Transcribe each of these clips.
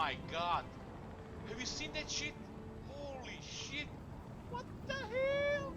my god! Have you seen that shit? Holy shit! What the hell?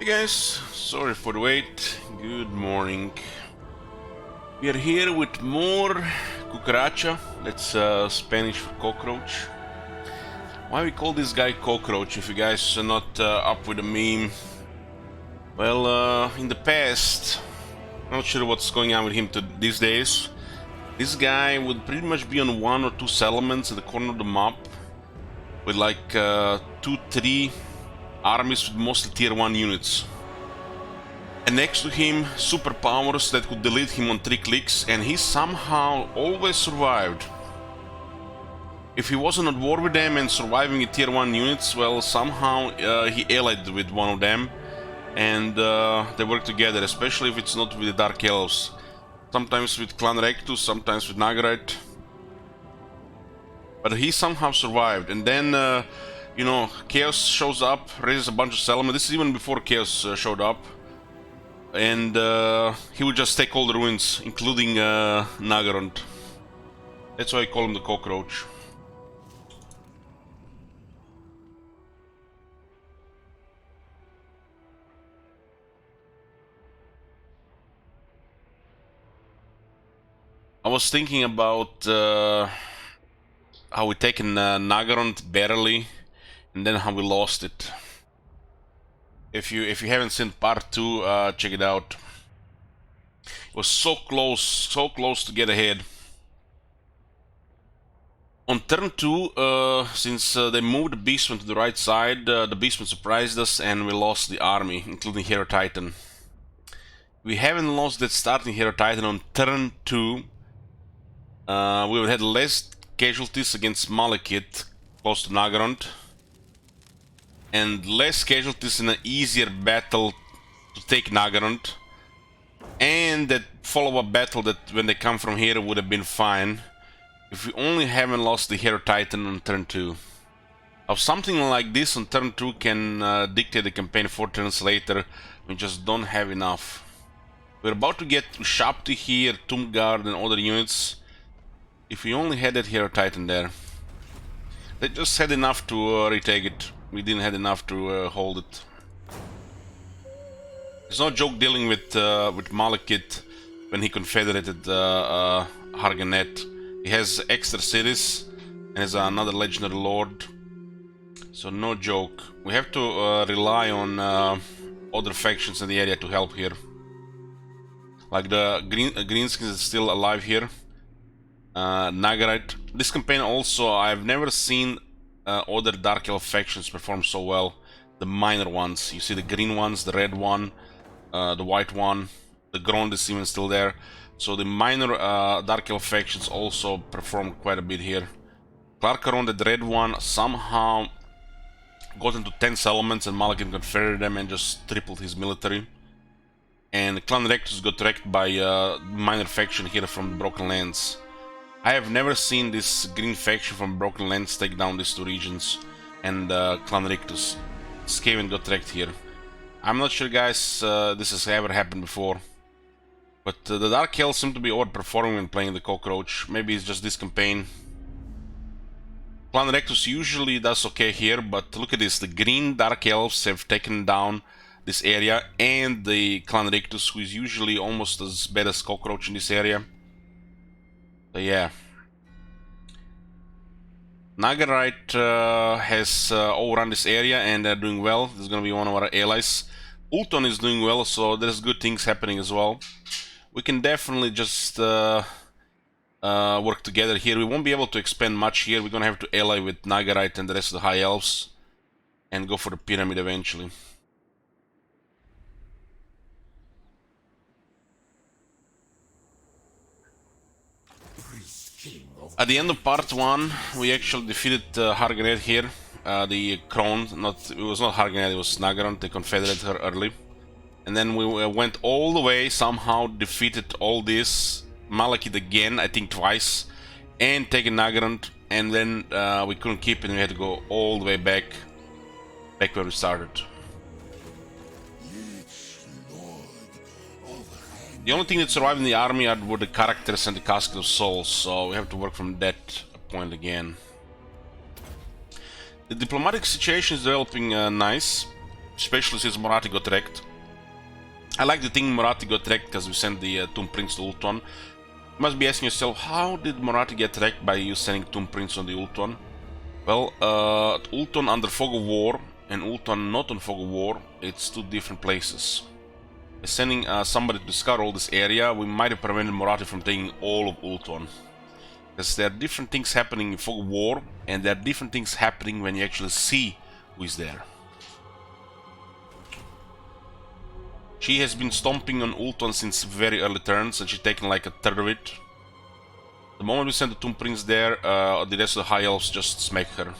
Hey guys, sorry for the wait. Good morning. We are here with more cucaracha. That's Spanish for cockroach. Why we call this guy cockroach if you guys are not up with the meme? Well, in the past, I'm not sure what's going on with him these days. This guy would pretty much be on 1 or 2 settlements at the corner of the map with like 2-3 armies with mostly tier 1 units. And next to him, superpowers that could delete him on 3 clicks, and he somehow always survived. If he wasn't at war with them and surviving in tier 1 units, well, somehow he allied with one of them, and they work together, especially if it's not with the Dark Elves. Sometimes with Clan Rectus, sometimes with Nagarite. But he somehow survived, and then, you know, Chaos shows up, raises a bunch of settlements. This is even before Chaos showed up. And he would just take all the ruins, including Nagarond. That's why I call him the cockroach. I was thinking about how we taken Nagarond barely, and then how we lost it. If you haven't seen part 2, check it out. It was so close to get ahead. On turn 2, since they moved the Beastman to the right side, the Beastman surprised us and we lost the army, including Hero Titan. We haven't lost that starting Hero Titan on turn 2. We had less casualties against Malekith, close to Nagarond, and less casualties in an easier battle to take Nagarond, and that follow-up battle that when they come from here would have been fine if we only haven't lost the Hero Titan on turn 2. Of something like this on turn 2 can dictate the campaign 4 turns later. We just don't have enough. We're about to get Shapti here, Tomguard and other units. If we only had that Hero Titan there. They just had enough to retake it. We didn't have enough to hold it. It's no joke dealing with Malekith when he confederated Harganet. He has extra cities and has another legendary lord. So no joke. We have to rely on other factions in the area to help here. Like the Greenskins is still alive here. Nagarite. This campaign also, I've never seen other Dark Elf factions perform so well. The minor ones. You see the green ones, the red one, the white one, the Grond is even still there. So the minor Dark Elf factions also perform quite a bit here. Clarkaron, the red one, somehow got into 10 settlements and Malekith confederated them and just tripled his military. And Clan Rectus got wrecked by minor faction here from the Broken Lands. I have never seen this green faction from Broken Lands take down these 2 regions, and Clan Rictus. Skaven got wrecked here. I'm not sure, guys, this has ever happened before. But the Dark Elves seem to be overperforming when playing the cockroach. Maybe it's just this campaign. Clan Rectus usually does okay here, but look at this. The green Dark Elves have taken down this area, and the Clan Rictus, who is usually almost as bad as cockroach in this area. So yeah. Nagarite has overrun this area and they're doing well. This is going to be one of our allies. Ulton is doing well, so there's good things happening as well. We can definitely just work together here. We won't be able to expand much here. We're going to have to ally with Nagarite and the rest of the High Elves and go for the pyramid eventually. At the end of part 1, we actually defeated Harganet here. The Krone, it was not Harganet, it was Nagarond. They confederated her early. And then we went all the way, somehow defeated all this. Malekith again, I think twice. And taken Nagarond. And then we couldn't keep it and we had to go all the way back where we started. The only thing that survived in the army were the characters and the Casket of Souls, so we have to work from that point again. The diplomatic situation is developing nice. especially since Moratti got wrecked. I like the thing Moratti got wrecked because we sent the Tomb Prince to Ultron. You must be asking yourself, how did Moratti get wrecked by you sending Tomb Prince on the Ultron? Well, Ultron under Fog of War and Ultron not on Fog of War, it's two different places. By sending somebody to scout all this area, we might have prevented Moratti from taking all of Ultron. Because there are different things happening in Fog of War, and there are different things happening when you actually see who is there. She has been stomping on Ultron since very early turns, and she's taken like a third of it. The moment we send the Tomb Prince there, the rest of the High Elves just smack her.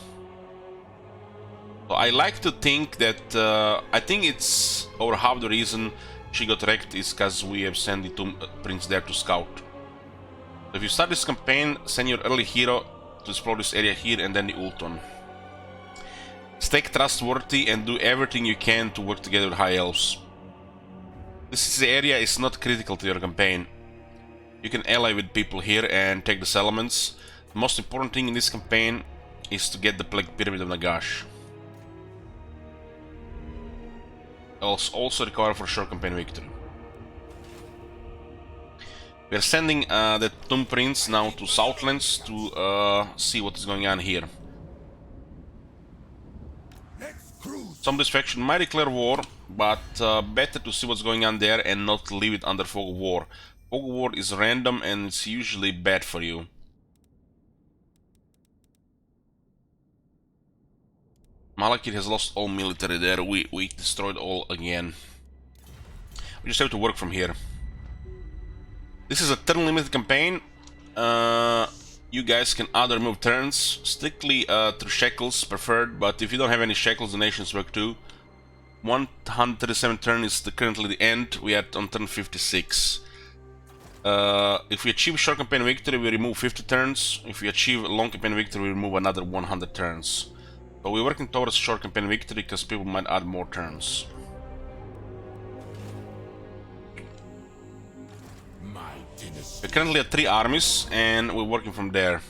So I like to think that, I think it's over half the reason she got wrecked is because we have sent the Tomb Prince there to scout. So if you start this campaign, send your early hero to explore this area here and then the Ultron. Stay trustworthy and do everything you can to work together with High Elves. This area is not critical to your campaign. You can ally with people here and take the settlements. The most important thing in this campaign is to get the Plague Pyramid of Nagash. Also required for sure campaign victory. We are sending the Tomb Prince now to Southlands to see what is going on here. Some of this faction might declare war, but better to see what's going on there and not leave it under Fog of War. Fog of War is random and it's usually bad for you. Malakir has lost all military there. We destroyed all again. We just have to work from here. This is a turn-limited campaign. You guys can either move turns, strictly through shekels preferred, but if you don't have any shekels, the nations work too. 137 turn is currently the end. We are on turn 56. If we achieve short campaign victory, we remove 50 turns. If we achieve long campaign victory, we remove another 100 turns. So we're working towards short campaign victory because people might add more turns. We're currently at 3 armies and we're working from there.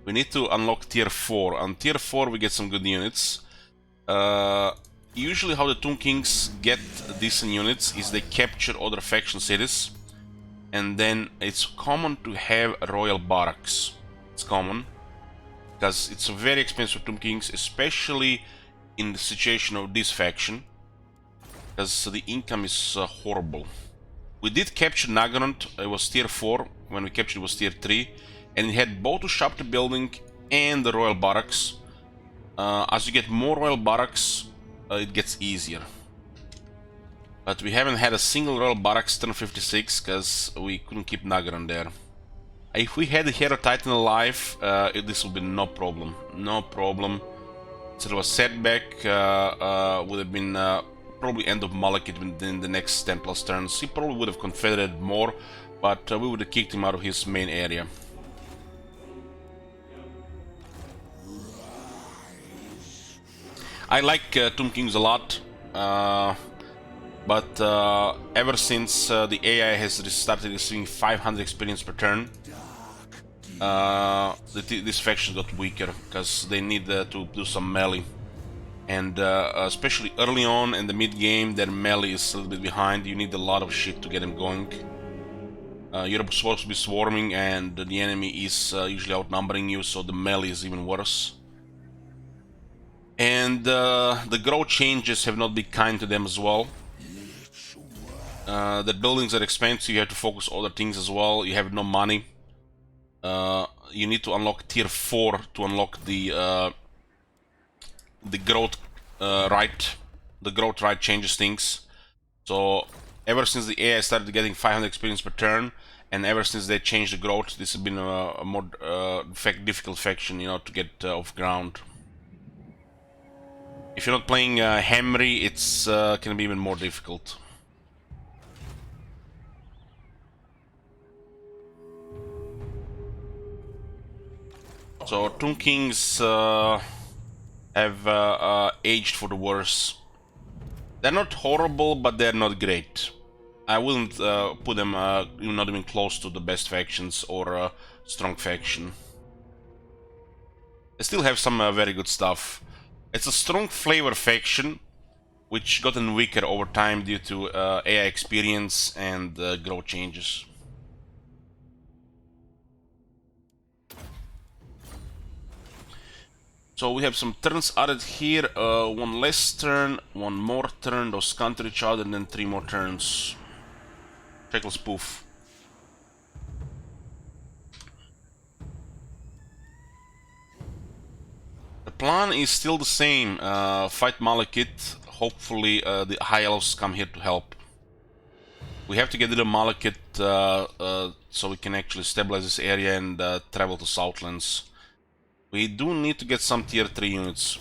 We need to unlock tier 4. On tier 4 we get some good units. Usually how the Tomb Kings get decent units is they capture other faction cities. And then it's common to have royal barracks. It's common. Because it's very expensive Tomb Kings, especially in the situation of this faction. Because the income is horrible. We did capture Nagarond, it was tier 4, when we captured it was tier 3, and it had both the chapter building and the royal barracks. As you get more royal barracks, it gets easier. But we haven't had a single royal barracks turn 56, because we couldn't keep Nagarond there. If we had the Hero Titan alive, this would be no problem. No problem. So a setback would have been probably end of Malekith within the next 10 plus turns. He probably would have confederated more, but we would have kicked him out of his main area. I like Tomb Kings a lot, but ever since the AI has started receiving 500 experience per turn, this faction got weaker because they need to do some melee. And especially early on in the mid-game, their melee is a little bit behind. You need a lot of shit to get them going. You're supposed to be swarming and the enemy is usually outnumbering you, so the melee is even worse. And the growth changes have not been kind to them as well. The buildings are expensive, you have to focus on other things as well. You have no money. You need to unlock tier 4 to unlock the growth right. The growth right changes things. So ever since the AI started getting 500 experience per turn, and ever since they changed the growth, this has been a more difficult faction, you know, to get off ground. If you're not playing Hamry, it's can be even more difficult. So Tomb Kings have aged for the worse. They're not horrible, but they're not great. I wouldn't put them not even close to the best factions or a strong faction. They still have some very good stuff. It's a strong flavor faction, which gotten weaker over time due to AI experience and growth changes. So we have some turns added here, one less turn, one more turn, those counter each other, and then 3 more turns. Shackle spoof. The plan is still the same, fight Malekith, hopefully the High Elves come here to help. We have to get rid of Malekith so we can actually stabilize this area and travel to Southlands. We do need to get some tier 3 units.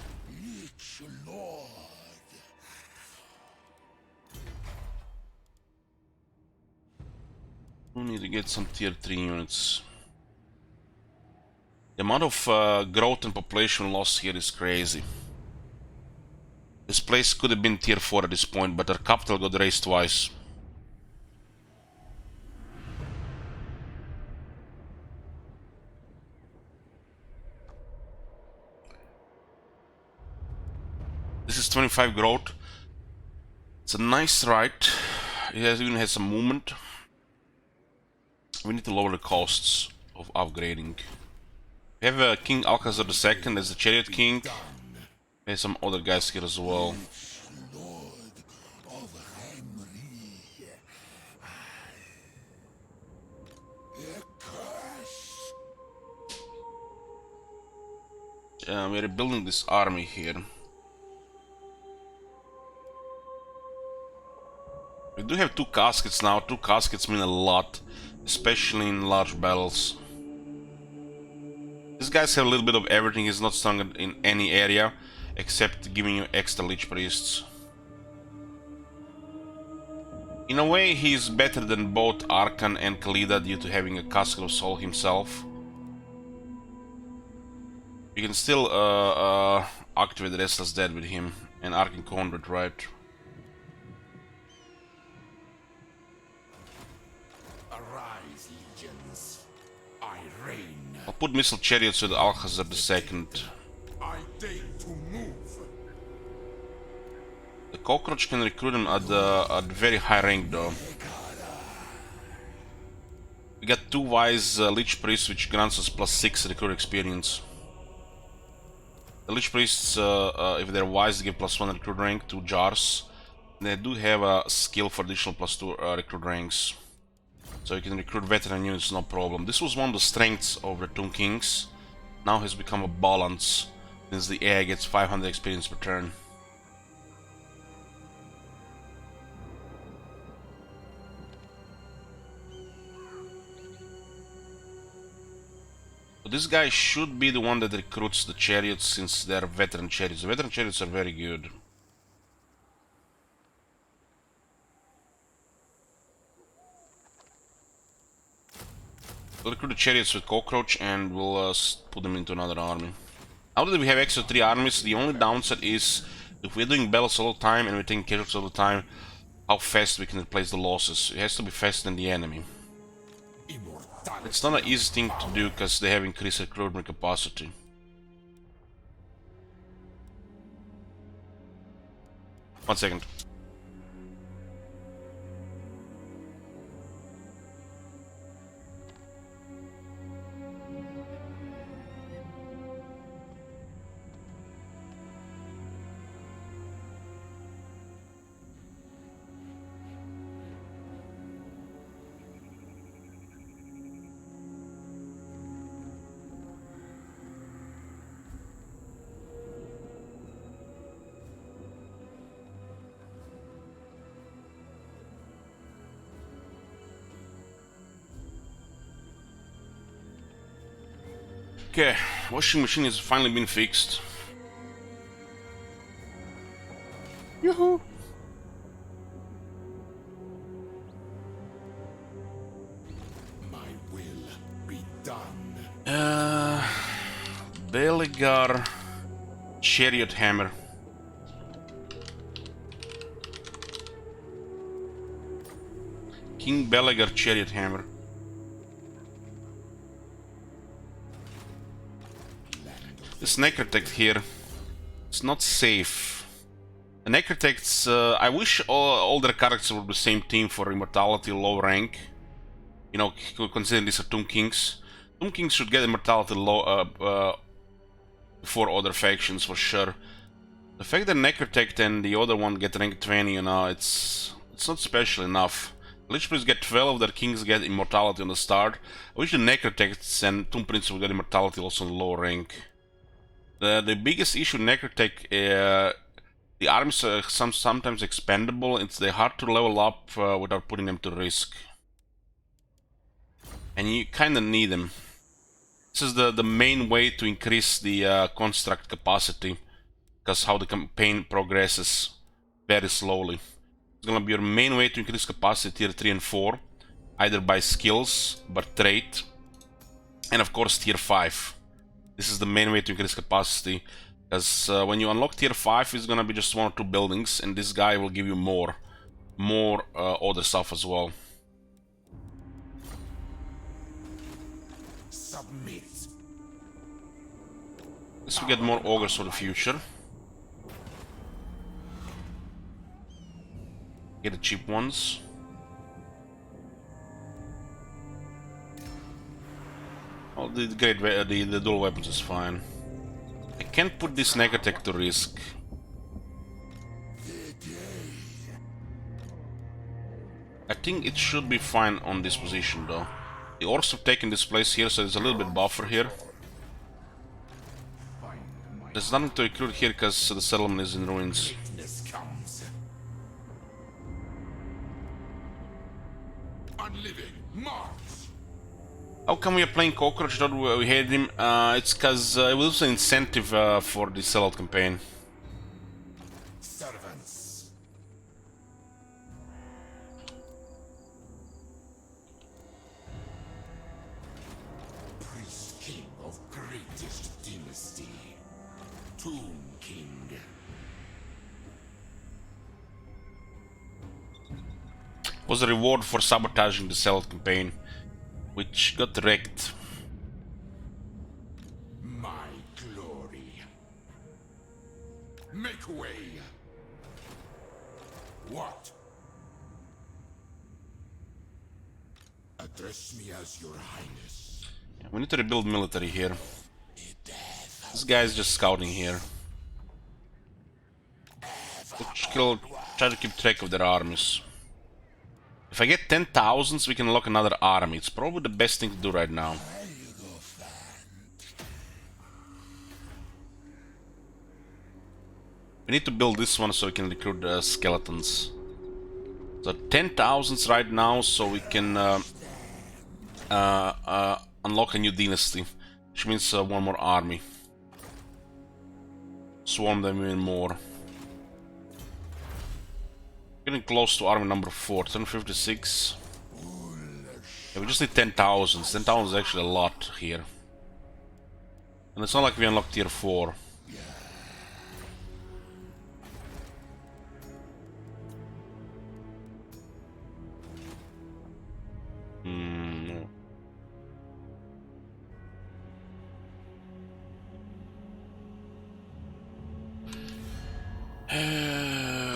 We need to get some tier 3 units. The amount of growth and population loss here is crazy. This place could have been tier 4 at this point, but our capital got raised twice. This is 25 growth. It's a nice ride. It even has some movement. We need to lower the costs of upgrading. We have King Alcazar II as the Chariot King. We have some other guys here as well. We're rebuilding this army here. We do have 2 caskets now. 2 caskets mean a lot, especially in large battles. These guys have a little bit of everything. He's not strong in any area, except giving you extra Lich Priests. In a way, he's better than both Arkan and Khalida due to having a Casket of Soul himself. You can still activate Restless Dead with him, and Arkan Convert, right? Arise, legions. I reign. I'll put Missile Chariots with Alcazar II. I dare to move. The Cockroach can recruit him at very high rank though. We got 2 Wise Lich Priests, which grants us +6 recruit experience. The Lich Priests, if they're wise, they give +1 recruit rank, 2 jars. They do have a skill for additional +2 recruit ranks. So you can recruit veteran units, no problem. This was one of the strengths of the Tomb Kings. Now has become a balance, since the AI gets 500 experience per turn. This guy should be the one that recruits the chariots, since they're veteran chariots. The veteran chariots are very good. We'll recruit the chariots with Cockroach and we'll put them into another army. Now that we have extra 3 armies, the only downside is if we're doing battles all the time and we're taking casualties all the time, how fast we can replace the losses. It has to be faster than the enemy. It's not an easy thing to do because they have increased recruitment capacity. One second. Okay, washing machine has finally been fixed. Yoo-hoo! My will be done. Belegar Chariot Hammer. King Belegar Chariot Hammer. This Necrotect here, it's not safe. The Necrotects, I wish all their characters were the same team for Immortality, low rank. You know, considering these are Tomb Kings. Tomb Kings should get Immortality low, before other factions for sure. The fact that Necrotect and the other one get rank 20, you know, it's not special enough. Lich Priests get 12, their Kings get Immortality on the start. I wish the Necrotects and Tomb Prince would get Immortality also on the low rank. The biggest issue with Necrotech, the armies are sometimes expendable. They're hard to level up without putting them to risk. And you kinda need them. This is the main way to increase the construct capacity, because how the campaign progresses very slowly. It's gonna be your main way to increase capacity tier 3 and 4, either by skills, by trait, and of course tier 5. This is the main way to increase capacity, because when you unlock tier 5, it's gonna be just 1 or 2 buildings, and this guy will give you more other stuff as well. Submit. Let's get more ogres for the future. Get the cheap ones. Oh, the dual weapons is fine. I can't put this Necrotech to risk. I think it should be fine on this position though. The orcs have taken this place here, so there's a little bit buffer here. There's nothing to recruit here because the settlement is in ruins. Unliving Mars. How come we are playing Cockroach? Thought we hated him? It's because it was an incentive for the sellout campaign. Servants. Priest King of greatest dynasty. Tomb King. Was a reward for sabotaging the sellout campaign, which got wrecked. My glory. Make way. What? Address me as your highness. Yeah, we need to rebuild military here. This guy is just scouting here. Try to keep track of their armies. If I get 10,000, we can unlock another army. It's probably the best thing to do right now. We need to build this one so we can recruit the skeletons. So 10,000 right now, so we can unlock a new dynasty, which means one more army. Swarm them even more. Getting close to army number 4, 1056. Yeah, we just need 10,000. 10,000 is actually a lot here. And it's not like we unlocked tier 4. No.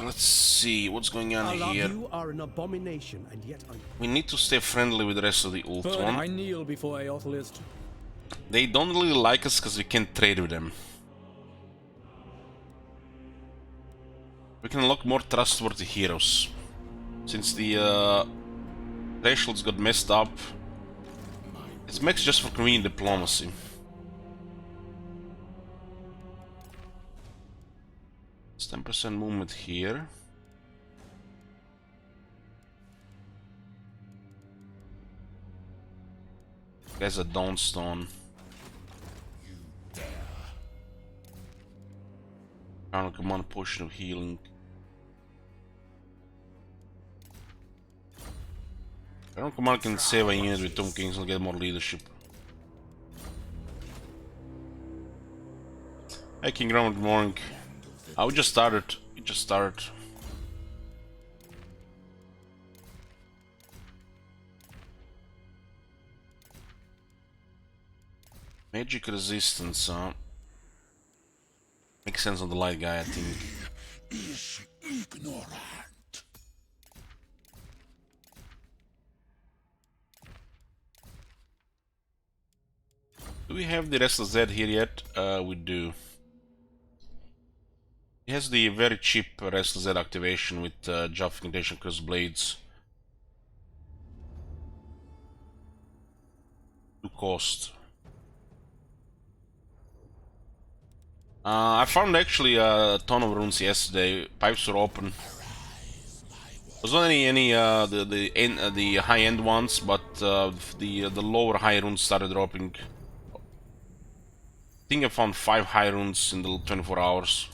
Let's see what's going on here. You are an abomination, and yet We need to stay friendly with the rest of the Ultron. I kneel before Aeothalist. They don't really like us because we can't trade with them. We can unlock more trustworthy heroes. Since the thresholds got messed up, it's max just for convenient diplomacy. It's 10% movement here. There's a Dawnstone. Crown of Command, Potion of Healing. Crown of Command can save a unit with Tomb Kings and get more leadership. Hey King Ron, good morning. We just started. It just started. Magic resistance, makes sense on the light guy, I think. is ignorant. Do we have the Restless Z here yet? We do. He has the very cheap Restless Z activation with Job Fragmentation Cross Blades. 2 cost. I found actually a ton of runes yesterday. Pipes were open. There's not any the high end ones, but the lower high runes started dropping. I think I found 5 high runes in the 24 hours.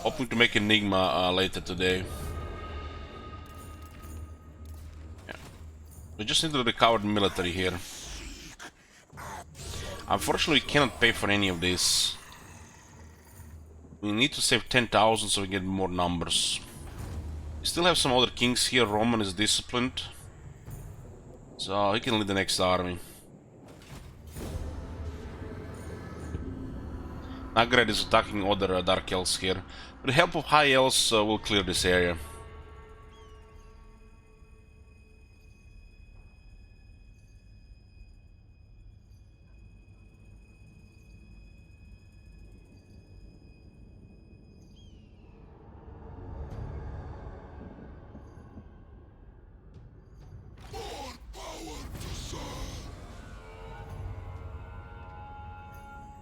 Hoping to make Enigma later today. Yeah. We just need to recover the military here. Unfortunately, we cannot pay for any of this. We need to save 10,000 so we get more numbers. We still have some other kings here. Roman is disciplined, so he can lead the next army. Nagrad is attacking other Dark Elves here. With the help of High Elves, we'll clear this area.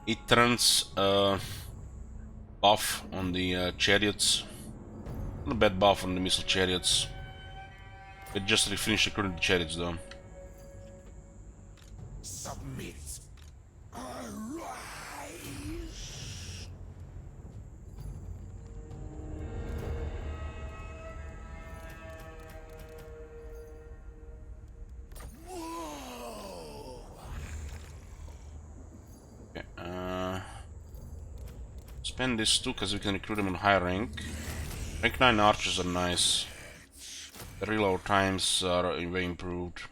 It turns buff on the chariots. Not a bad buff on the missile chariots. It just finished recruiting the chariots though. Submit. Arise. Okay, spend this too because we can recruit them on high rank. Rank 9 archers are nice. The reload times are way improved.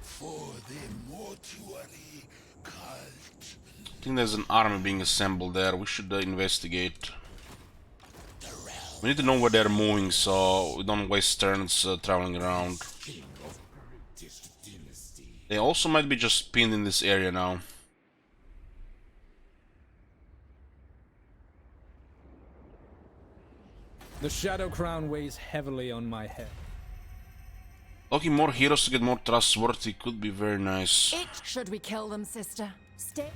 For the mortuary cult. I think there's an army being assembled there. We should investigate. We need to know where they're moving so we don't waste turns traveling around. King of British dynasty. They also might be just pinned in this area now. The Shadow Crown weighs heavily on my head. Locking more heroes to get more trustworthy could be very nice. Should we kill them, sister? Stay.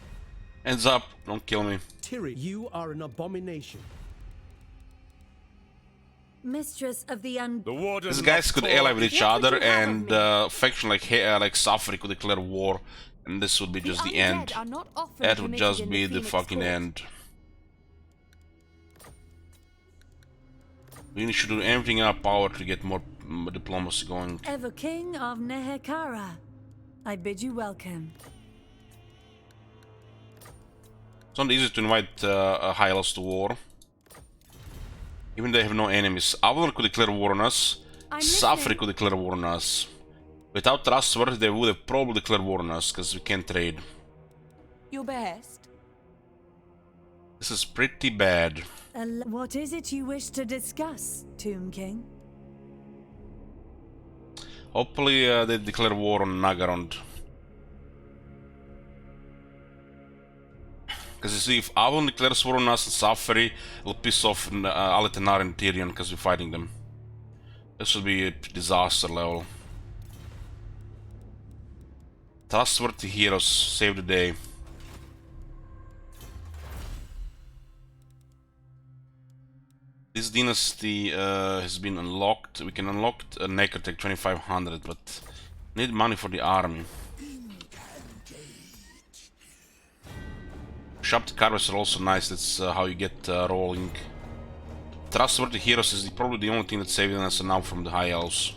Hands up, don't kill me. Tiri, you are an abomination. Mistress of the These guys could ally with each other, and faction like Safari could declare war, and this would be just the end. That would just be the fucking end. We should do everything in our power to get more diplomacy going. Ever King of Nehekara, I bid you welcome. It's not easy to invite High Elves to war. Even though they have no enemies. Avalon could declare war on us. Safari could declare war on us. Without trustworthy, they would have probably declared war on us, because we can't trade. Your best. This is pretty bad. What is it you wish to discuss, Tomb King? Hopefully they declare war on Nagarond. Because you see, if Avalon declares war on us and Safari, it'll piss off Aletanar and Tyrion because we're fighting them. This will be a disaster level. Trustworthy heroes save the day. This dynasty has been unlocked. We can unlock a Necrotech 2500, but need money for the army. Sharp carvers are also nice. That's how you get rolling. Trustworthy heroes is probably the only thing that's saving us now from the High Elves.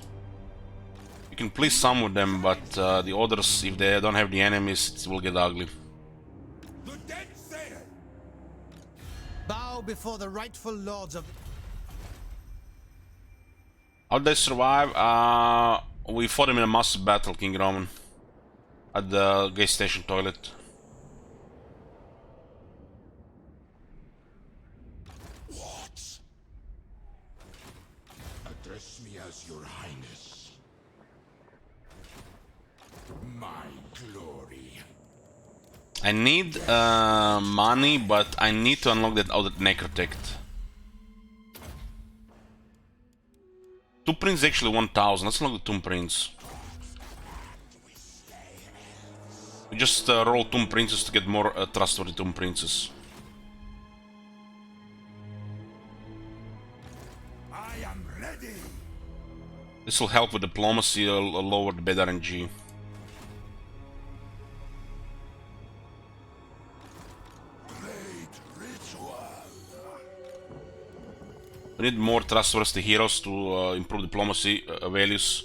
You can please some of them, but the others, if they don't have the enemies, it will get ugly. The dead say. Bow before the rightful lords of... How'd they survive? we fought him in a massive battle, King Roman, at the gas station toilet. What? Address me as your highness. My glory. I need money, but I need to unlock that other necrotect. Tomb Prince is actually 1000. Let's unlock the Tomb Prince. We just roll Tomb Princes to get more trustworthy Tomb Princes. I am ready. This will help with diplomacy, lower the bed RNG. Great ritual. We need more trustworthy heroes to improve diplomacy values.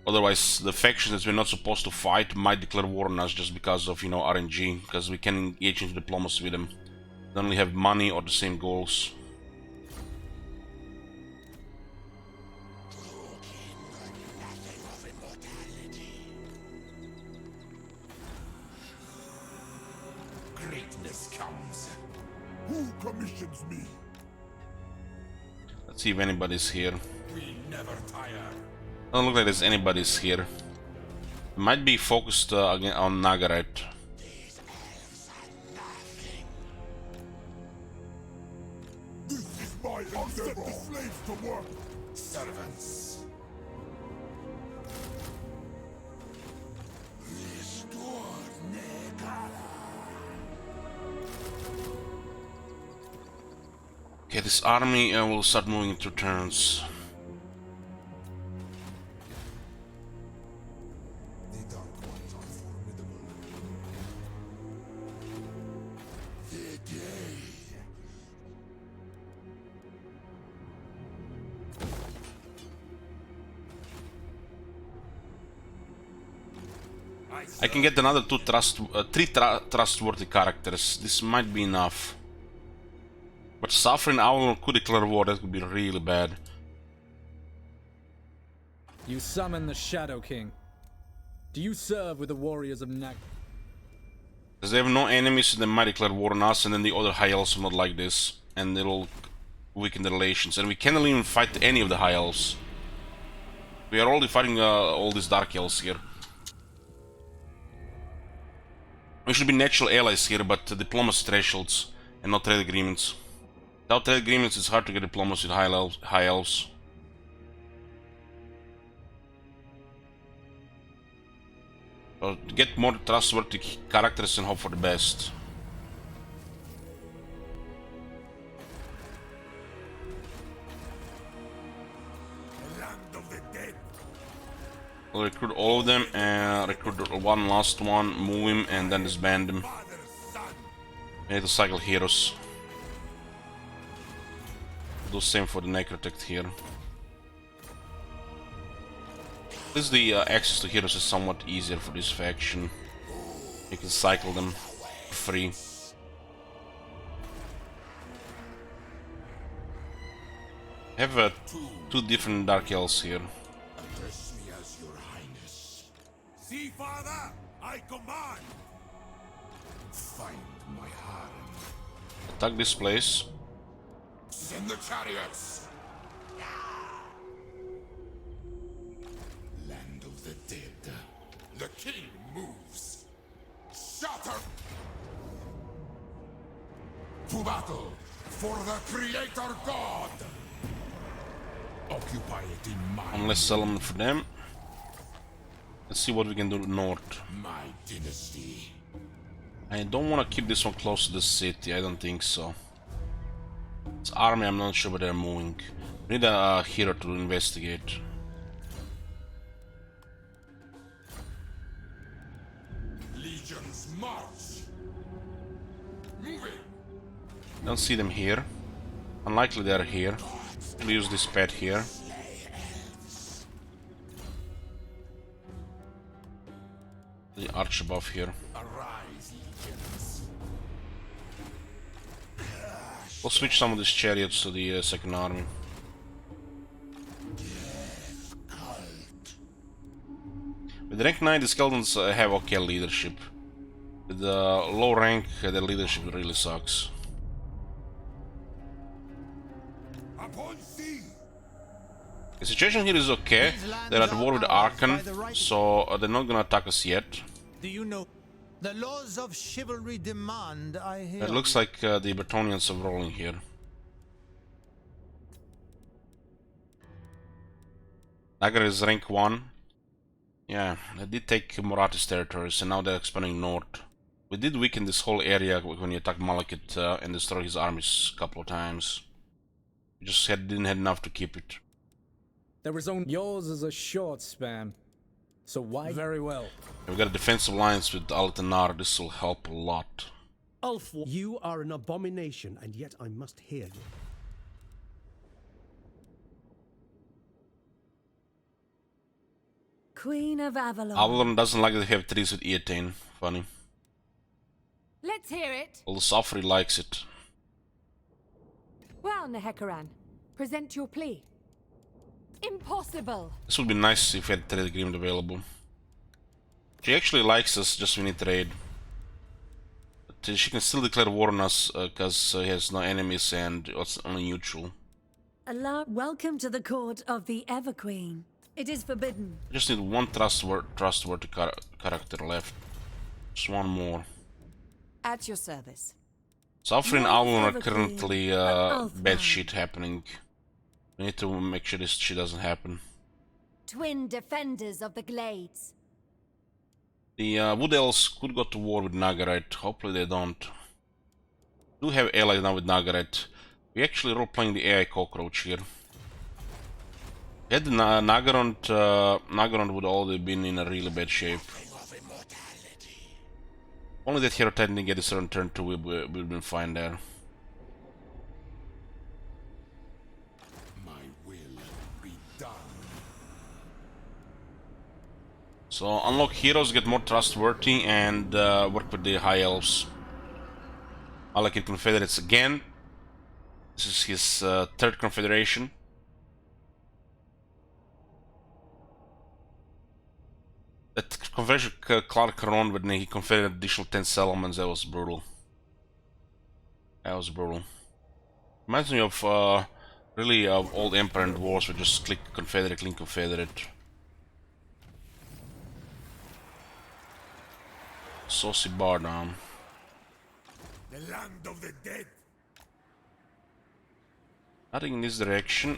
Otherwise, the factions that we're not supposed to fight might declare war on us just because of, you know, RNG, because we can engage into diplomacy with them. They only have money or the same goals. Greatness comes. Who commissions me? Let's see if anybody's here. We never tire. Doesn't look like there's anybody's here. Might be focused again on Nagaret. These elves are nothing. This is my endeavor. Set the slaves to work. Servants. Restore Nehek. Okay, this army will start moving in 2 turns. The Dark Ones are formidable. The day. I can get another 3 trustworthy characters. This might be enough. But Suffering Owl could declare war, that could be really bad. You summon the Shadow King. Do you serve with the warriors of Nag? Because they have no enemies, they might declare war on us, and then the other High Elves will not like this. And it'll weaken the relations. And we cannot even fight any of the High Elves. We are only fighting all these Dark Elves here. We should be natural allies here, but diplomacy thresholds and not trade agreements. Without trade agreements, it's hard to get diplomacy with High Elves. So get more trustworthy characters and hope for the best. Land of the dead. We'll recruit all of them and recruit one last one, move him, and then disband him. Father, son. We need to cycle heroes. Do the same for the necrotect here. At least the access to heroes is somewhat easier for this faction. You can cycle them for free. I have 2 different Dark Elves here. Address me as your highness. See, father, I command. Find my harem. Attack this place. Send the chariots. Land of the dead. The king moves. Shatter. To battle for the creator god. Occupy it in my One less settlement for them. Let's see what we can do north. my dynasty. I don't want to keep this one close to the city, I don't think so. This army, I'm not sure where they're moving. We need a hero to investigate. Legions march. Moving. Don't see them here. Unlikely they're here. We'll use this pet here. The arch above here. Arise, legions. We'll switch some of these chariots to the second army. Cult. With rank 9, the skeletons have okay leadership. With low rank, their leadership really sucks. Upon sea. The situation here is okay. They're at war with Arkan, so they're not gonna attack us yet. Do you know? The laws of chivalry demand, I hear. It looks like the Bretonnians are rolling here. Nagar is rank 1. Yeah, they did take Morati's territories, and now they're expanding north. We did weaken this whole area when you attacked Malekith and destroyed his armies a couple of times. We just didn't have enough to keep it. There is only yours is a short span. So why? Very well. And we got a defensive alliance with Altenar. This will help a lot. Ulf, you are an abomination, and yet I must hear you. Queen of Avalon. Avalon doesn't like that they have trees with Eatane. Funny. Let's hear it. Although Safri likes it. Well, Nehekaran, present your plea. Impossible. This would be nice if we had trade agreement available. She actually likes us, just we need trade. But she can still declare war on us because she has no enemies and it's only neutral. Welcome to the court of the Everqueen. It is forbidden. I just need one trustworthy character left. Just one more. At your service. Safri and One Avalon are Everqueen, currently Alfheim. bad shit happening. We need to make sure this shit doesn't happen. Twin defenders of the Glades. The Wood Elves could go to war with Nagarite. Hopefully they don't. We do have allies now with Nagarite. We actually role-playing the AI cockroach here. Had the Nagarond would already been in a really bad shape. Only that Hero Titan didn't get his turn 2, we've been fine there. My will be done. So unlock heroes, get more trustworthy, and work with the High Elves. Malekith Confederates again. This is his third confederation. That confederation Clark Caron when he confederated additional 10 settlements, that was brutal. That was brutal. Reminds me of really of old Empire and Wars where just click Confederate, click Confederate. Saucy bar down. The land of the dead. Nothing in this direction.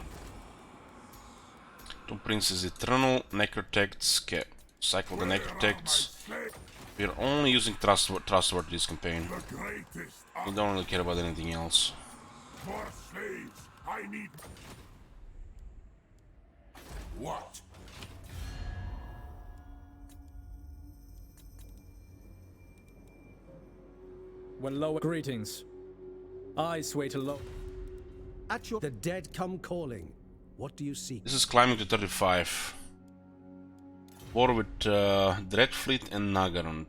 Tomb Prince is eternal. Necrotects. Cycle the Necrotects. We're only using trustworthy this campaign. The greatest. We don't really care about anything else. More slaves. I need. What? When lower greetings. I sway to low. At your... The dead come calling. What do you seek? This is climbing to 35. War with Dreadfleet and Nagarond.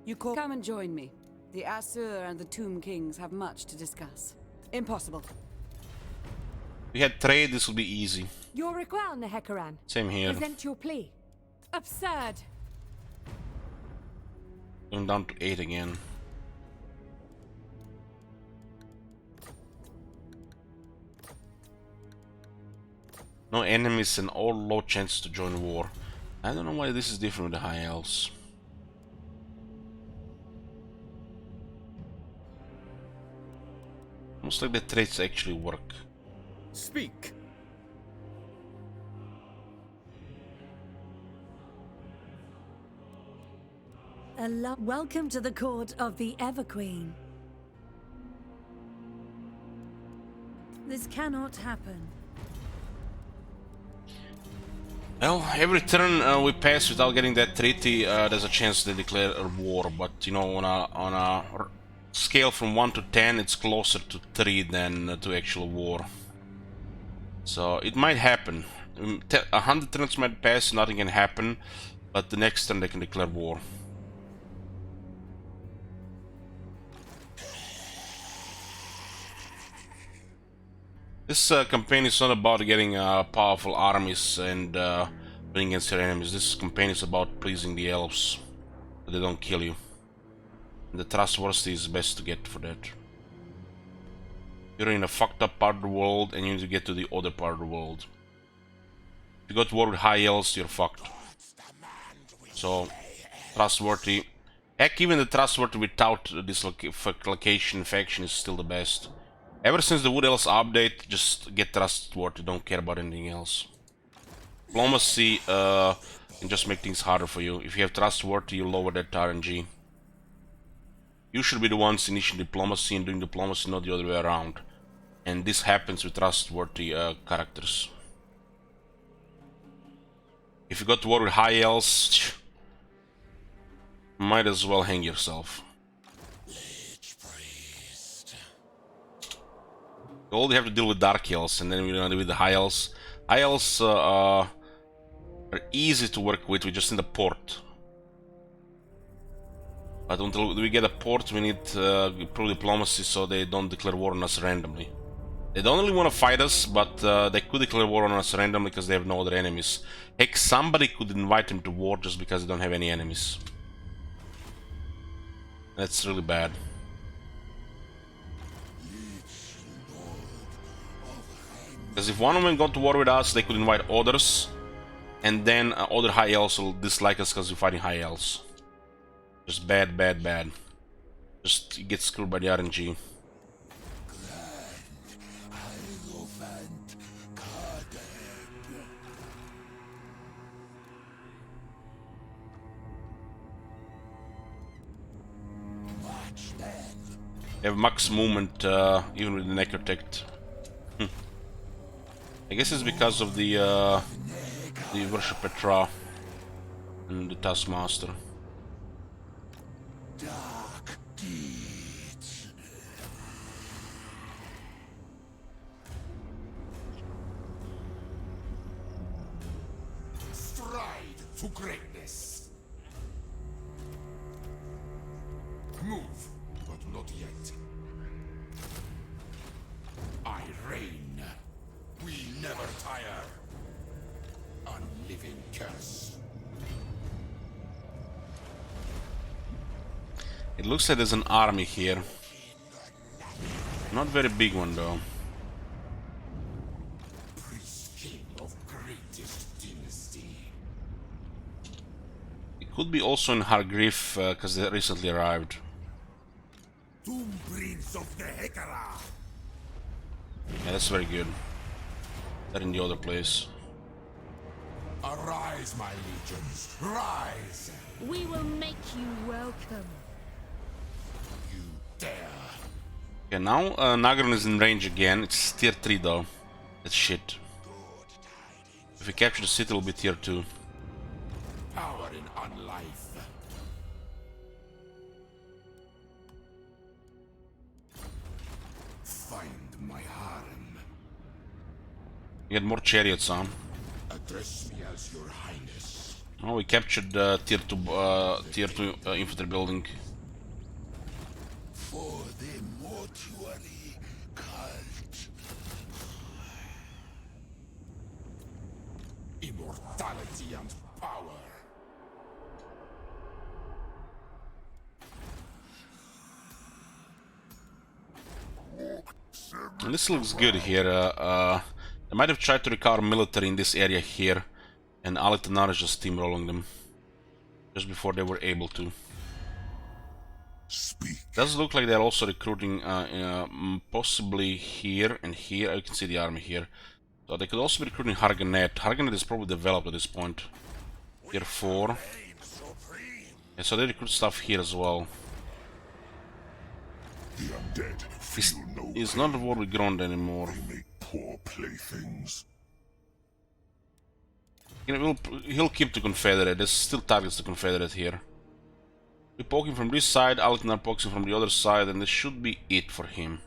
You call. Come and join me. The Asur and the Tomb Kings have much to discuss. Impossible. If we had trade, this would be easy. Your request, Nehekaran. Same here. Present your plea. Absurd. Going down to 8 again. No enemies and all low chances to join war. I don't know why this is different with the High Elves. Almost like the traits actually work. Speak. Welcome to the court of the Everqueen. This cannot happen. Well, every turn we pass without getting that treaty, there's a chance they declare a war. But you know, on a scale from 1 to 10, it's closer to 3 than to actual war. So it might happen. 100 turns might pass, nothing can happen, but the next turn they can declare war. This campaign is not about getting powerful armies and doing against your enemies. This campaign is about pleasing the elves, so they don't kill you. And the trustworthy is best to get for that. You're in a fucked up part of the world and you need to get to the other part of the world. If you go to war with high elves, you're fucked. So, trustworthy. Heck, even the trustworthy without this location faction is still the best. Ever since the Wood Elves update, just get trustworthy, don't care about anything else. Diplomacy can just make things harder for you. If you have trustworthy, you lower that RNG. You should be the ones initiating diplomacy and doing diplomacy, not the other way around. And this happens with trustworthy characters. If you got to war with high elves, might as well hang yourself. You only have to deal with dark elves, and then we're gonna deal with the high elves. High elves are easy to work with. We just need a port. But until we get a port, we need pro-diplomacy so they don't declare war on us randomly. They don't really want to fight us, but they could declare war on us randomly because they have no other enemies. Heck, somebody could invite them to war just because they don't have any enemies. That's really bad. Because if one of them got to war with us, they could invite others, and then other high elves will dislike us because we're fighting high elves. Just bad, bad, bad. Just get screwed by the RNG. They have max movement even with the Nehek protect. I guess it's because of the Worship Petra and the Taskmaster. Dark deeds. Stride to greatness. Move, but not yet. I reign. We never tire. Unliving curse. It looks like there's an army here. Not very big one though. King of greatest dynasty. It could be also in Hargriff because they recently arrived. Tomb Prince of the Hekara. Yeah, that's very good. They're in the other place. Arise, my legions. Rise. We will make you welcome. You dare. Okay, now Nagron is in range again. It's tier 3 though. That's shit. If we capture the city, it'll be tier 2. Power in unlife. Find my harem. You get more chariots on. Address me as your highness. Oh, we captured tier 2 infantry building. For the mortuary cult. Immortality and power. And this looks good here. They might have tried to recover military in this area here, and Alitanar is just steamrolling them just before they were able to. Speak. Does look like they're also recruiting possibly here and here. You can see the army here. So they could also be recruiting Harganet. Harganet is probably developed at this point. Tier 4. Yeah, so they recruit stuff here as well. The undead feel no It's not a war with Grond anymore. They make poor playthings. You know, he'll keep the Confederate. There's still targets the Confederate here. We poke him from this side, Alitanar pokes him from the other side, and this should be it for him.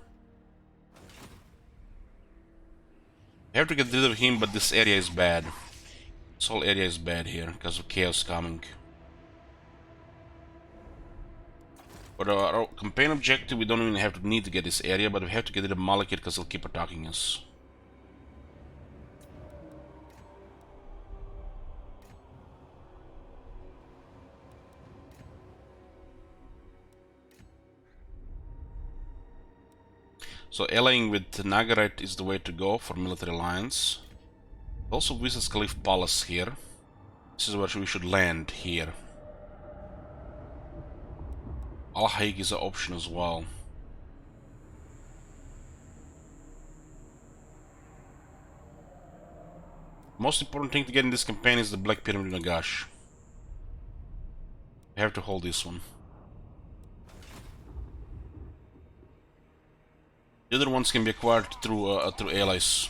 We have to get rid of him, but this area is bad. This whole area is bad here, because of chaos coming. For our campaign objective, we don't even have to need to get this area, but we have to get rid of Malekith because he'll keep attacking us. So allying with Nagaret is the way to go for military alliance. Also visits Caliph Palace here. This is where we should land here. Al-Haik is an option as well. Most important thing to get in this campaign is the Black Pyramid Nagash. We have to hold this one. The other ones can be acquired through allies.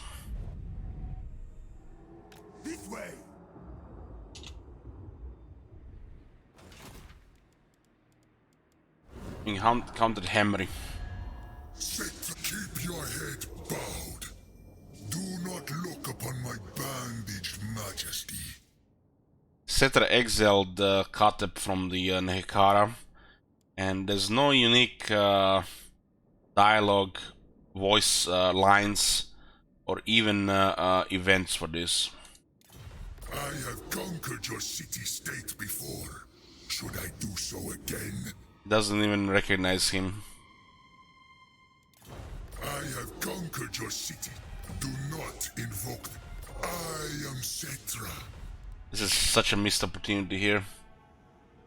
This way. Being countered Hammery. Keep your head bowed. Do not look upon my bandaged majesty. Cetra exiled Kateb from the Nehekara, and there's no unique dialogue, voice lines, or even events for this. I have conquered your city-state before. Should I do so again? Doesn't even recognize him. I have conquered your city. Do not invoke. I am Cetra. This is such a missed opportunity here.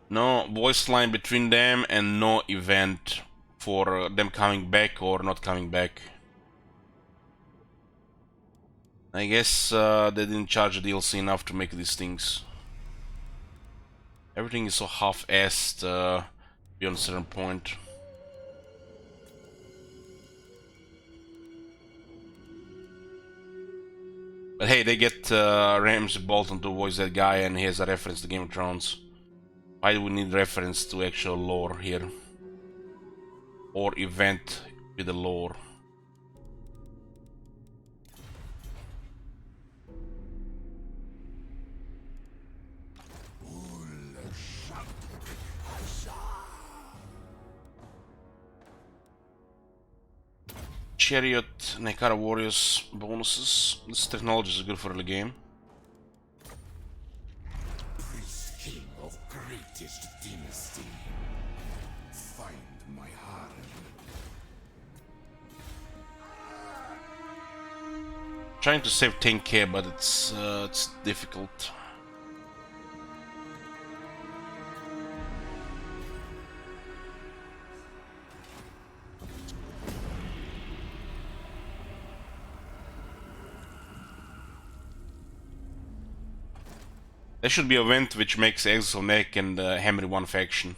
No voice line between them and no event for them coming back or not coming back. I guess they didn't charge the DLC enough to make these things. Everything is so half-assed beyond a certain point. But hey, they get Ramsay Bolton to voice that guy, and he has a reference to Game of Thrones. Why do we need reference to actual lore here? Or event with the lore? Chariot, Nekara Warriors bonuses. This technology is good for the game. Priest king of greatest dynasty. Find my harem. Trying to save 10k, but it's difficult. There should be an event which makes Exiles of Nehek and Hammery one faction.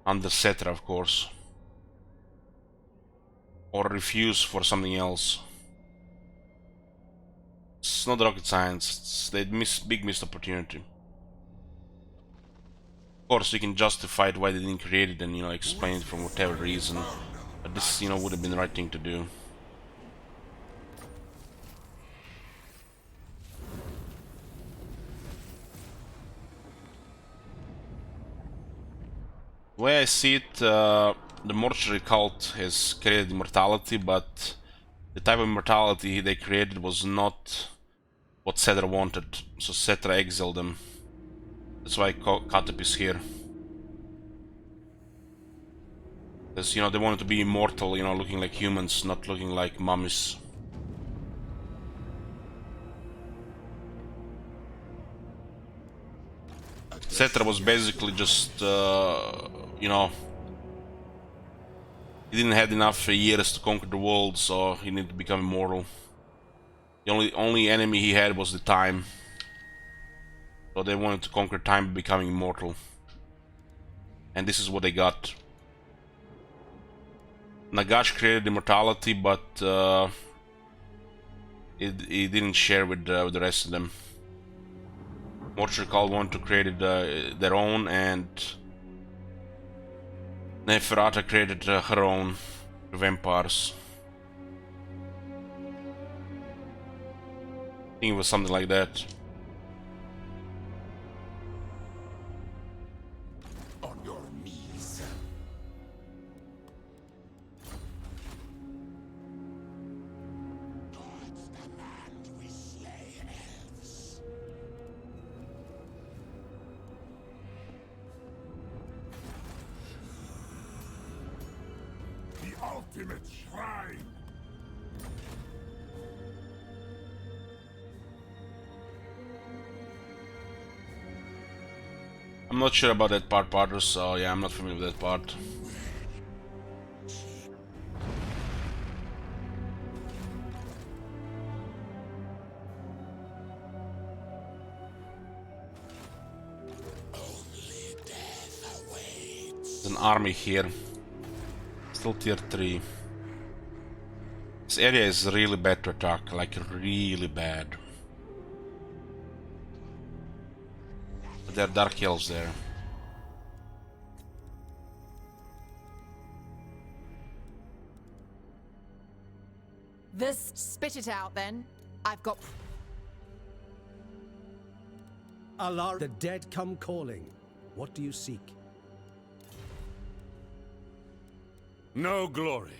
Under Cetra, of course. Or refuse for something else. It's not rocket science, they big missed opportunity. Of course, you can justify it why they didn't create it and, explain it from whatever reason. But this, would have been the right thing to do. The way I see it, the mortuary cult has created immortality, but the type of immortality they created was not what Cetra wanted, so Cetra exiled them. That's why Katep is here. Because, they wanted to be immortal, looking like humans, not looking like mummies. Cetra was basically just, he didn't have enough years to conquer the world, so he needed to become immortal. The only enemy he had was the time. So they wanted to conquer time by becoming immortal. And this is what they got. Nagash created immortality, but he didn't share with the rest of them. Mortuary Cult wanted to create their own, and Neferata created her own vampires. I think it was something like that. On your knees. Towards the land we slay elves. The ultimate shrine. I'm not sure about that part, Potter, so yeah, I'm not familiar with that part. There's an army here. Still tier 3. This area is really bad to attack, like really bad. But there are dark elves there. This spit it out then. I've got Allah, the dead come calling. What do you seek? No glory.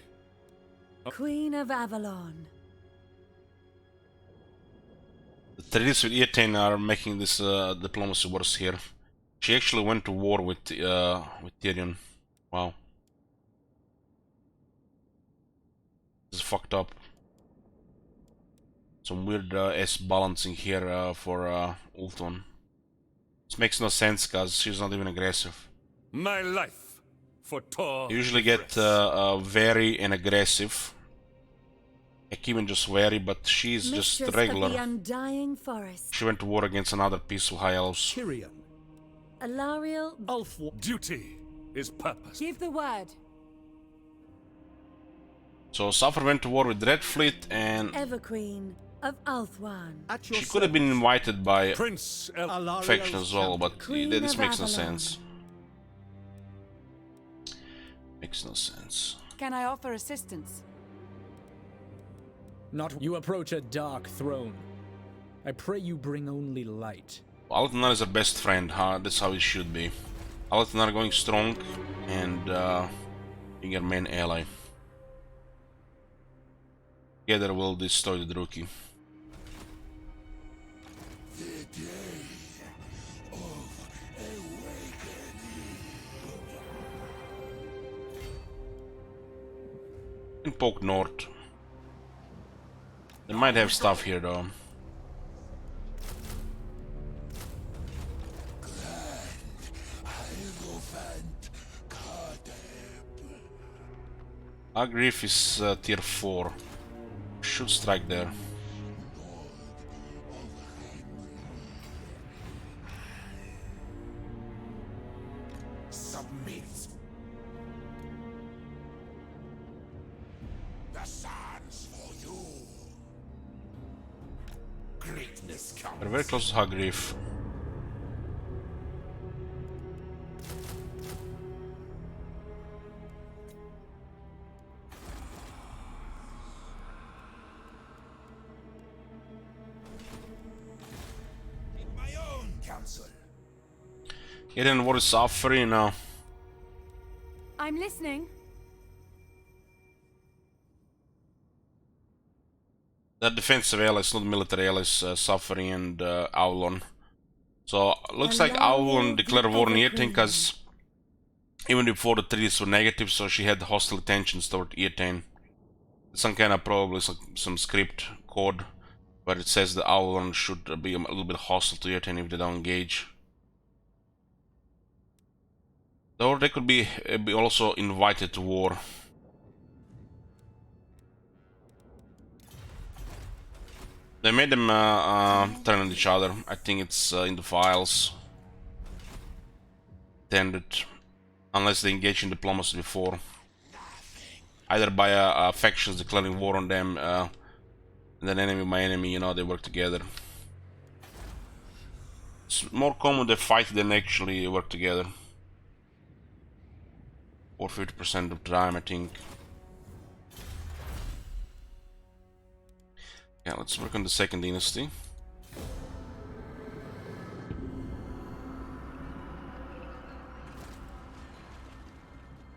Queen of Avalon. The treaties with Eataine are making this diplomacy worse here. She actually went to war with Tyrion. Wow. This is fucked up. Some weird S balancing here for Ultron. This makes no sense because she's not even aggressive. My life for Tor. You usually get very and aggressive. Even just wary, but she's Mistress just regular. of the Undying Forest. She went to war against another peaceful high elves. Tyrion. Alariel. Ulfwa. Duty is purpose. Give the word. So Suffer went to war with Dreadfleet, and Everqueen of Ulthuan. At your she could have been invited by Prince El Alariel's faction as well, but Queen this of makes no Avalon. sense. Makes no sense. Can I offer assistance? Not you approach a dark throne. I pray you bring only light. Altenar is our best friend, huh? That's how it should be. Altenar going strong and being our main ally. Together we'll destroy the Druki. And poke north. They might have stuff here though. Agriff is tier 4. Should strike there. Submit. The sands for you. Greatness comes. We're very close to Agriff. In my own counsel. Eden, what is suffering now? I'm listening. The defensive allies, not military allies, suffering and Aulon. So looks like Aulon declared war on Eataine because even before the treaties were negative, so she had hostile intentions toward Eataine. Some kind of probably some script code where it says the Aulon should be a little bit hostile to Eataine if they don't engage. Or they could be also invited to war. They made them turn on each other. I think it's in the files. Tended, unless they engage in diplomacy before. Either by factions declaring war on them, and then enemy by enemy, you know, they work together. It's more common they fight than actually work together. Or 50% of the time, I think. Yeah, let's work on the second dynasty.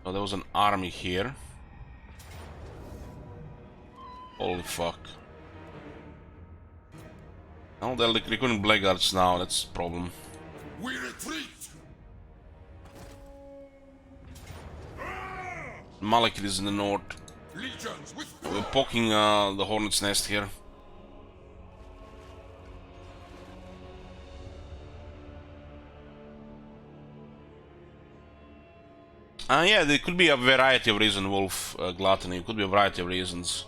Oh, there was an army here. Holy fuck. Oh, they're recruiting blackguards now, that's the problem. We retreat. Malekith is in the north. Legions with We're poking the hornet's nest here. Yeah, there could be a variety of reasons, Wolf Gluttony. It could be a variety of reasons.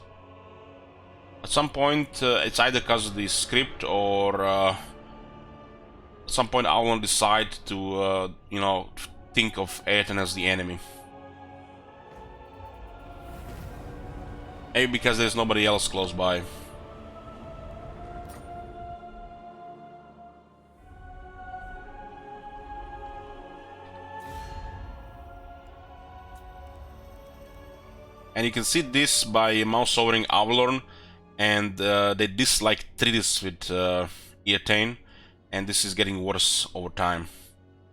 At some point, it's either because of the script, or at some point I will decide to, you know, think of Aeton as the enemy. Maybe because there's nobody else close by. And you can see this by mouse overing Avalon, and they dislike treaties with Eatain, and this is getting worse over time.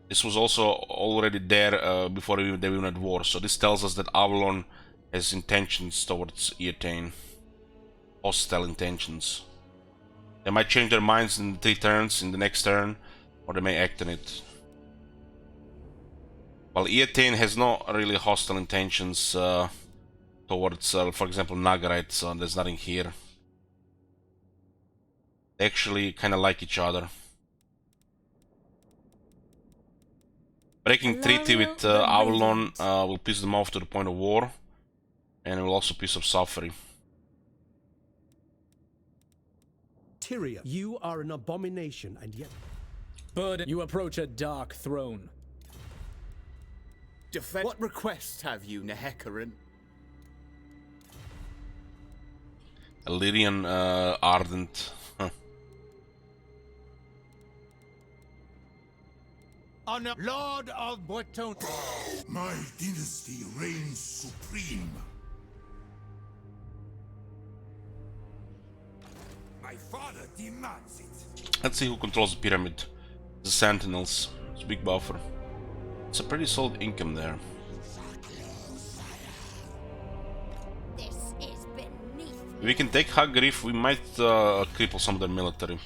This was also already there before they went at war, so this tells us that Avalon has intentions towards Eatain. Hostile intentions. They might change their minds in 3 turns, in the next turn, or they may act on it. While Eatain has no really hostile intentions towards, for example, Nagarite, so there's nothing here. They actually kind of like each other. Breaking treaty with Avalon will piss them off to the point of war, and it will also piss off Safari. Tyria, you are an abomination, and yet... Burden, you approach a dark throne. What request have you, Nehek? Illyrian Ardent. Huh. Honor, Lord of Breton. my dynasty reigns supreme. My father demands it. Let's see who controls the pyramid. The Sentinels. It's a big buffer. It's a pretty solid income there. If we can take Hagriff, we might cripple some of their military.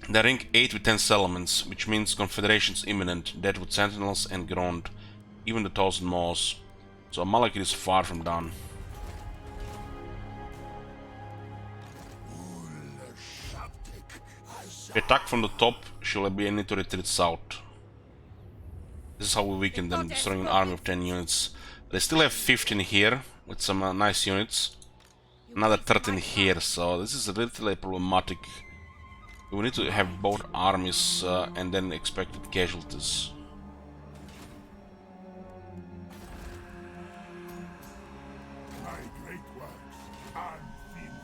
They rank 8 with 10 settlements, which means Confederation's imminent, Deadwood Sentinels and Grond, even the Thousand Maws. So Malekith is far from done. If we attack from the top, she'll be need to retreat south. This is how we weaken them, destroying an army of 10 units. They still have 15 here, with some nice units. Another 13 here, so this is really problematic. We need to have both armies and then expected casualties. My great works unfinished.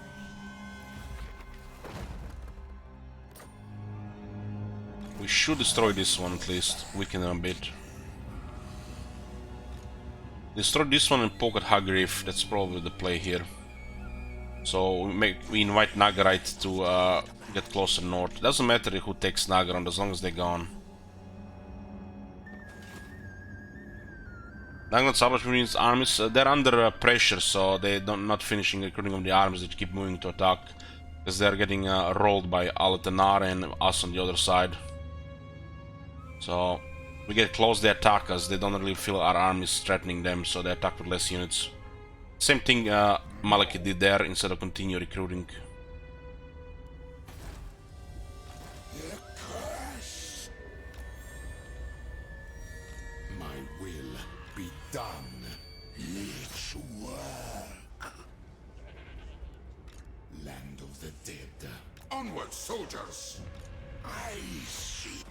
We should destroy this one at least, weaken them a bit. Destroy this one and poke at Hagriff, that's probably the play here. So we invite Nagarite to get closer north. Doesn't matter who takes Nagaron as long as they're gone. Nagaron's Sabbath armies, they're under pressure, so they're not finishing recruiting of the armies. They keep moving to attack because they're getting rolled by Alatanar and us on the other side. So we get close, they attack us. They don't really feel our armies threatening them, so they attack with less units. Same thing Malekith did there instead of continue recruiting. My will be done. Let's work. Land of the dead. Onward, soldiers. I see.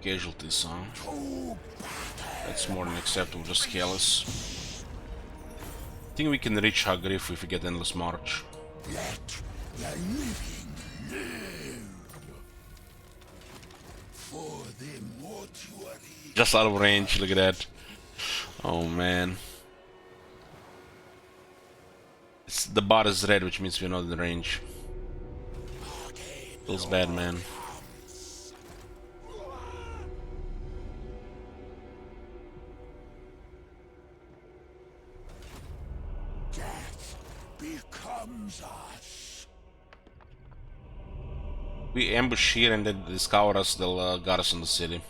Casualties, huh? That's more than acceptable, just careless. I think we can reach Hagriff if we get Endless March. Let the living live. For the mortuary. Just out of range, look at that. Oh man. The bar is red, which means we're not in the range. Feels bad, man. Death becomes us. We ambush here and then discover us, they'll garrison the city.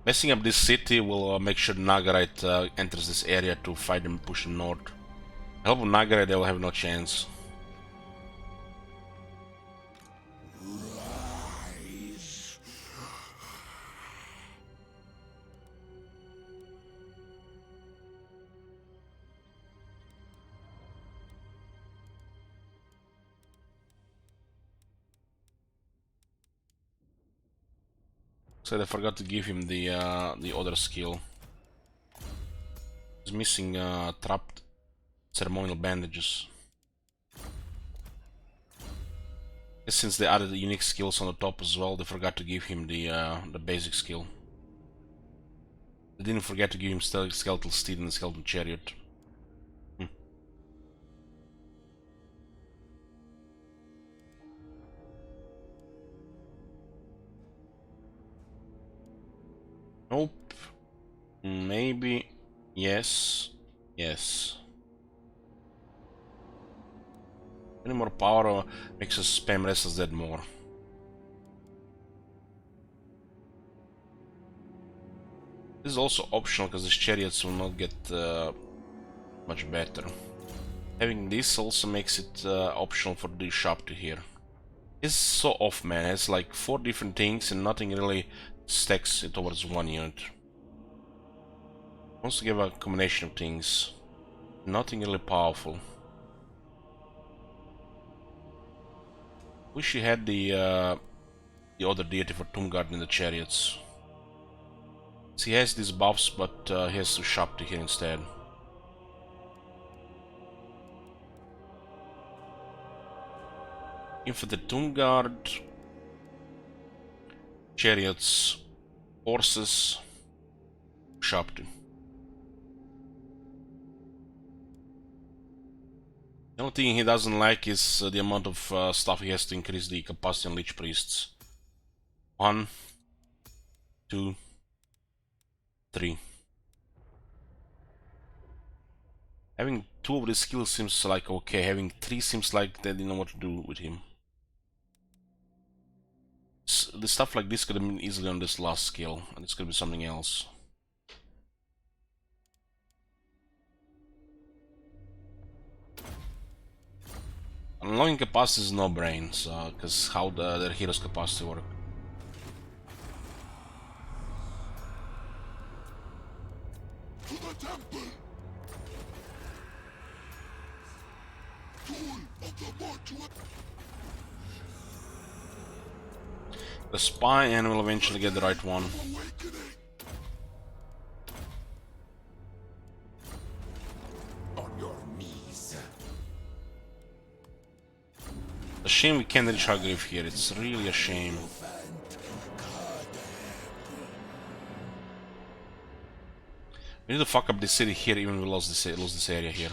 Messing up this city will make sure Nagarite enters this area to fight and push them north. Help of Nagarite, they will have no chance. So I forgot to give him the other skill. He's missing trapped ceremonial bandages. Since they added the unique skills on the top as well, they forgot to give him the basic skill. They didn't forget to give him skeletal steed and the skeletal chariot. Nope. Maybe. Yes. Yes. Any more power makes us spam Restless Dead more. This is also optional because these chariots will not get much better. Having this also makes it optional for the shop to hear. It's so off, man. It's like 4 different things and nothing really stacks it towards one unit. Wants to give a combination of things. Nothing really powerful. Wish he had the other deity for Tomb Guard in the chariots. So he has these buffs, but he has to shop to here instead. Infantry Tomb Guard, chariots, horses, shop to. The only thing he doesn't like is the amount of stuff he has to increase the capacity on Lich Priests. 1, 2, 3. Having 2 of these skills seems like okay, having 3 seems like they didn't know what to do with him. The stuff like this could have been easily on this last skill, and this could be something else. Unlocking capacity is no brains, because how their hero's capacity work. To the temple! Tool of the mortuary! The spy and will eventually get the right one. Awakening! On your knees. A shame we can't reach Hargreave here, it's really a shame. We need to fuck up this city here even if we lose this area here.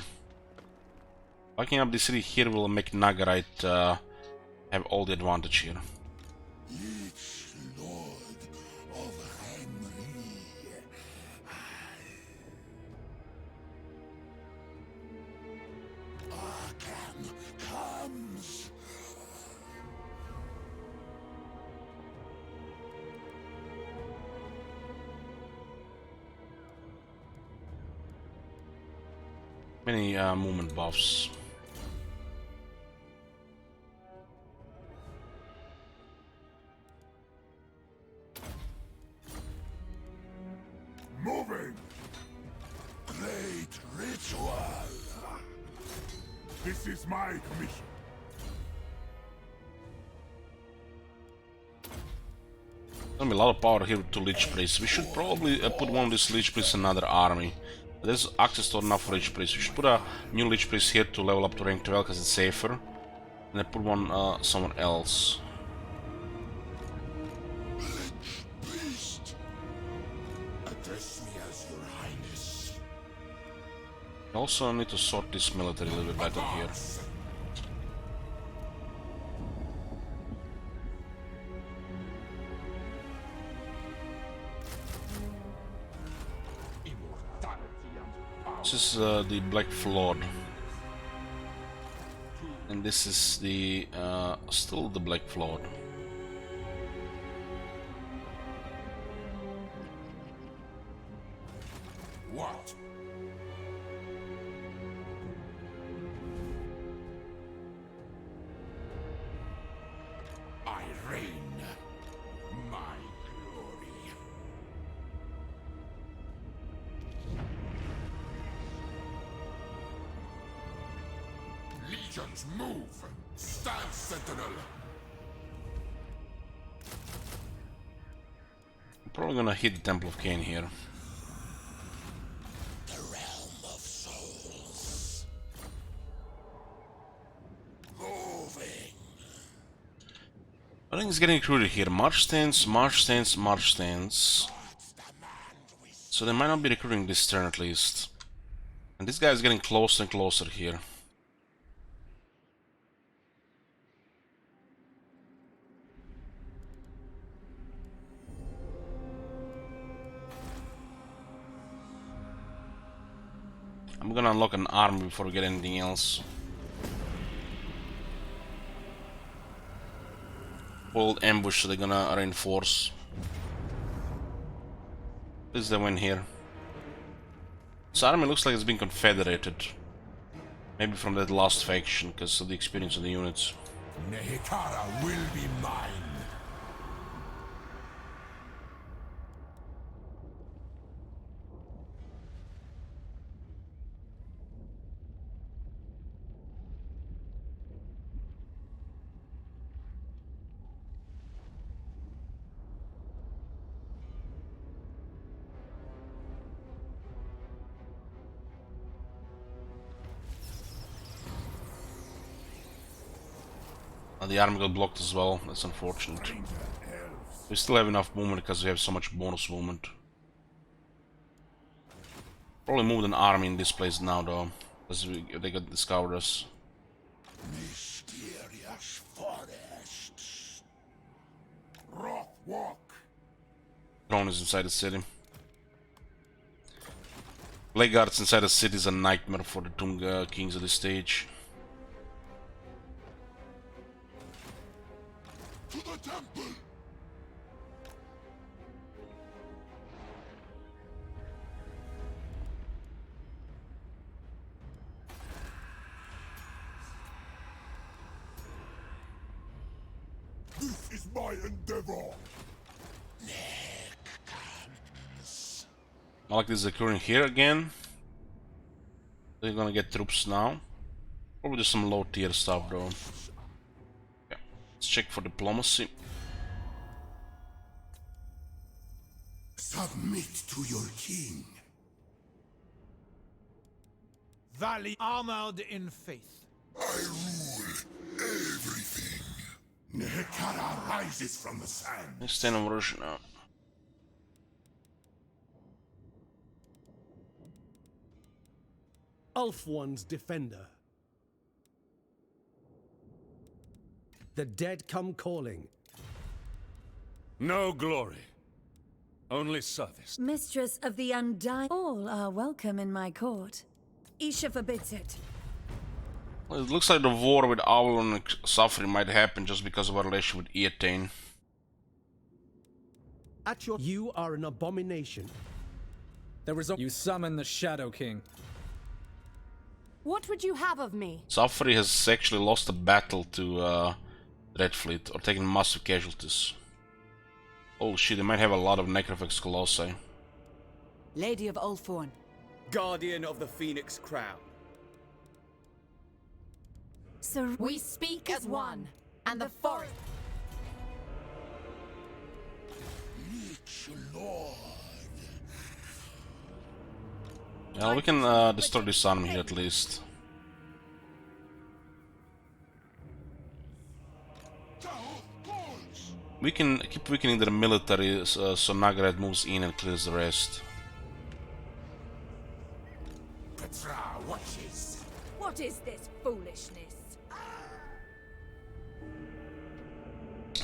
Fucking up this city here will make Nagarite have all the advantage here. Each lord of Henry. Arkham comes. Many movement buffs. Moving. Great ritual. This is my commission. Gonna be a lot of power here to Lich Priests. We should probably put one of these Lich Priests in another army. There's access to enough Lich Priests. We should put a new Lich Priest here to level up to rank 12 because it's safer. And then put one somewhere else. Lich Priest. Address me as your highness. Also need to sort this military a little bit better here. This is the Black Flood. And this is the still the Black Flood. What? I reign. My glory. Legions move! Stand, Sentinel! I'm probably gonna hit the Temple of Cain here. The realm of souls. Moving. I think it's getting recruited here. March stance, March stance, March stance. So they might not be recruiting this turn at least. And this guy is getting closer and closer here. I'm gonna unlock an army before we get anything else. Bold ambush, so they're gonna reinforce. This the win here. This army looks like it's been confederated. Maybe from that last faction, because of the experience of the units. Nehek will be mine. The army got blocked as well. That's unfortunate. We still have enough movement because we have so much bonus movement. Probably moved an army in this place now though, because they got discovered us. Mysterious forests. Rock walk. Drone is inside the city. Blackguards inside the city is a nightmare for the Tomb Kings at this stage. To the temple. This is my endeavor. Malak is occurring here again. They're gonna get troops now. Probably just some low tier stuff though. Yeah. Let's check for diplomacy. Submit to your king. Valley armored in faith. I rule everything. Nehekara rises from the sand. Let's stand on version now. Ulf-One's defender. The dead come calling. No glory. Only service. Mistress of the Undying. All are welcome in my court. Isha forbids it. Well, it looks like the war with Avalon and Safri might happen just because of our relation with Eatane. You are an abomination. The result. You summon the Shadow King. What would you have of me? Safri has actually lost a battle to Red Fleet, or taken massive casualties. Oh shit, they might have a lot of Necrofex Colossi. Lady of Ulthorn. Guardian of the Phoenix Crown. So We speak as one, and the forest. Leech Lord. Yeah, we can destroy this army here at least. We can keep weakening their military so Nagared moves in and clears the rest. Petra watches. What is this foolishness?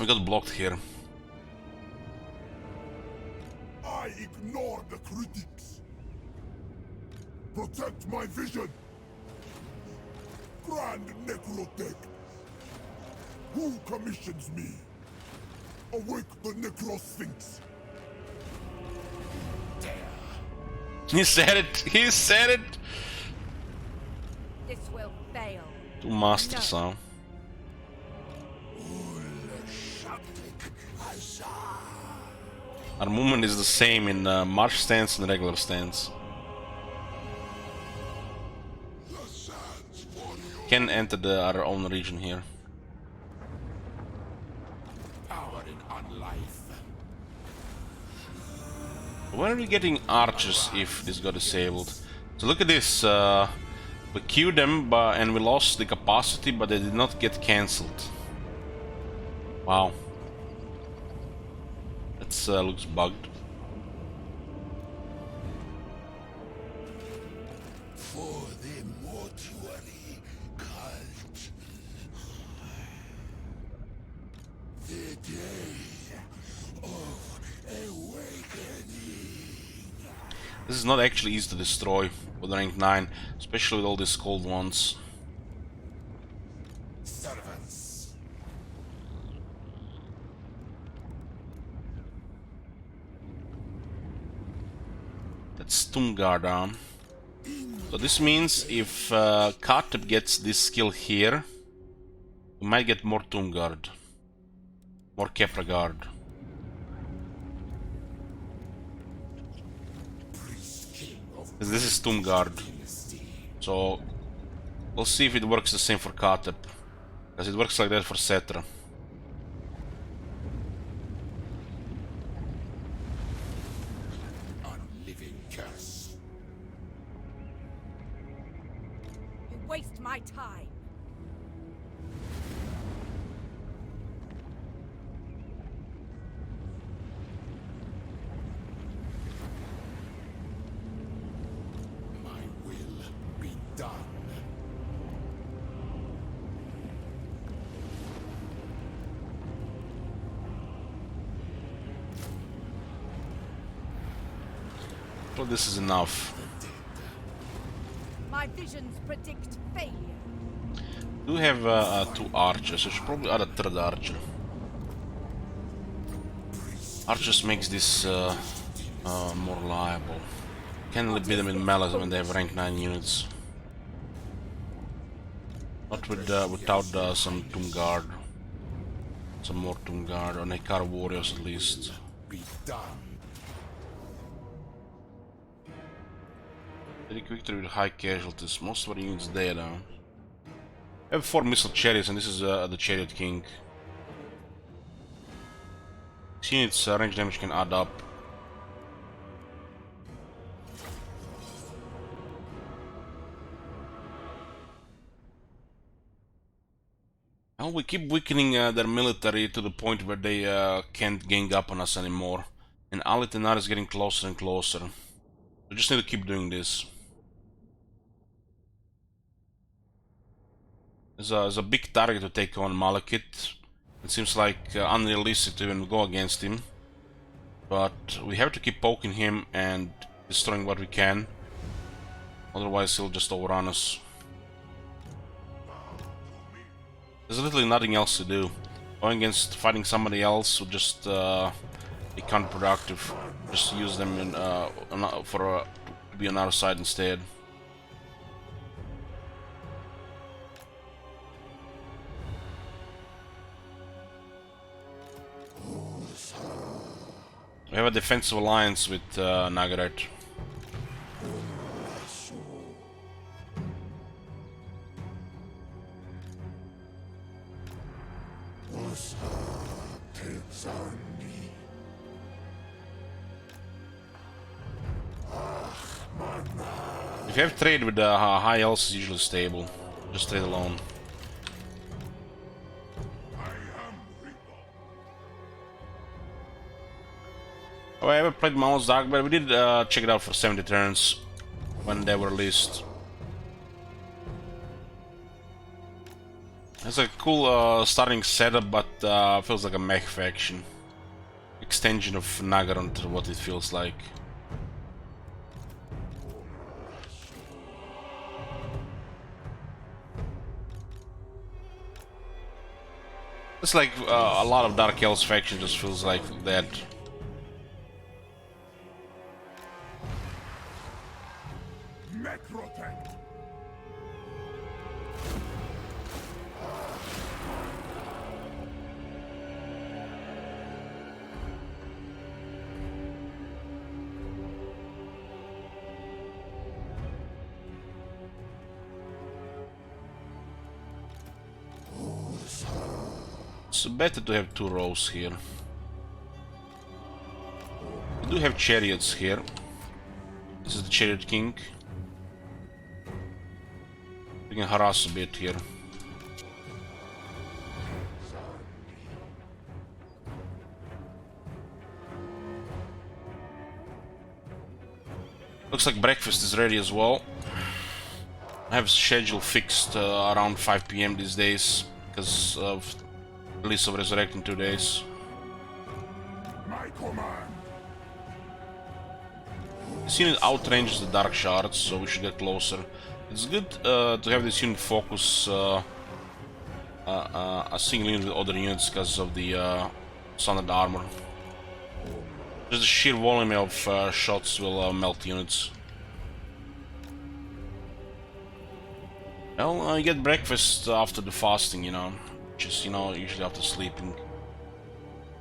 We got blocked here. I ignore the critics. Protect my vision. Grand Necrotech! Who commissions me? Awake the Necrosphinx! He said it! He said it! This will fail. Two masters, huh? Our movement is the same in march stance and regular stance. Can enter our own region here. Where are we getting archers if this got disabled? So look at this. We queued them and we lost the capacity, but they did not get cancelled. Wow. That looks bugged. For the mortuary cult. The day of awakening. This is not actually easy to destroy with rank 9, especially with all these cold ones. Servants. That's Stumgard arm. So this means if Kartep gets this skill here, we might get more Stumgard. More Kepra Guard. This is Stumgard. So we'll see if it works the same for Kartep. Because it works like that for Cetra. Unliving curse. You waste my time. My will be done. Well, this is enough. My visions predict failure. Do have two archers, so we should probably add a third archer. Archers makes this more reliable. Can only beat them in melee when they have rank 9 units. Not with without some Tomb Guard. Some more Tomb Guard, or Nekar warriors at least. Be done. Very quick victory with high casualties. Most of our units dead now. I have 4 missile chariots, and this is the Chariot King. This unit's range damage can add up. Well, we keep weakening their military to the point where they can't gang up on us anymore. And Alitenar is getting closer and closer. We just need to keep doing this. There's a big target to take on Malekith. It seems like unrealistic to even go against him. But we have to keep poking him and destroying what we can. Otherwise he'll just overrun us. There's literally nothing else to do. Going against fighting somebody else would just be counterproductive. Just use them in, to be on our side instead. We have a defensive alliance with Nagaret. If you have trade with high elves, it's usually stable. Just trade alone. Oh, I haven't played Mao's Dark, but we did check it out for 70 turns when they were released. It's a cool starting setup, but feels like a mech faction. Extension of Nagaron to what it feels like. It's like a lot of Dark Elves faction just feels like that. Necrotech. It's better to have 2 rows here. We do have chariots here. This is the Chariot King. We can harass a bit here. Looks like breakfast is ready as well. I have schedule fixed around 5 PM these days because of release of Resurrect in 2 days. My command. This unit outranges the Dark Shards, so we should get closer. It's good to have this unit focus a single unit with other units because of the standard armor. Just the sheer volume of shots will melt units. Well, you get breakfast after the fasting, you know. Just, you know, usually after sleeping.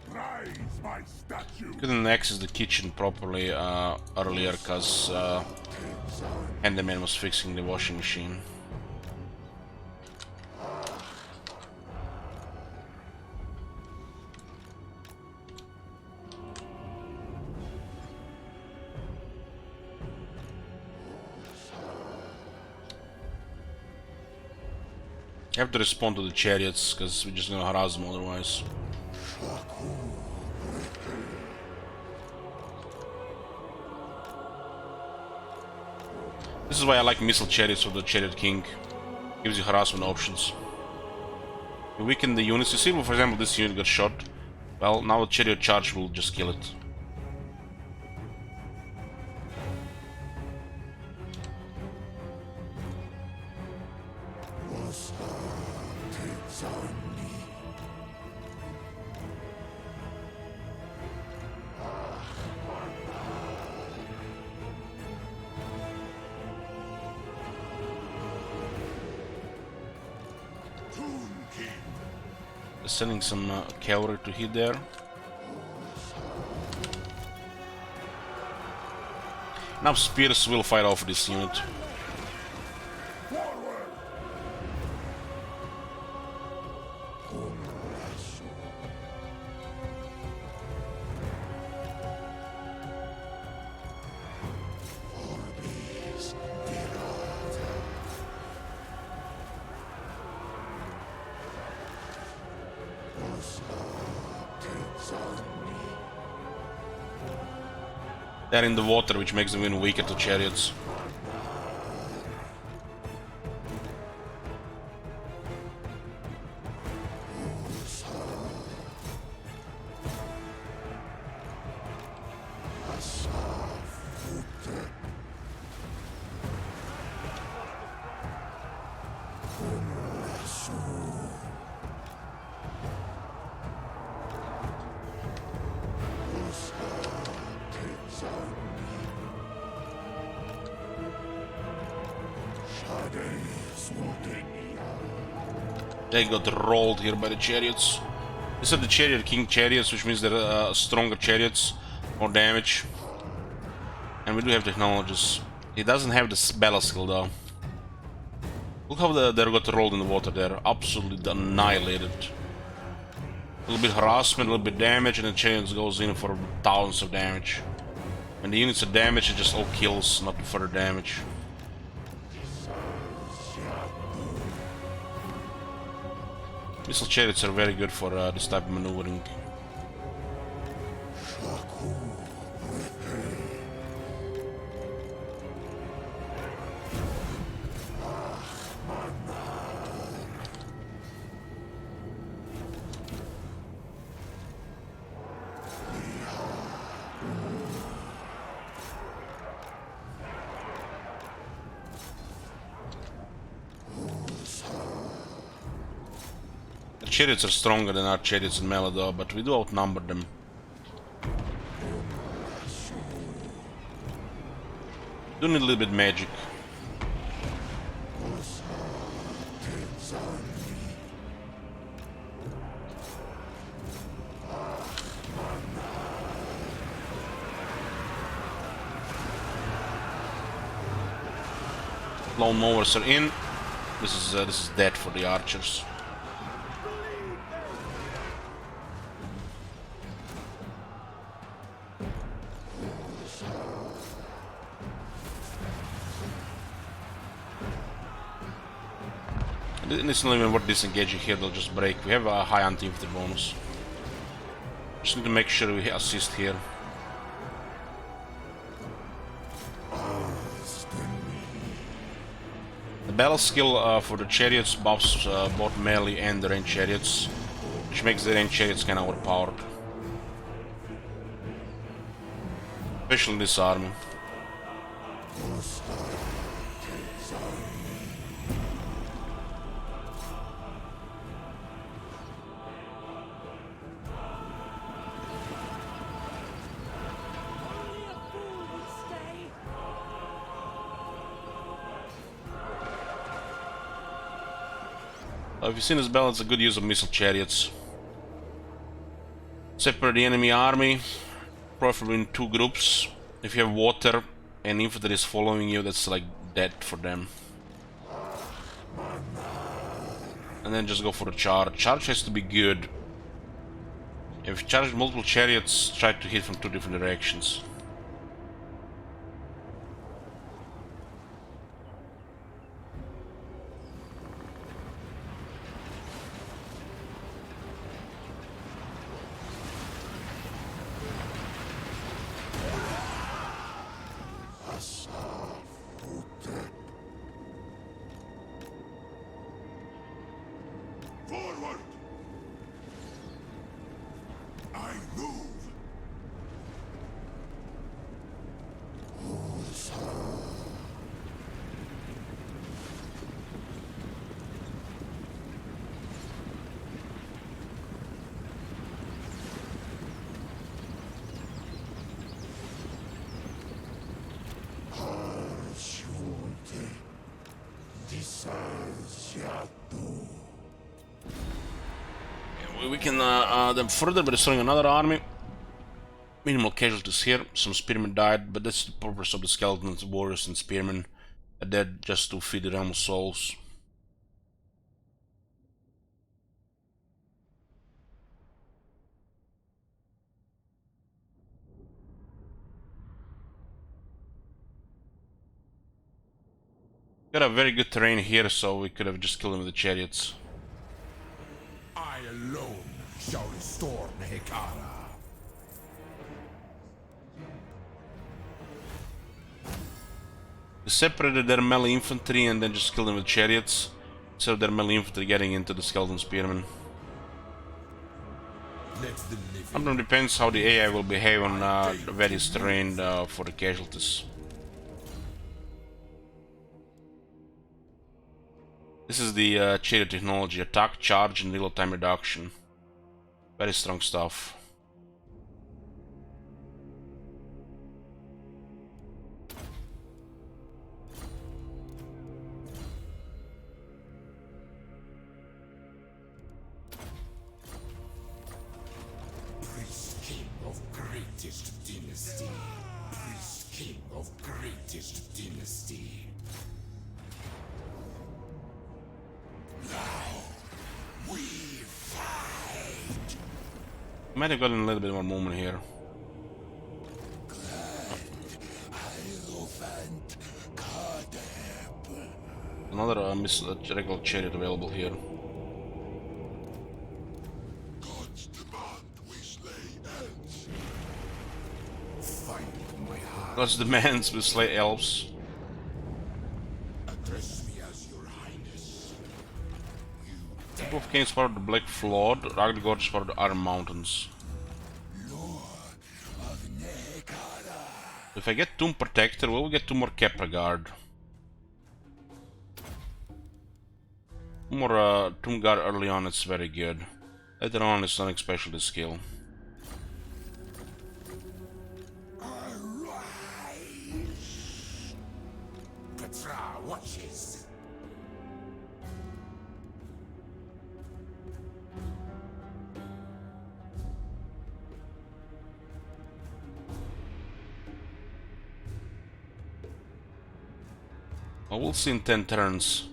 Rise, my statue. Couldn't access the kitchen properly earlier because Enderman was fixing the washing machine. You have to respond to the chariots because we're just gonna harass them otherwise. This is why I like missile chariots of the Chariot King. Gives you harassment options. You weaken the units. You see, for example, this unit got shot. Well, now the chariot charge will just kill it. Sending some cavalry to hit there. Now spears will fight off this unit. They're in the water, which makes them even weaker to chariots. They got rolled here by the chariots. These are the Chariot King chariots, which means they're stronger chariots, more damage. And we do have technologies. He doesn't have the battle skill though. Look how they got rolled in the water. They're absolutely annihilated. A little bit harassment, a little bit damage, and the chariots goes in for thousands of damage. When the units are damaged, it just all kills, not further damage. Missile chariots are very good for this type of maneuvering. chariots are stronger than our chariots in melee though, but we do outnumber them. Do need a little bit of magic. Lone mowers are in. This is dead for the archers. It's not even worth disengaging here, they'll just break. We have a high anti-infantry bonus. Just need to make sure we assist here. The battle skill for the chariots buffs both melee and the ranged chariots, which makes the ranged chariots kind of overpowered. Especially this army. If you've seen this battle, it's a good use of missile chariots. Separate the enemy army, preferably in 2 groups. If you have water and infantry is following you, that's like dead for them. And then just go for the charge. Charge has to be good. If you charge multiple chariots, try to hit from 2 different directions. Forward! I move! We can then further by destroying another army. Minimal casualties here. Some spearmen died, but that's the purpose of the skeletons, warriors, and spearmen. They're dead just to feed the realm of souls. Got a very good terrain here, so we could have just killed them with the chariots. I alone shall restore Nehek. We separated their melee infantry and then just killed them with chariots, instead of their melee infantry getting into the skeleton spearmen. It depends how the AI will behave on the various terrain for the casualties. This is the chariot technology: attack, charge, and reload time reduction. Very strong stuff. Priest King of greatest dynasty. Priest King of greatest dynasty. Now we fight. Might have gotten a little bit more movement here. Another regular chariot available here. God's demand we slay elves. Fight my heart. God's demands will slay elves. Address me as your highness. Both kings part of the Black Flood, Ragdgord is part of the Iron Mountains. Lord of Nehek. If I get Tomb Protector, we'll get 2 more Capra Guard. More Tomb Guard early on, it's very good. Later on, it's nothing special to skill. Arise! Petra watches. Well, we'll see in 10 turns.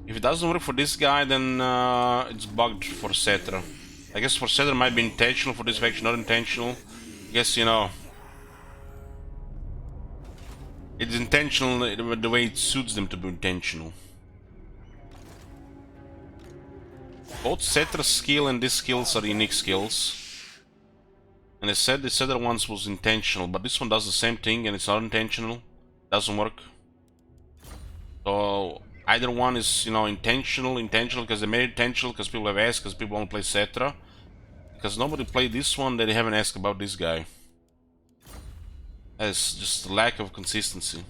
If it doesn't work for this guy, then it's bugged for Cetra. I guess for Cetra might be intentional, for this faction not intentional. I guess, you know, it's intentional the way it suits them to be intentional. Both Cetra's skill and these skills are unique skills. And I said this other one was intentional, but this one does the same thing and it's not intentional. Doesn't work. So either one is, you know, intentional because they made it intentional because people have asked, because people want to play Cetra. Because nobody played this one, they haven't asked about this guy. That's just a lack of consistency.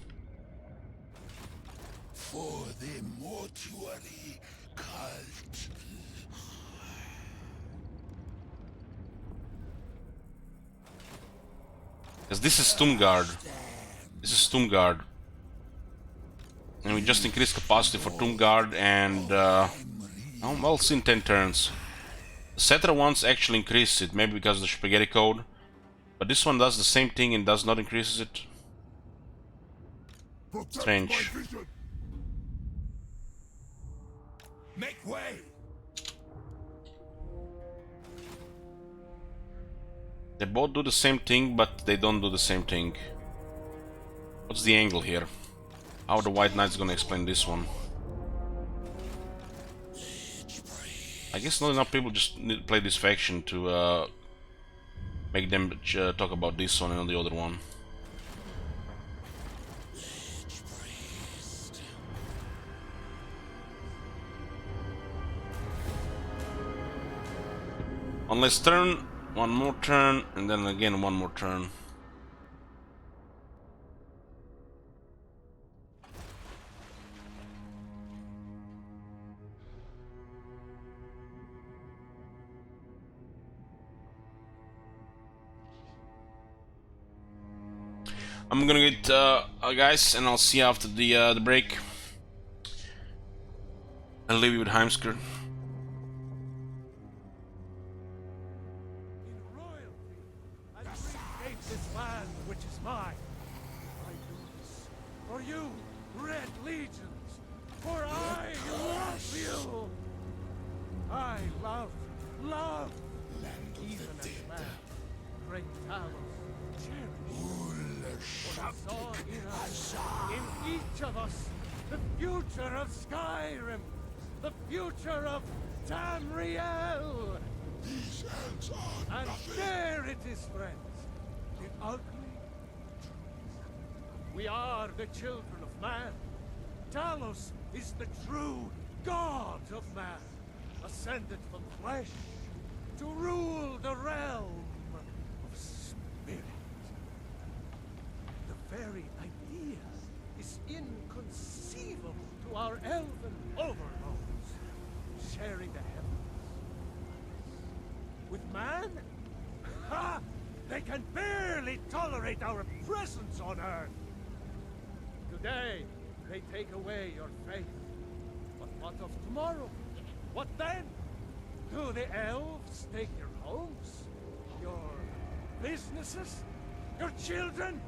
For the mortuary cult. Because this is Tomb Guard. This is Tomb Guard. And we just increased capacity for Tomb Guard and well, see in 10 turns. The Cetra ones actually increase it, maybe because of the spaghetti code. But this one does the same thing and does not increase it. Strange. Make way. They both do the same thing, but they don't do the same thing. What's the angle here? How are the White Knights gonna explain this one? I guess not enough people just need to play this faction to make them talk about this one and not the other one. One less turn, one more turn, and then again one more turn. I'm gonna get guys, and I'll see you after the break. I'll leave you with Heimskr. This land which is mine. I do this for you, Red Legions, for I love you. I love even as man, great Talos, cherish. For I saw in each of us the future of Skyrim, the future of Tamriel. These elves are And nothing. there it is, friends. The ugly truth. We are the children of man. Talos is the true god of man, ascended from flesh to rule the realm of spirit. The very idea is inconceivable to our elven overlords, sharing the heavens. With man? Ha! They can barely tolerate our presence on Earth. Today, they take away your faith. But what of tomorrow? What then? Do the elves take your homes? Your businesses? Your children?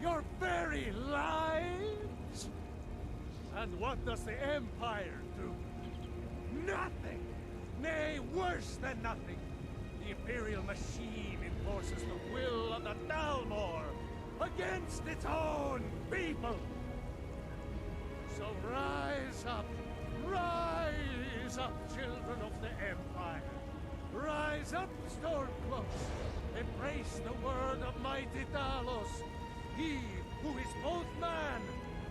Your very lives? And what does the Empire do? Nothing! Nay, worse than nothing! The Imperial machine enforces the will of the Dalmor against its own people! So rise up, children of the Empire. Rise up, Stormcloaks. Embrace the word of mighty Talos, he who is both man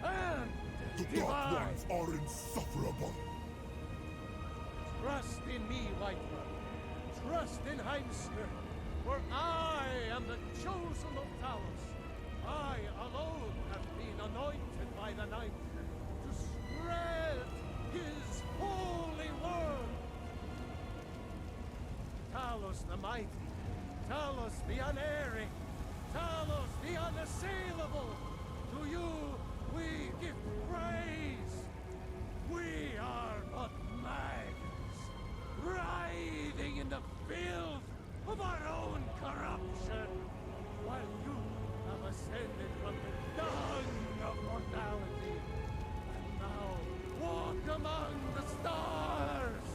and The divine. Dark Ones are insufferable. Trust in me, Whiterun. Trust in Heimskr, for I am the chosen of Talos. I alone have been anointed by the Night to spread his holy word. Talos the mighty, Talos the unerring, Talos the unassailable, to you we give praise. We are but maggots, writhing in the filth of our own corruption, while you have ascended from the dung of mortality, and now walk among the stars.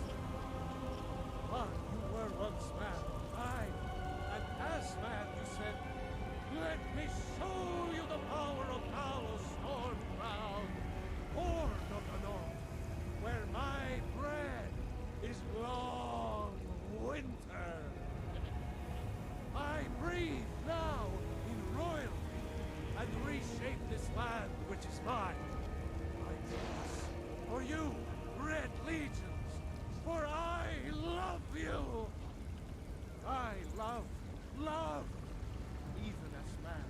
But you were once man, aye, and as man you said, let me show you the power of Talos storm-crowned, horde of the north, where my bread is long winter. I breathe now in royalty and reshape this land which is mine. I do this for you, Red Legions, for I love you. I love, even as man,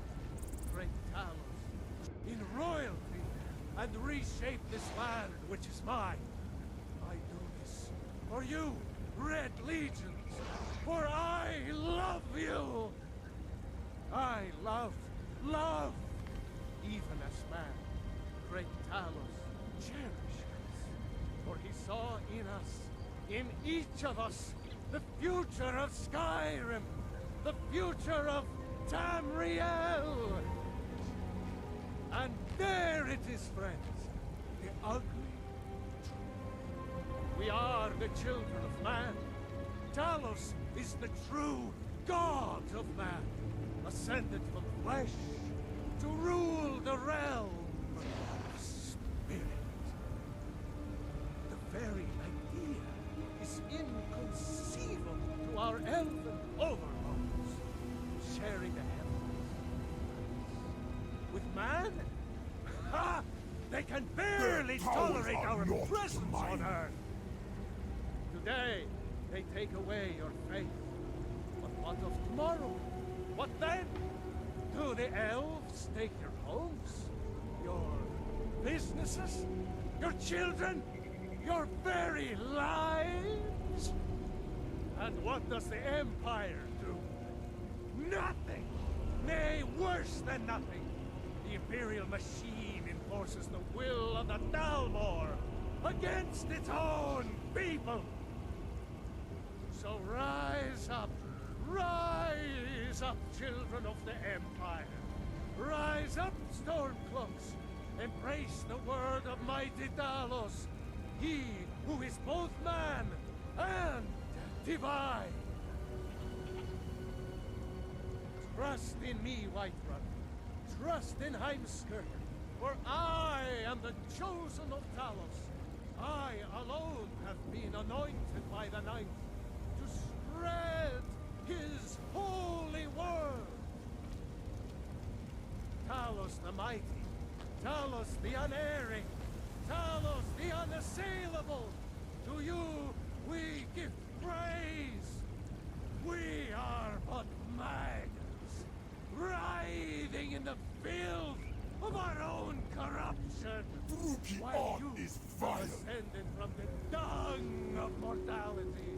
great Talos, in royalty and reshape this land which is mine. I do this for you, Red Legions, for I love you. I love, even as man, great Talos cherishes, for he saw in us, in each of us, the future of Skyrim, the future of Tamriel. And there it is, friends, the ugly truth. We are the children of man. Talos is the true god of man, ascended from flesh to rule the realm of spirit. The very idea is inconceivable to our elven overlords, sharing the heavens. With man? Ha! They can barely tolerate our presence on Earth. Today, they take away your faith. But what of tomorrow? What then? Do the elves take your homes? Your businesses? Your children? Your very lives? And what does the Empire do? Nothing! Nay, worse than nothing. The Imperial machine enforces the will of the Dalmor against its own people. So rise up, children of the Empire. Rise up, Stormcloaks. Embrace the word of mighty Talos, he who is both man and divine. Trust in me, Whiterun. Trust in Heimskirk, for I am the chosen of Talos. I alone have been anointed by the Ninth to spread his holy word. Talos the mighty, Talos the unerring, Talos the unassailable, to you we give praise. We are but maggots, writhing in the filth of our own corruption, while you have ascended from the dung of mortality,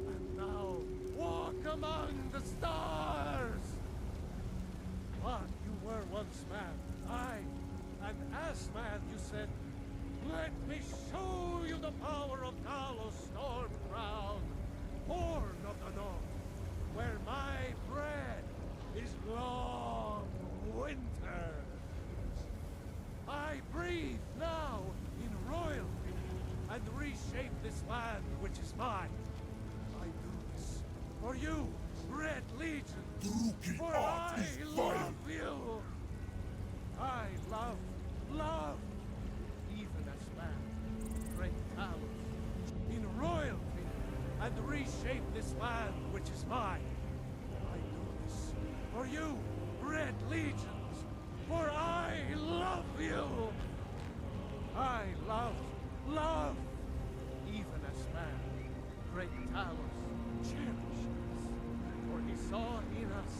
and now walk among the stars. But you were once man, aye, and as man you said, let me show you the power of Talos storm-crowned, horn of the north, where my bread is long winter. I breathe now in royalty and reshape this land which is mine. I do this for you, Red Legion, for I love you. I love, even as man, great Talos, in royalty and reshape this land which is mine. I do this for you, Red Legions, for I love you. I love, even as man, great Talos cherishes, for he saw in us,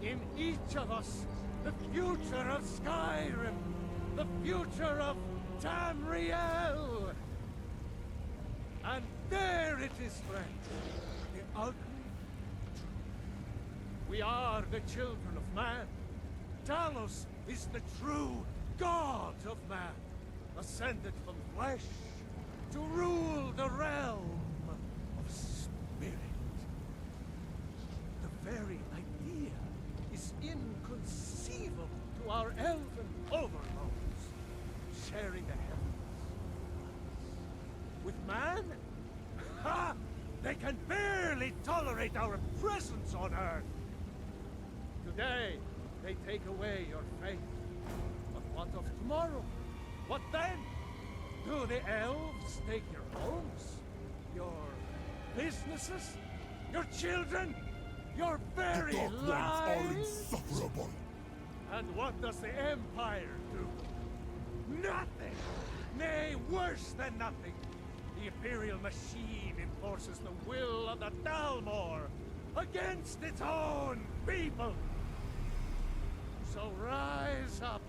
in each of us, the future of Skyrim, the future of Tamriel. And there it is, friends. The ugly truth. We are the children of man. Talos is the true God of man, ascended from flesh to rule the realm of spirit. The very idea is inconceivable to our elven overlords, sharing the heavens. With man? Ha! They can barely tolerate our presence on Earth. Today, they take away your faith. But what of tomorrow? What then? Do the elves take your homes? Your businesses? Your children? Your very The Dark Ones are lives? insufferable. And what does the Empire do? Nothing! Nay, worse than nothing. The Imperial machine enforces the will of the Dalmor against its own people. So rise up,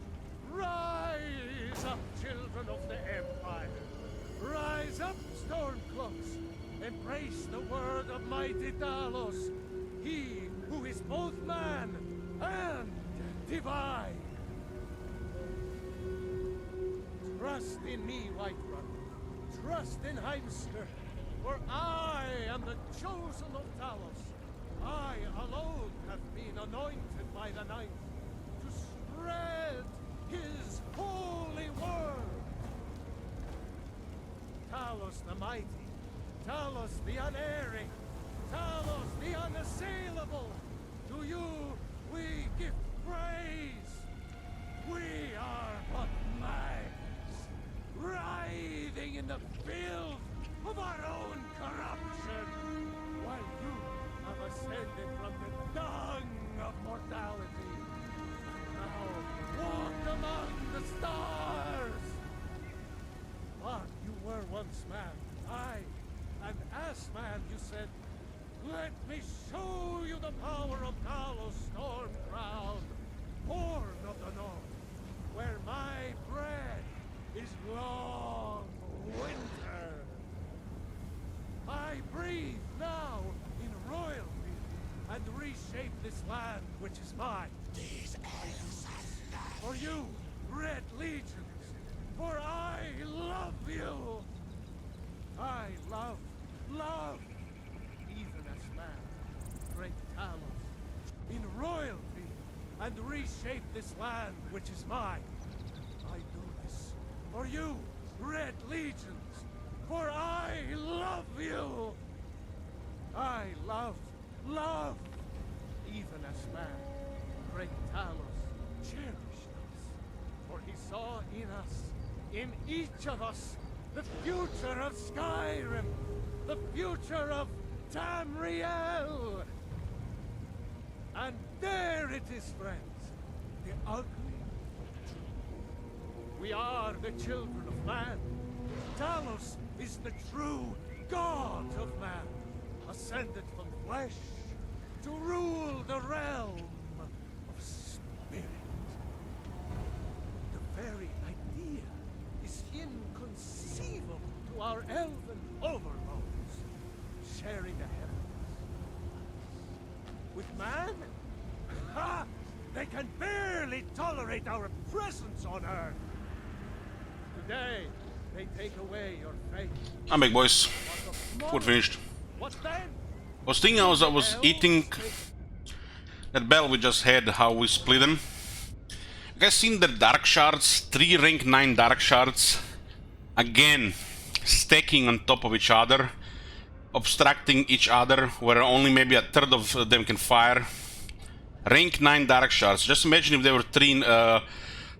children of the Empire. Rise up, Stormcloaks. Embrace the word of mighty Talos, he who is both man and divine. Trust in me, Whiterun. Trust in Heimskr, for I am the chosen of Talos. I alone have been anointed by the Ninth to spread his holy word. Talos the mighty, Talos the unerring, Talos the unassailable. To you we give praise. We are but minds, writhing in the filth of our own corruption, while you have ascended from the dung of mortality, and now walk among the stars. But you were once man, aye, and as man you said, let me show you the power of Talos Stormcrown, born of the north, where my bread is long winter. I breathe now in royalty and reshape this land which is mine. These elves for you, Red Legions, for I love you. I love, even as man, great Talos, in royalty, and reshape this land which is mine. I do this for you, Red Legions, for I love you. I love, even as man, great Talos cherished us, for he saw in us, in each of us, the future of Skyrim, the future of Tamriel. And there it is, friends, the ugly truth. We are the children of man. Talos is the true God of man, ascended from flesh to rule the realm of spirit. The very idea is inconceivable to our elven overlords, sharing the heavens. With man? Ha! They can barely tolerate our presence on Earth. Today, they take away your faith. I'm back, boys. Food finished. What then? I was thinking as I was eating that battle we just had, how we split them. You guys seen the dark shards? 3 rank 9 dark shards. Again, stacking on top of each other, obstructing each other, where only maybe a third of them can fire. Rank 9 dark shards. Just imagine if they were 3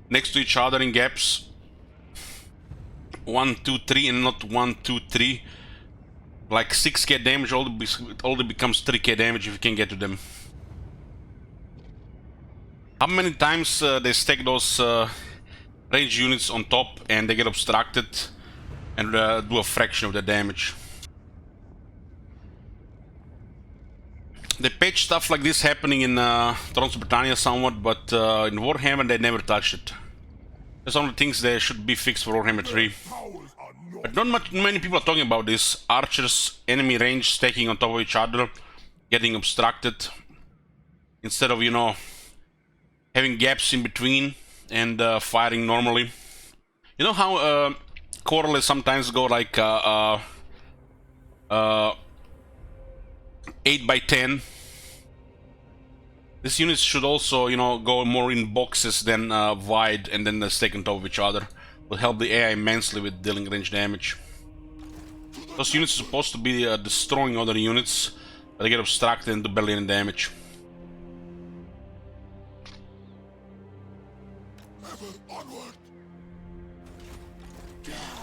next to each other in gaps. 1, 2, 3 and not 1, 2, 3. Like 6k damage, only becomes 3k damage if you can get to them. How many times they stack those range units on top and they get obstructed and do a fraction of the damage. They patch stuff like this happening in Thrones of Britannia somewhat, but in Warhammer they never touched it. That's one of the things that should be fixed for Warhammer 3. Powers are not But not many people are talking about this. Archers, enemy range stacking on top of each other, getting obstructed. Instead of, you know, having gaps in between and firing normally. You know how correlates sometimes go like 8 by 10? These units should also, you know, go more in boxes than wide and then stack on top of each other. Will help the AI immensely with dealing range damage. Those units are supposed to be destroying other units, but they get obstructed and do barely any damage.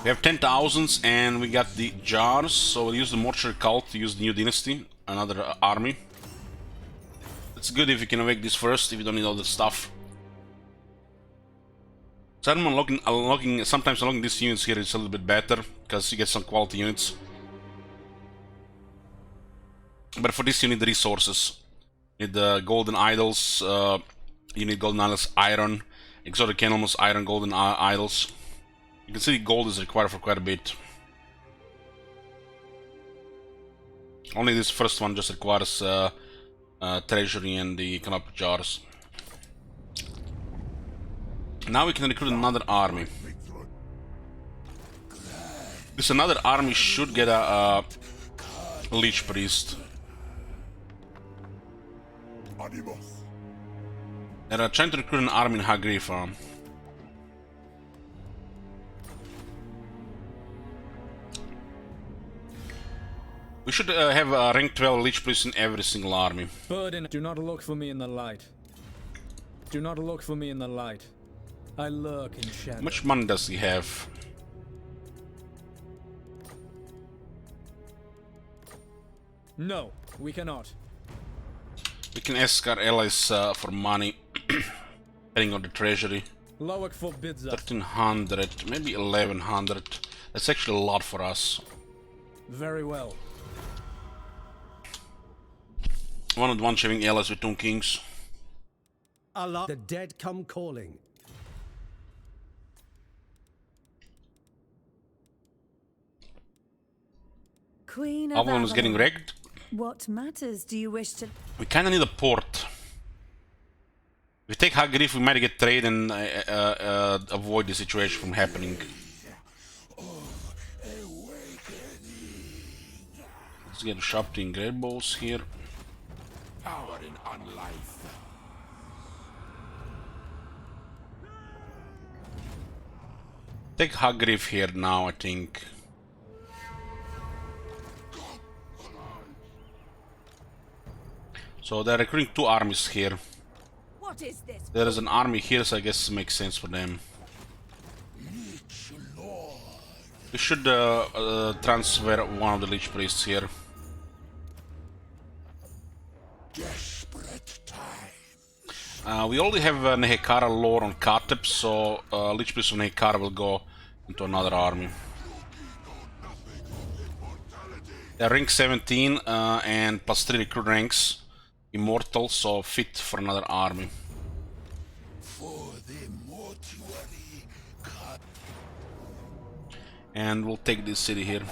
We have 10,000s and we got the jars, so we'll use the mortuary cult to use the new dynasty, another army. It's good if you can make this first, if you don't need all the stuff. So I'm sometimes unlocking these units here is a little bit better, because you get some quality units. But for this you need resources. You need the golden idols, you need golden idols, iron, exotic animals, iron, golden idols. You can see gold is required for quite a bit. Only this first one just requires treasury and the canopy jars. Now we can recruit another army. This another army should get a Lich Priest. They're trying to recruit an army in Hagrifa. We should have a rank 12 Lich Priest in every single army. Burden, do not look for me in the light. Do not look for me in the light. I lurk in shadow. How much money does he have? No, we cannot. We can ask our allies for money, depending on the treasury. Lowick forbids us. 1300, maybe 1100. That's actually a lot for us. Very well. 1-on-1 shaving allies with Tomb Kings. Allah, the dead come calling. Queen of Avalon is getting Avalon. wrecked. What matters do you wish to... We kinda need a port. If we take Hagrif, we might get trade and avoid the situation from happening. Let's get a sharp-team great balls here. Power in unlife. Take Hagrif here now, I think. So they're recruiting 2 armies here. What is this? There is an army here, so I guess it makes sense for them. We should transfer one of the Lich Priests here. Desperate time. We already have Nehekara lore on Katep, so Lich Priest of Nehekara will go into another army. They're rank 17 and plus 3 recruit ranks. Immortal, so fit for another army. For the mortuary. And we'll take this city here.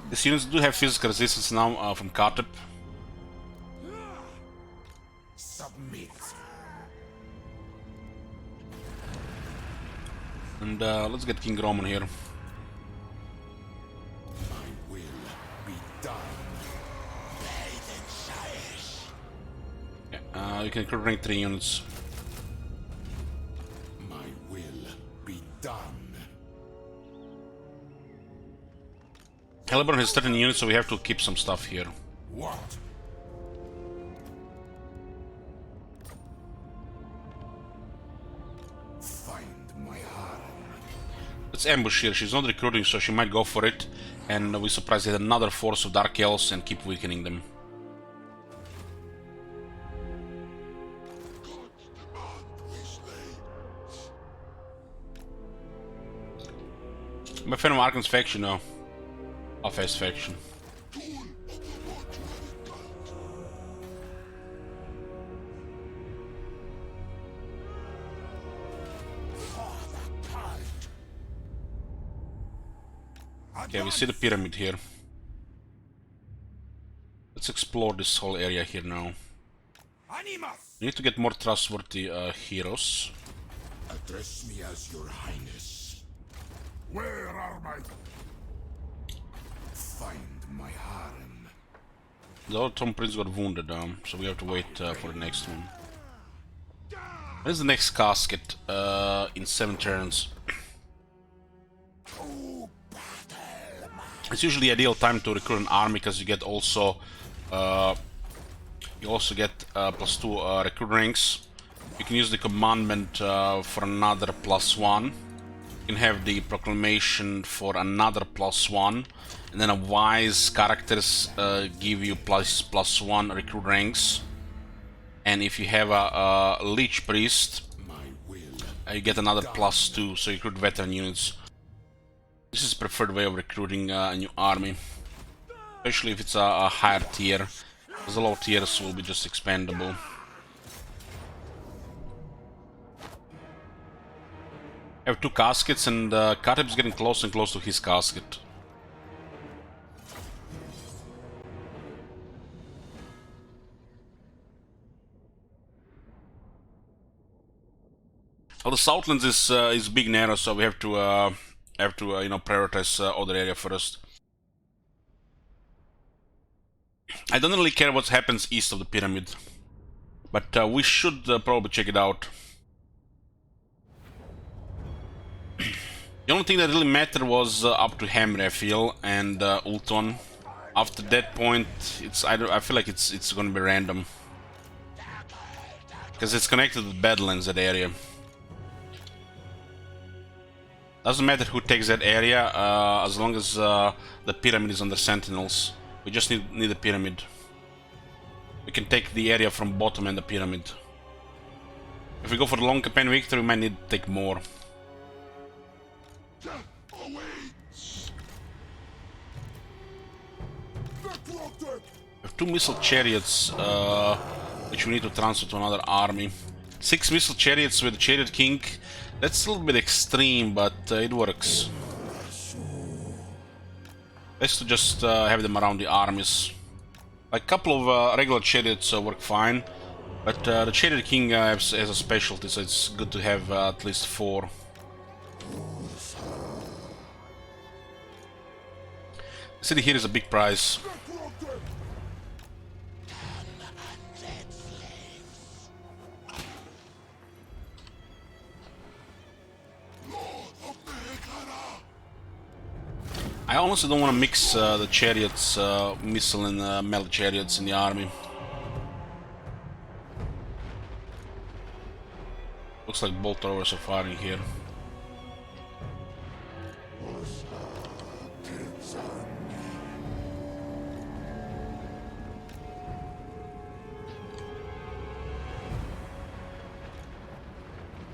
These units do have physical resistance now from Katep. Submit. And let's get King Roman here. My will be done. Yeah, you can recruit rank 3 units. My will be done. Hellborn has 13 units, so we have to keep some stuff here. What? Let's ambush here. She's not recruiting, so she might go for it. And we surprise yet another force of Dark Elves and keep weakening them. I'm a fan of Arkan's faction now. Half-ass faction. Okay, we see the pyramid here. Let's explore this whole area here now. We need to get more trustworthy heroes. Address me as your highness. Where are my... Find my harem. The other Tom Prince got wounded, so we have to wait for the next one. Where's the next casket? In 7 turns. It's usually the ideal time to recruit an army because you get also +2 recruit ranks. You can use the commandment for another +1. You can have the proclamation for another +1, and then a wise characters give you +1 recruit ranks. And if you have a Lich Priest, you get another +2, so you recruit veteran units. This is preferred way of recruiting a new army, especially if it's a higher tier, because the lower tiers will be just expandable. I have 2 caskets, and Khatib's getting close and close to his casket. Well, the Southlands is big and narrow, so we have to you know, prioritize other area first. I don't really care what happens east of the pyramid, but we should probably check it out. The only thing that really mattered was up to Hamri, I feel, and Ulton. After that point, I feel like it's gonna be random, because it's connected with Badlands, that area. Doesn't matter who takes that area, as long as the pyramid is under sentinels. We just need the pyramid. We can take the area from bottom and the pyramid. If we go for the long campaign victory, we might need to take more. We have 2 missile chariots, which we need to transfer to another army. 6 missile chariots with the Chariot King. That's a little bit extreme, but it works. Best to just have them around the armies. A couple of regular chariots work fine, but the Chariot King has a specialty, so it's good to have at least 4. The city here is a big prize. I honestly don't want to mix the chariots, missile and melee chariots in the army. Looks like bolt throwers are firing here.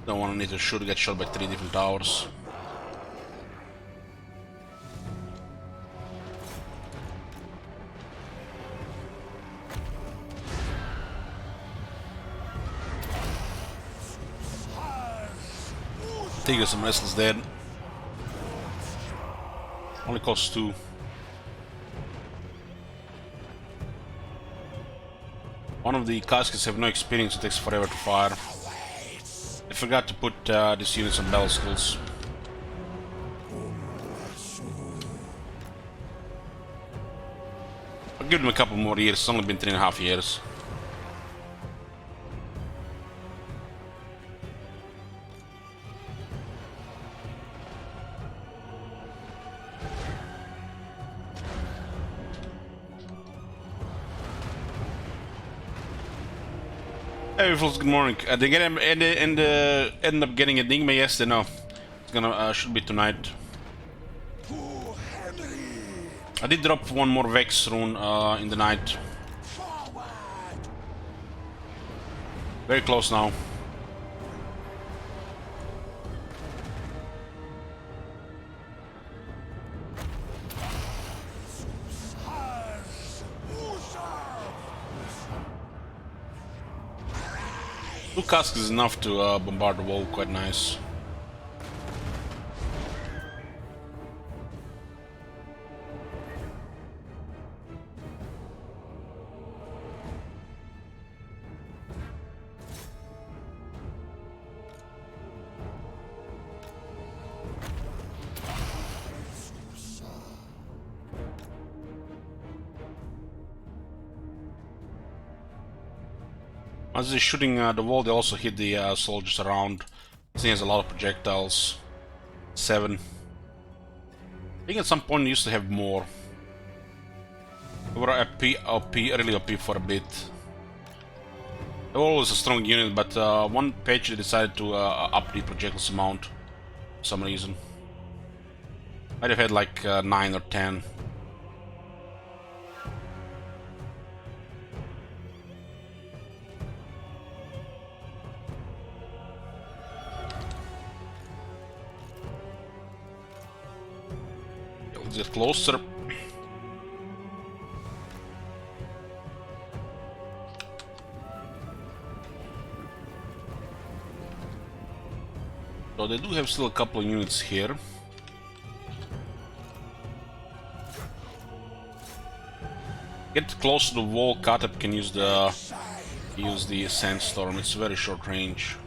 Don't want to need to get shot by 3 different towers. Tigers some restless dead. Only costs 2. One of the caskets have no experience, it takes forever to fire. I forgot to put these units on battle skills. I'll give them a couple more years, it's only been 3.5 years. Hey, folks, good morning. They get him and end up getting Enigma. Yes, they know. It's gonna should be tonight. I did drop 1 more Vex rune in the night. Very close now. Two casks is enough to bombard the wall, quite nice. As they're shooting the wall, they also hit the soldiers around. This thing has a lot of projectiles. 7. I think at some point it used to have more. They were really OP for a bit. They were always a strong unit, but one patch they decided to up the projectiles amount for some reason. Might have had like 9 or 10. Let's get closer. So they do have still a couple of units here. Get close to the wall, Katep can use the sandstorm. It's very short range.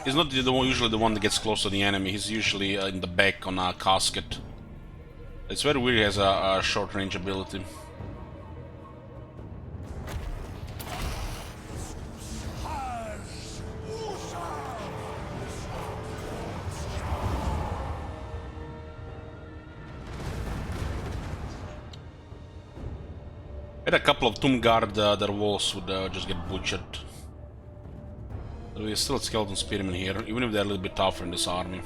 He's not usually the one that gets close to the enemy. He's usually in the back on a casket. It's very weird. He has a short range ability. Had a couple of Tomb Guard, their walls would just get butchered. But we're still skeleton spearmen here, even if they're a little bit tougher in this army.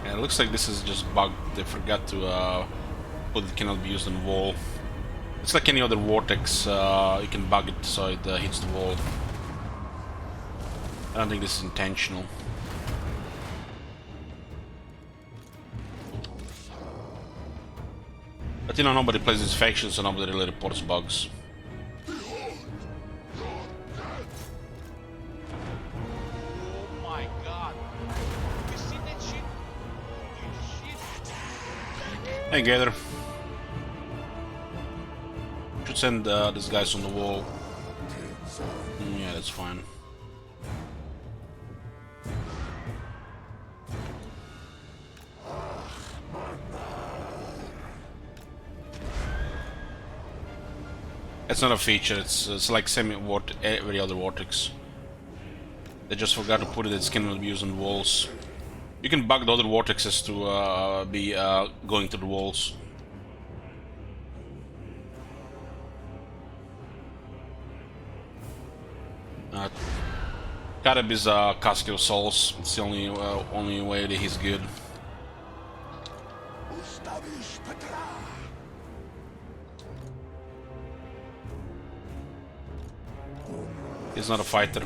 Yeah, it looks like this is just bugged. They forgot to put it cannot be used on the wall. It's like any other vortex, you can bug it so it hits the wall. I don't think this is intentional. But you know, nobody plays these factions, so nobody really reports bugs. Oh my god. You see that shit? Holy shit. Hey, Gator. Should send these guys on the wall. Yeah, that's fine. It's not a feature. It's like every other vortex. They just forgot to put it. It cannot be used on walls. You can bug the other vortexes to be going to the walls. Kareb is Casket of Souls. It's the only way that he's good. He's not a fighter.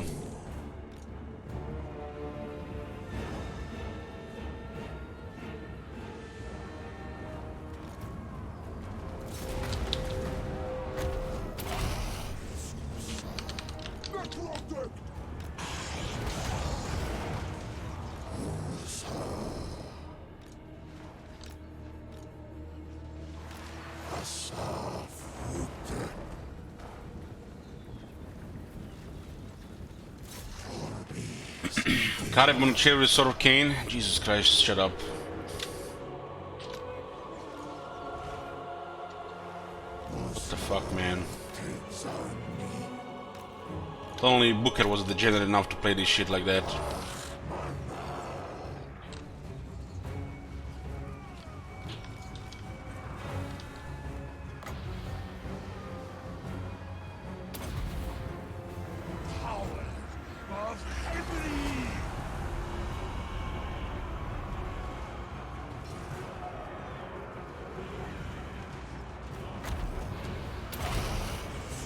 Kareb on chair with Sword of Cain. Jesus Christ, shut up. What the fuck, man? Only Booker was degenerate enough to play this shit like that.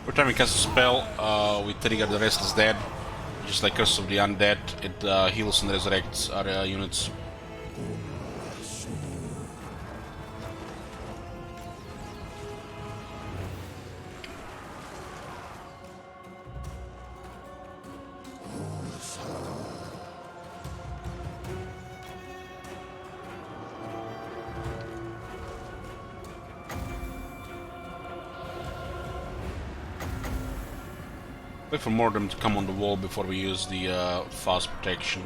Every time we cast a spell, we trigger the Restless Dead. Just like Curse of the Undead, it heals and resurrects our units. Wait for more of them to come on the wall before we use the fast protection.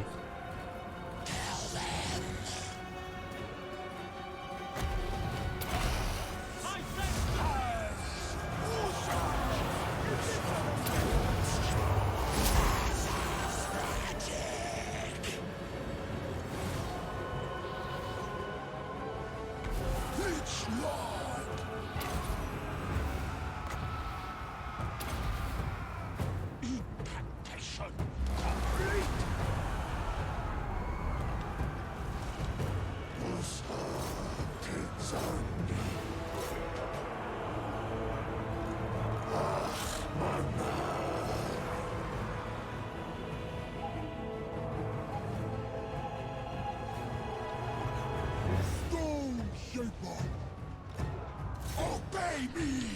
Obey me!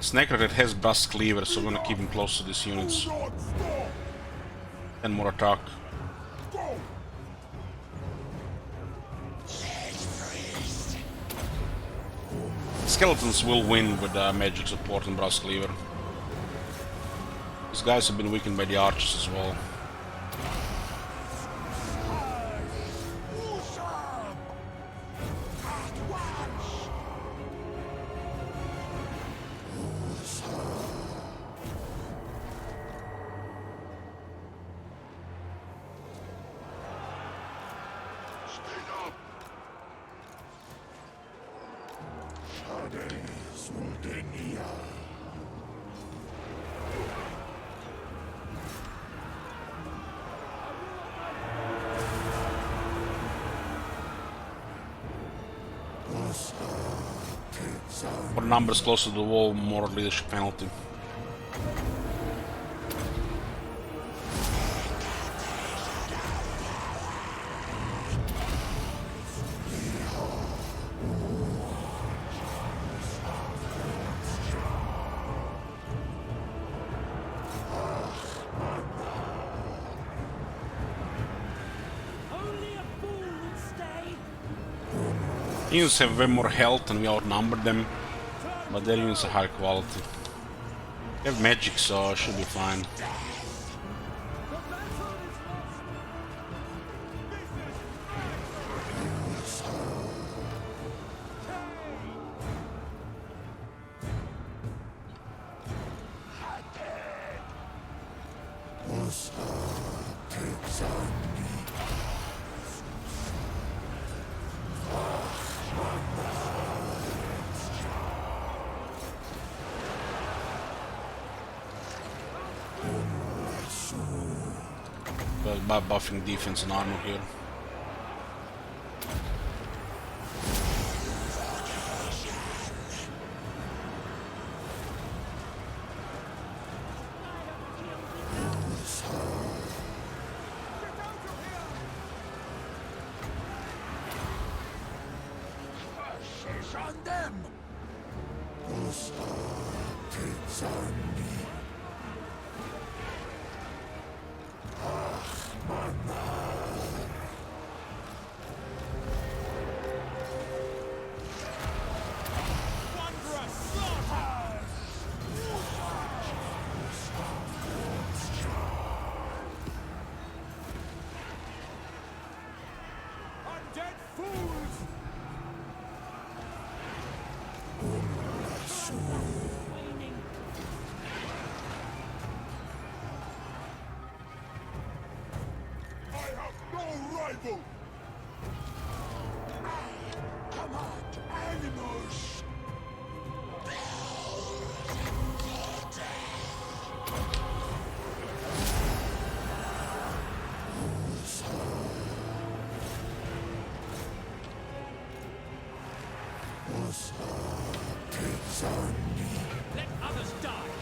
Snake Rocket has Brass Cleaver, so we're gonna keep him close to these units. And more attack. Skeletons will win with magic support and Brass Cleaver. These guys have been weakened by the archers as well. More numbers closer to the wall, more leadership penalty. Units have way more health and we outnumbered them, but their units are high quality. They have magic, so it should be fine. By buffing defense and armor here.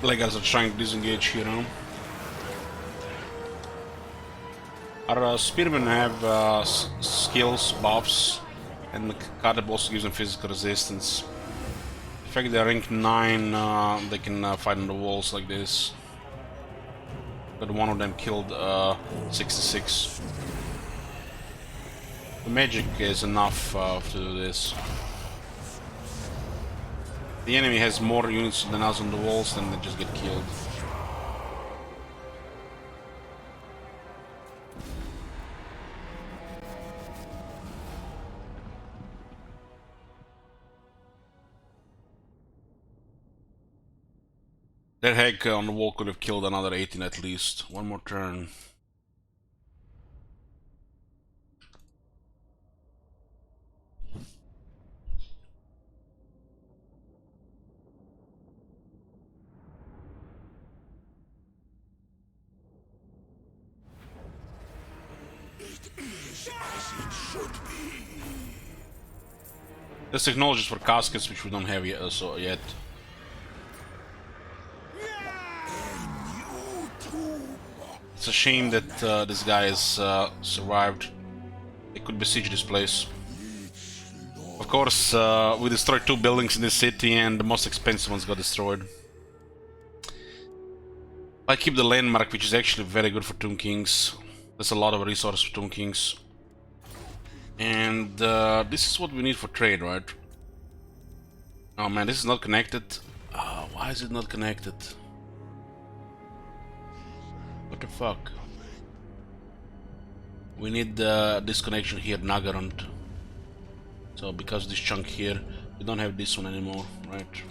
Black guys are trying to disengage here now. Our spearmen have skills, buffs, and the catapult also gives them physical resistance. In fact, they're rank 9, they can fight on the walls like this. But one of them killed 66. The magic is enough to do this. the enemy has more units than us on the walls, then they just get killed. That Nehek on the wall could have killed another 18 at least. One more turn. There's technologies for caskets which we don't have yet. It's a shame that this guy has survived. They could besiege this place. Of course, we destroyed 2 buildings in this city and the most expensive ones got destroyed. I keep the landmark, which is actually very good for Tomb Kings. There's a lot of resources for Tomb Kings. And this is what we need for trade, right? Oh man, this is not connected. Why is it not connected? What the fuck? We need this connection here, Nagarond. So because this chunk here, we don't have this one anymore, right?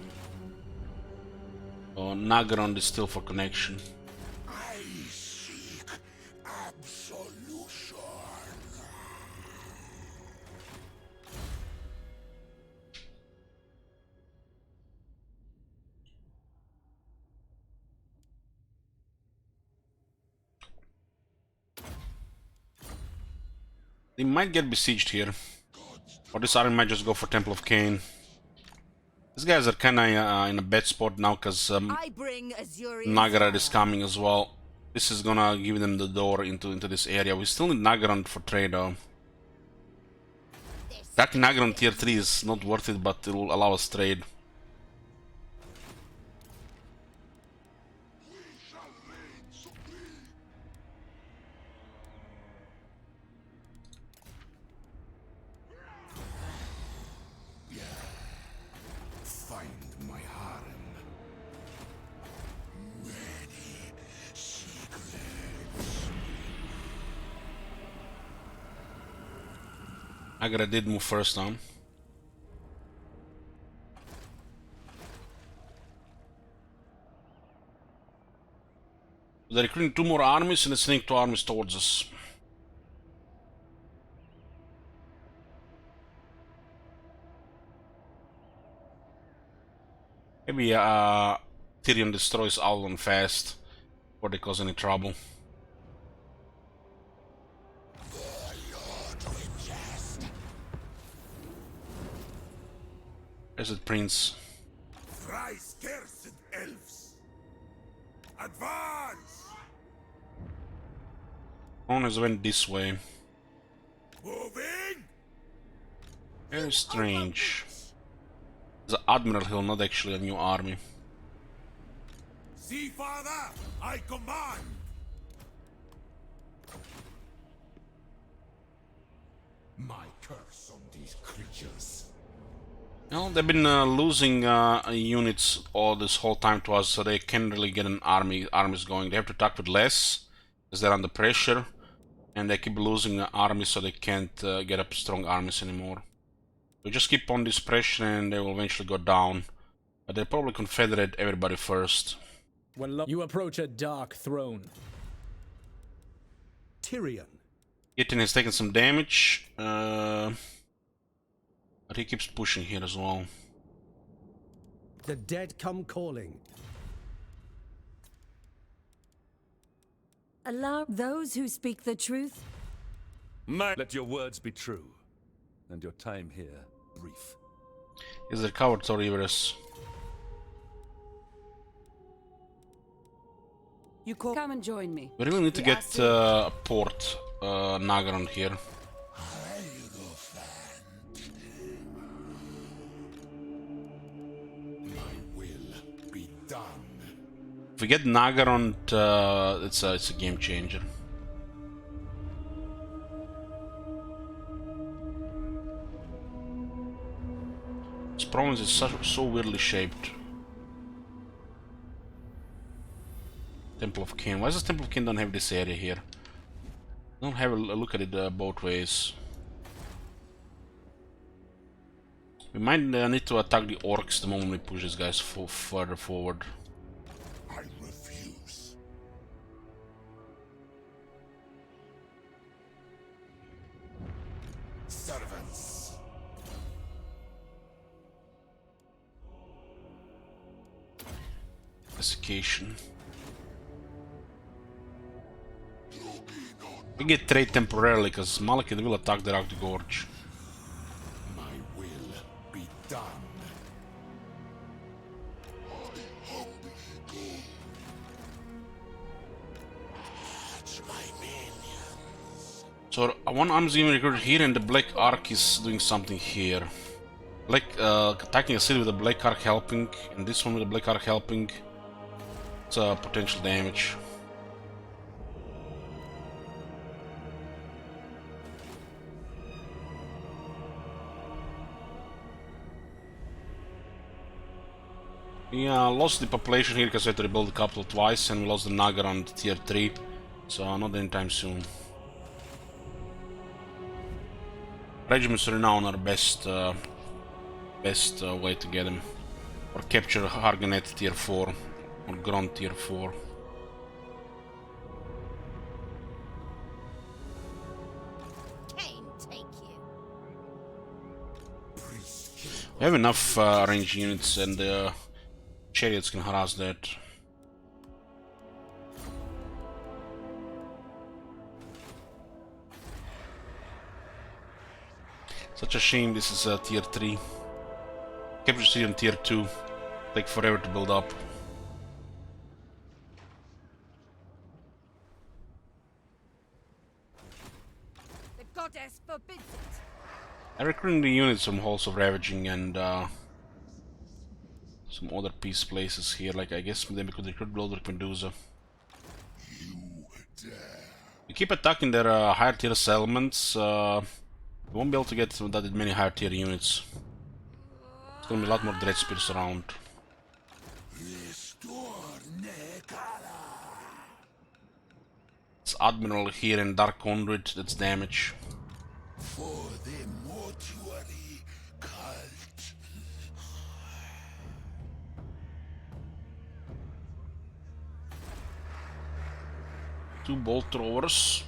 Oh, Nagarond is still for connection. I seek absolution. They might get besieged here. Or this army might just go for Temple of Cain. These guys are kinda in a bad spot now because Nagarond is coming as well. This is gonna give them the door into this area. We still need Nagarond for trade though. That Nagarond tier 3 is not worth it, but it will allow us trade. Nagarond did move first on. They're recruiting 2 more armies and they're sending 2 armies towards us. Maybe Tyrion destroys Alon fast before they cause any trouble. Where's the prince? Fry scarce elves. Advance! Owners went this way. Moving! Very strange. The Admiral Hill, not actually a new army. See, father, I command. My curse on these creatures. Well, they've been losing units all this whole time to us, so they can't really get an armies going. They have to attack with less, because they're under pressure, and they keep losing armies, so they can't get up strong armies anymore. We just keep on this pressure, and they will eventually go down. But they'll probably confederate everybody first. When you approach a dark throne. Tyrion. Itin has taken some damage. But he keeps pushing here as well. The dead come calling. Allow those who speak the truth. Let your words be true, and your time here brief. Is there coward Toriverus? You come and join me. We really need to get a port Nagarond here. If we get Nagarond, it's a game changer. Let's province is so weirdly shaped. Temple of Cain. Why does the Temple of Cain don't have this area here? Don't have a look at it both ways. We might need to attack the orcs the moment we push these guys further forward. I refuse. Servants. Desiccation. We get trade temporarily because Malekith will attack the Rock the Gorge. My will be done. I humbly go. Watch my minions. So one arm's being recruited here and the Black Ark is doing something here. Black attacking a city with the Black Ark helping, and this one with the Black Ark helping. It's potential damage. We lost the population here because we had to rebuild the capital twice, and we lost the Nagar on tier 3, so not anytime soon. Regiments are now on our best way to get them. Or capture Harganet tier 4, or Grond tier 4. We have enough range units and chariots can harass that. Such a shame this is tier 3. Capture city on tier 2. Take forever to build up. The goddess forbids it. I'm recruiting the units from Halls of Ravaging and some other peace places here, like I guess then we could recruit Bloodwork Medusa. We keep attacking their higher tier settlements. We won't be able to get that many higher tier units. There's gonna be a lot more Dread Spears around. It's Admiral here and Dark Conduit, that's damage. For the mortuary cult. Two Bolt Throwers.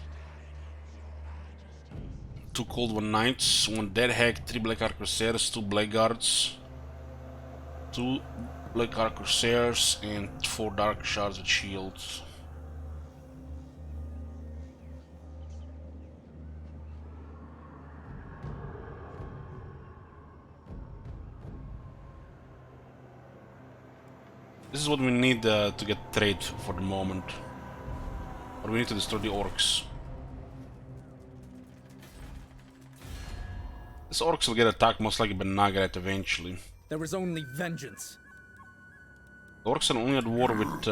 Two Cold One Knights, one Dead Hag, 3 Black Ark Crusaders, 2 Blackguards, 2 Black Ark Crusaders, and 4 Dark Shards with shields. This is what we need to get trade for the moment. Or we need to destroy the orcs. This orcs will get attacked most likely by Nagaret eventually. There is only vengeance. The orcs are only at war with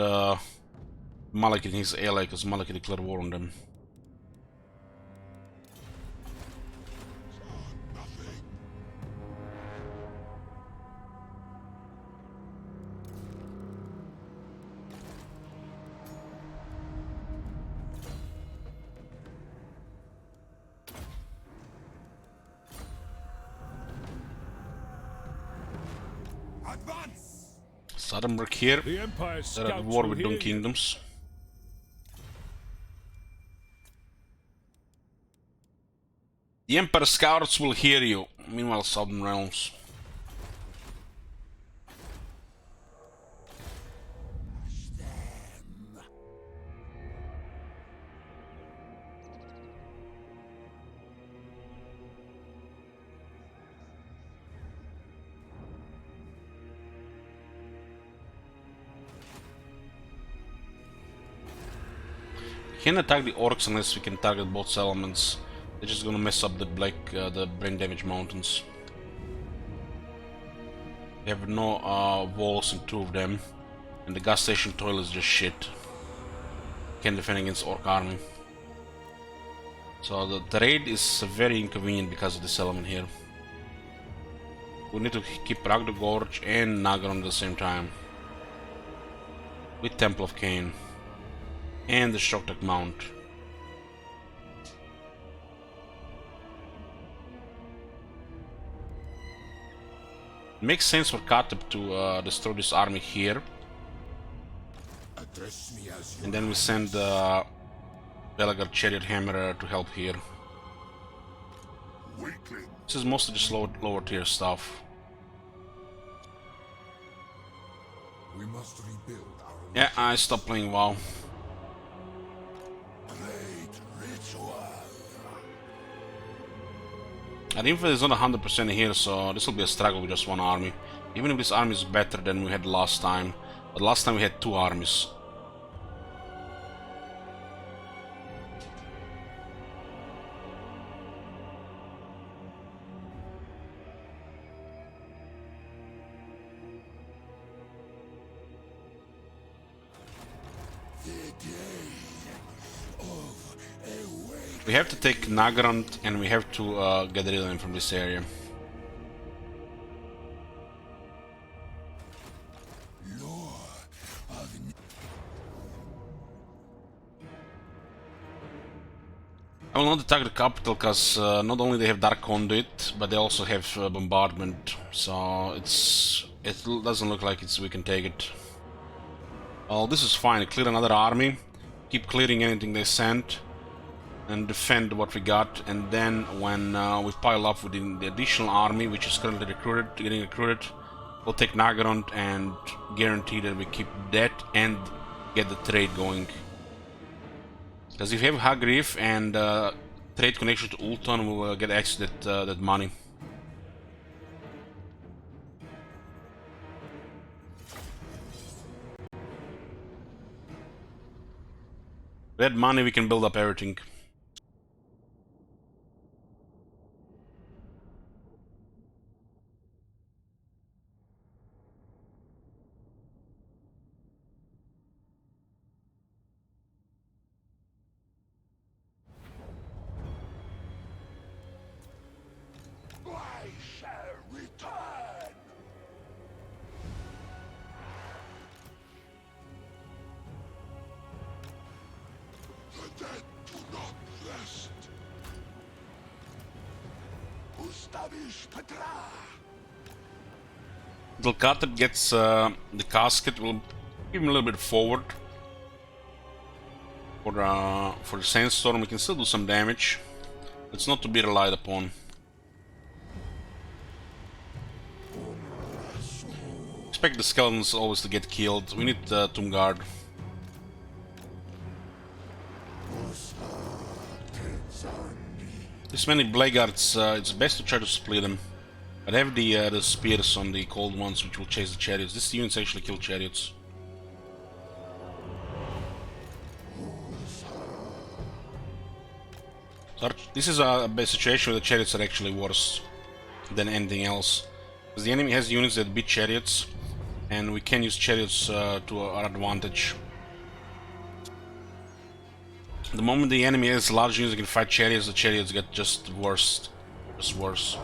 Malekith and his ally because Malekith declared war on them. Saddamberg here. The Empire's They're at scouts war will with hear Dun you. Kingdoms. The Emperor Scouts will hear you. Meanwhile, Southern Realms. We can't attack the orcs unless we can target both settlements. They're just gonna mess up the the brain damage mountains. We have no walls in 2 of them, and the gas station toilet is just shit. Can't defend against orc army. So the raid is very inconvenient because of this element here. We need to keep Ragdo Gorge and Nagaron at the same time. With Temple of Cain. And the Shoktak Mount. It makes sense for Kateb to destroy this army here. And then we send Belagar Chariot Hammer to help here. This is mostly just lower tier stuff. We must rebuild our Yeah, I stopped playing WoW. great ritual. Our info is not 100% here, so this will be a struggle with just one army. Even if this army is better than we had last time. But last time we had 2 armies. We have to take Nagrand and we have to get rid of him from this area. I will not attack the capital because not only they have Dark Conduit, but they also have Bombardment, so it doesn't look like we can take it. Well, this is fine. Clear another army, keep clearing anything they send, and defend what we got. And then when we pile up with the additional army, which is currently getting recruited, we'll take Nagarond and guarantee that we keep that and get the trade going. Because if you have Hagrif and trade connection to Ulton, we will get access to that money. With that money we can build up everything. Until Kateb gets the casket, we'll give him a little bit forward. For the sandstorm, we can still do some damage. It's not to be relied upon. Expect the skeletons always to get killed. We need Tomb Guard. This many Bladeguards, it's best to try to split them. But have the spears on the cold ones, which will chase the chariots. These units actually kill chariots. So this is a situation where the chariots are actually worse than anything else. Because the enemy has units that beat chariots, and we can use chariots to our advantage. The moment the enemy has large units that can fight chariots, the chariots get just worse. Just worse.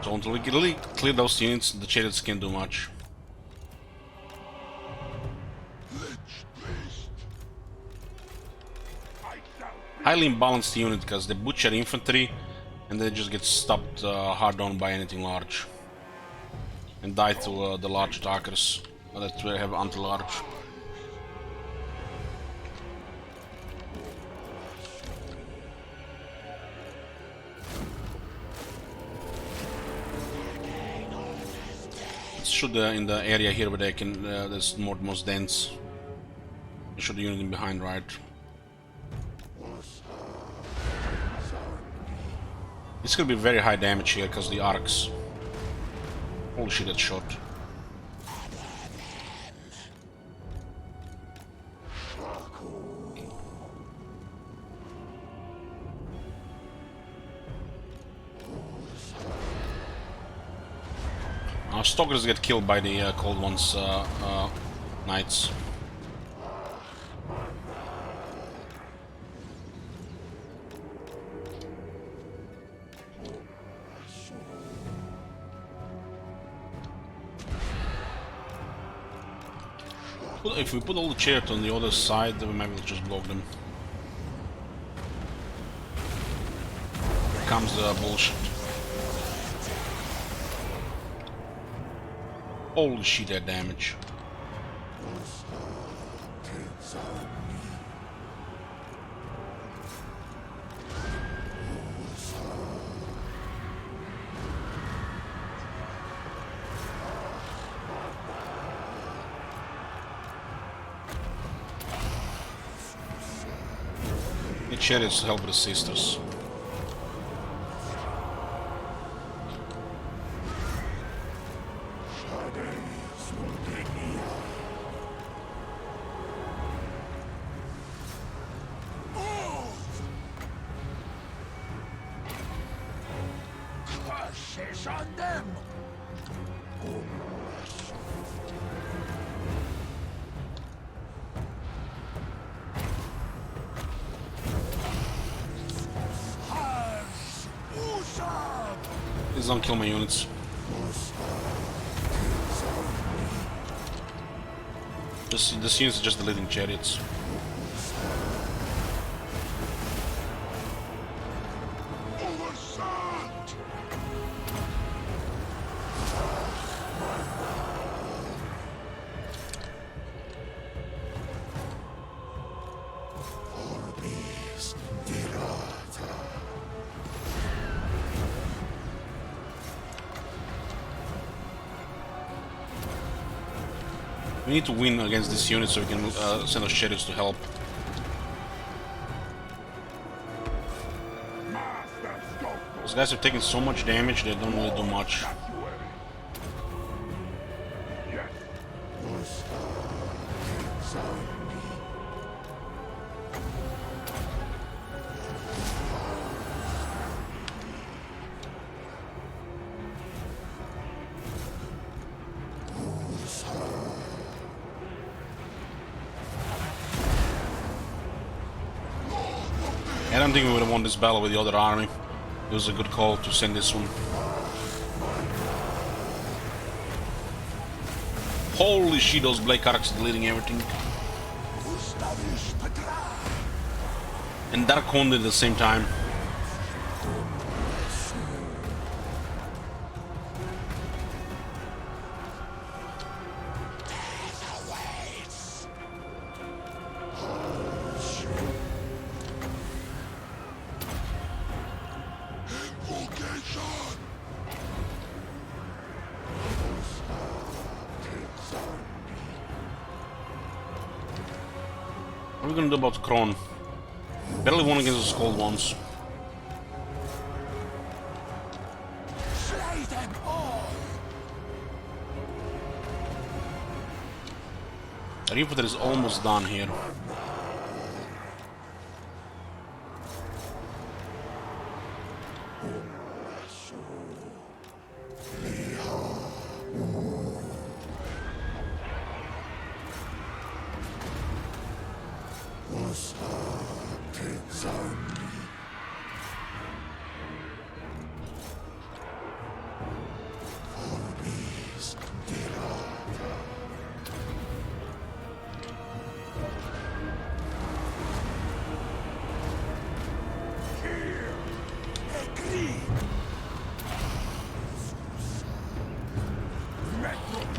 So until we can really clear those units, the chariots can't do much. Highly imbalanced unit because they butcher infantry and they just get stopped hard on by anything large. And die to the large attackers that we have anti-large. Shoot in the area here where they can, there's most dense. Shoot the unit in behind, right? This could be very high damage here because the arcs. Holy shit, that shot. Our stalkers get killed by the cold ones, knights. If we put all the chariots on the other side, then maybe we'll just block them. Here comes the bullshit. Holy shit, that damage. Need chariots to help the sisters. Please don't kill my units. This units are just deleting chariots. We need to win against this unit so we can send our chariots to help. Those guys have taken so much damage they don't really do much. I don't think we would have won this battle with the other army. It was a good call to send this one. Holy shit, those Blade Karaks deleting everything. And Dark Honda at the same time. What are we gonna do about Kron? Barely won against the Skull ones. Our infantry is almost done here.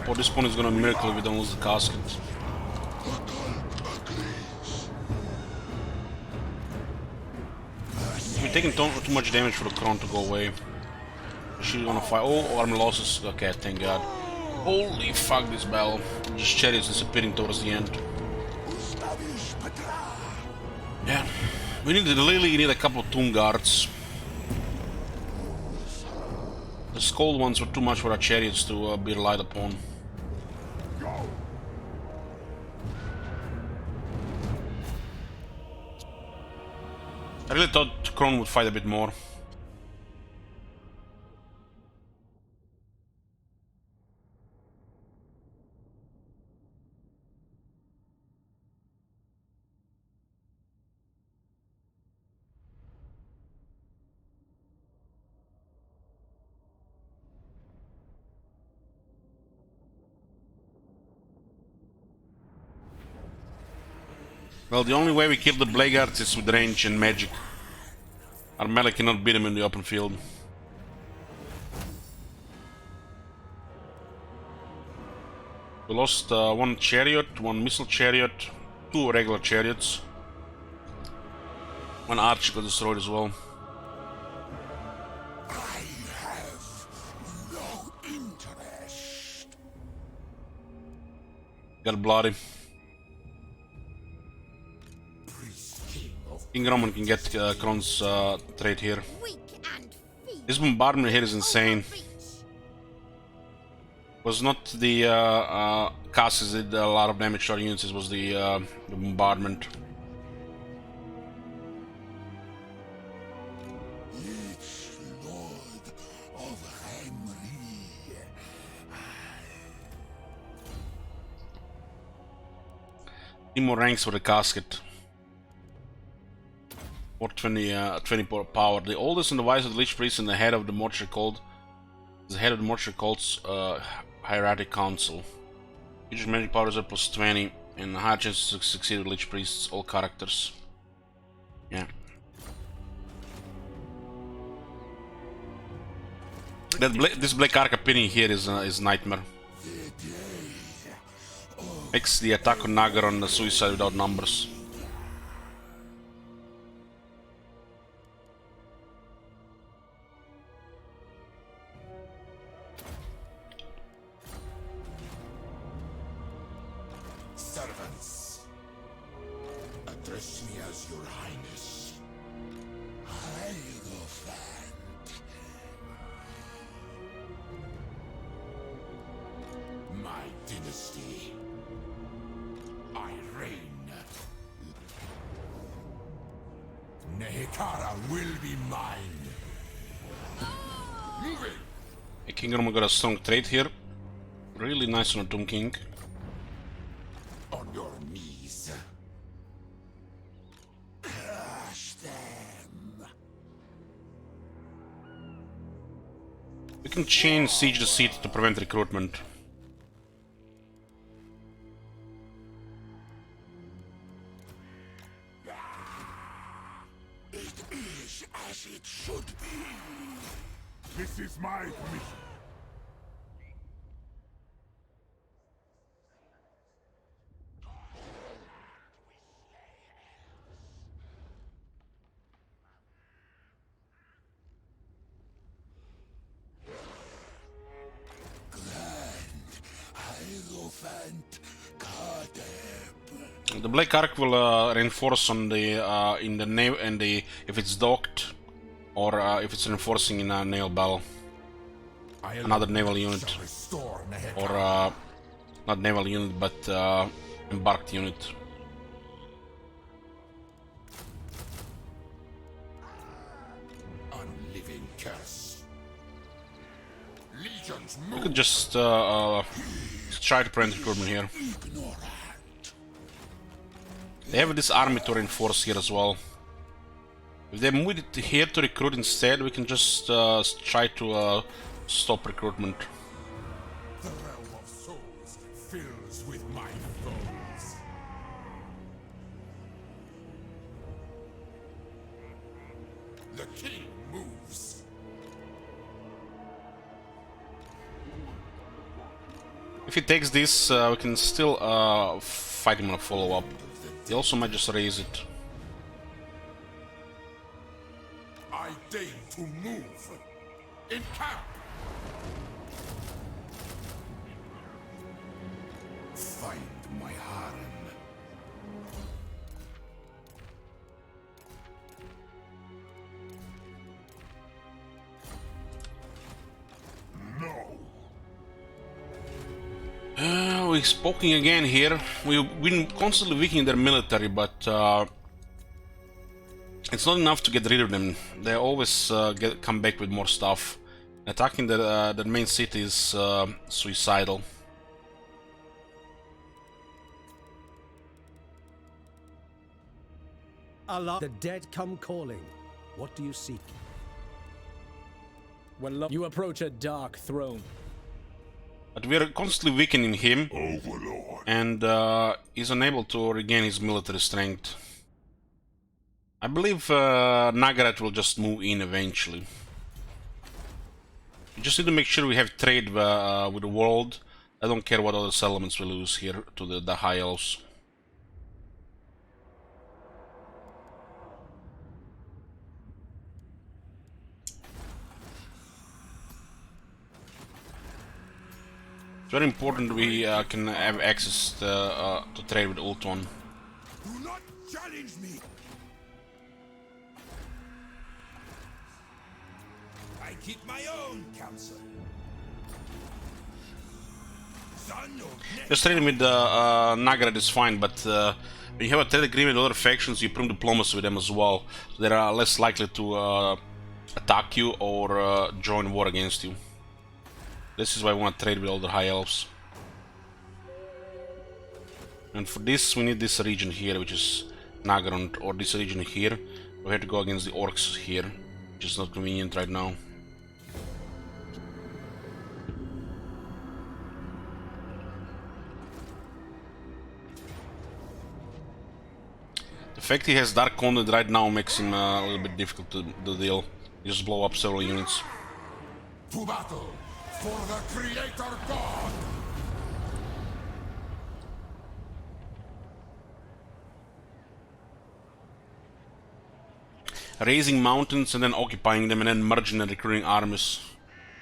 Oh, this point is gonna miracle if we don't lose the casket. We're taking too much damage for the Kron to go away. She's gonna fight. Oh, army losses. Okay, thank God. Holy fuck, this battle. Just chariots disappearing towards the end. Yeah. We really need a couple of tomb guards. The skull ones were too much for our chariots to be relied upon. I really thought Kron would fight a bit more. Well, the only way we kill the Blackguards is with range and magic. Our melee cannot beat them in the open field. We lost one chariot, one missile chariot, two regular chariots. One archer got destroyed as well. I have no interest. Got bloody. King Roman can get Kron's trade here. This bombardment here is insane. Was not the castles that did a lot of damage to our units, it was the bombardment. Each lord of Henry. 3 more ranks for the casket. 420 power. The oldest and the wisest Lich Priest and the head of the mortuary cult. The head of the mortuary cult's hierarchic council. Each magic power is at plus 20 and higher chances to succeed with Lich Priests, all characters. Yeah. This Black Arcapini here is nightmare. Makes the attack on Nagaron the suicide without numbers. Servants, address me as your highness. Hierophant. My dynasty. I reign. Nehekara will be mine. Moving. King Roman got a strong trade here. Really nice on a Tomb King. On your knees. Crush them. We can chain siege the seat to prevent recruitment. It is as it should be. This is my mission. The Black Ark will reinforce on the in the naval and the if it's docked or if it's reinforcing in a naval battle. Another naval unit or not naval unit but embarked unit. Unliving curse. Legions move. We could just try to prevent recruitment here. They have this army to reinforce here as well. If they move it here to recruit instead, we can just try to stop recruitment. The realm of souls fills with my foes. The king moves. If he takes this, we can still fight him on a follow-up. He also might just raise it. I deign to move. In camp. Find my harem. No. We're poking again here. We've been constantly weakening their military, but it's not enough to get rid of them. They always come back with more stuff. Attacking the main city is suicidal. Allah, the dead come calling. What do you seek? When you approach a dark throne, But we are constantly weakening him, Overlord. and he's unable to regain his military strength. I believe Nagaret will just move in eventually. We just need to make sure we have trade with the world. I don't care what other settlements we lose here to the High Elves. It's very important we can have access to trade with Ultron. Do not challenge me. I keep my own counsel. Son of Nehek. Just trading with Nagaret is fine, but when you have a trade agreement with other factions, you prove diplomacy with them as well. So they are less likely to attack you or join war against you. This is why I want to trade with all the High Elves. And for this, we need this region here, which is Nagrond, or this region here. We have to go against the Orcs here, which is not convenient right now. The fact he has Dark Conduit right now makes him a little bit difficult to deal. You just blow up several units. To battle for the Creator God. Raising mountains and then occupying them and then merging and recruiting armies.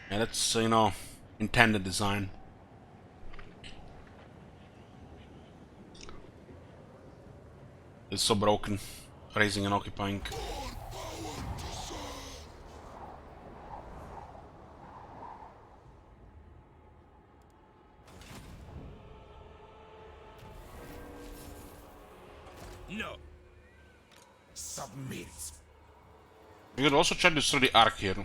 Yeah, that's, you know, intended design. It's so broken. Raising and occupying. No. Submit. We could also try to destroy the Ark here.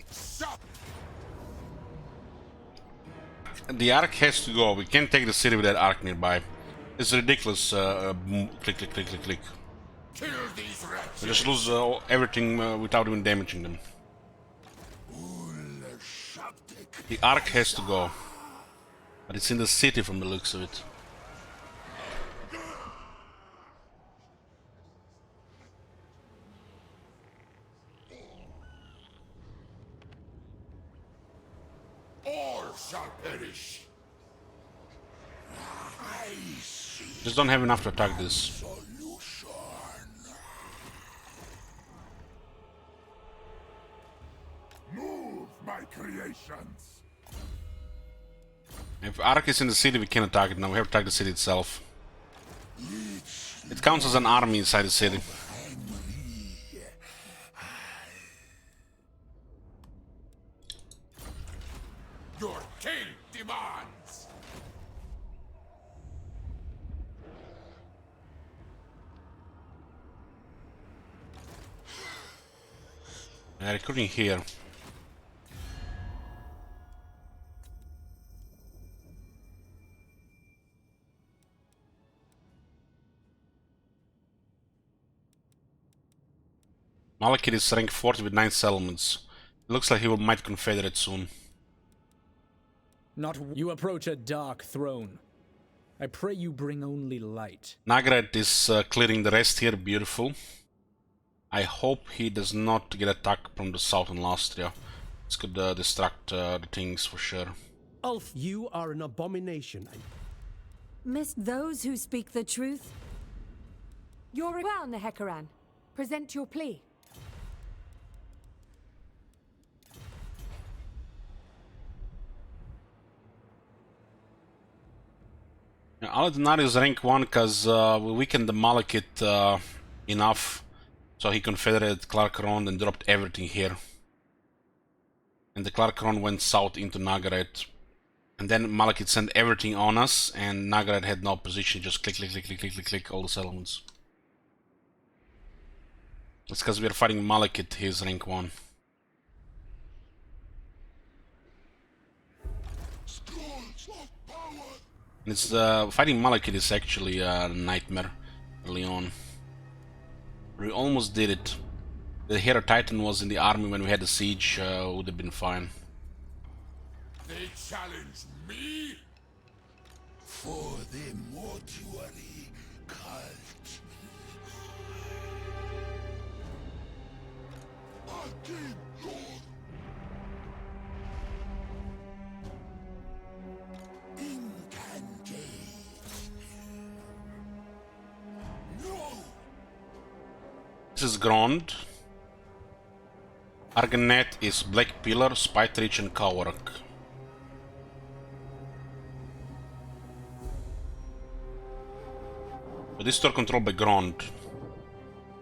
Stop. The Ark has to go. We can't take the city with that Ark nearby. It's ridiculous. Click, click, click, click, click. Kill these wretches. We just lose everything without even damaging them. The Ark has to go. But it's in the city from the looks of it. All shall perish. I see. Just don't have enough to attack this. Solution. Move, my creations. If Ark is in the city, we can attack it now. We have to attack the city itself. It counts as an army inside the city. Your king demands. They're recruiting here. Malekith is rank 40 with 9 settlements. It looks like he might confederate soon. Not you approach a dark throne. I pray you bring only light. Nagaret is clearing the rest here, beautiful. I hope he does not get attacked from the south in Lastria. This could distract the things for sure. Ulf, you are an abomination. Missed those who speak the truth? You're well, Nehek. Present your plea. Aladenar is rank 1 because we weakened the Malekith enough so he confederated Clarkron and dropped everything here. And the Clarkron went south into Nagaret. And then Malekith sent everything on us and Nagaret had no position, just click, click, click, click, click, click, click, all the settlements. That's because we are fighting Malekith, he's rank 1. And it's fighting Malekith is actually a nightmare early on. We almost did it. The Hero Titan was in the army when we had the siege, would have been fine. They challenge me for the mortuary cult. Again, Lord. Incandate. No. This is Grond. Arganet is Black Pillar, Spytrich and Kawarak. But this store controlled by Grond.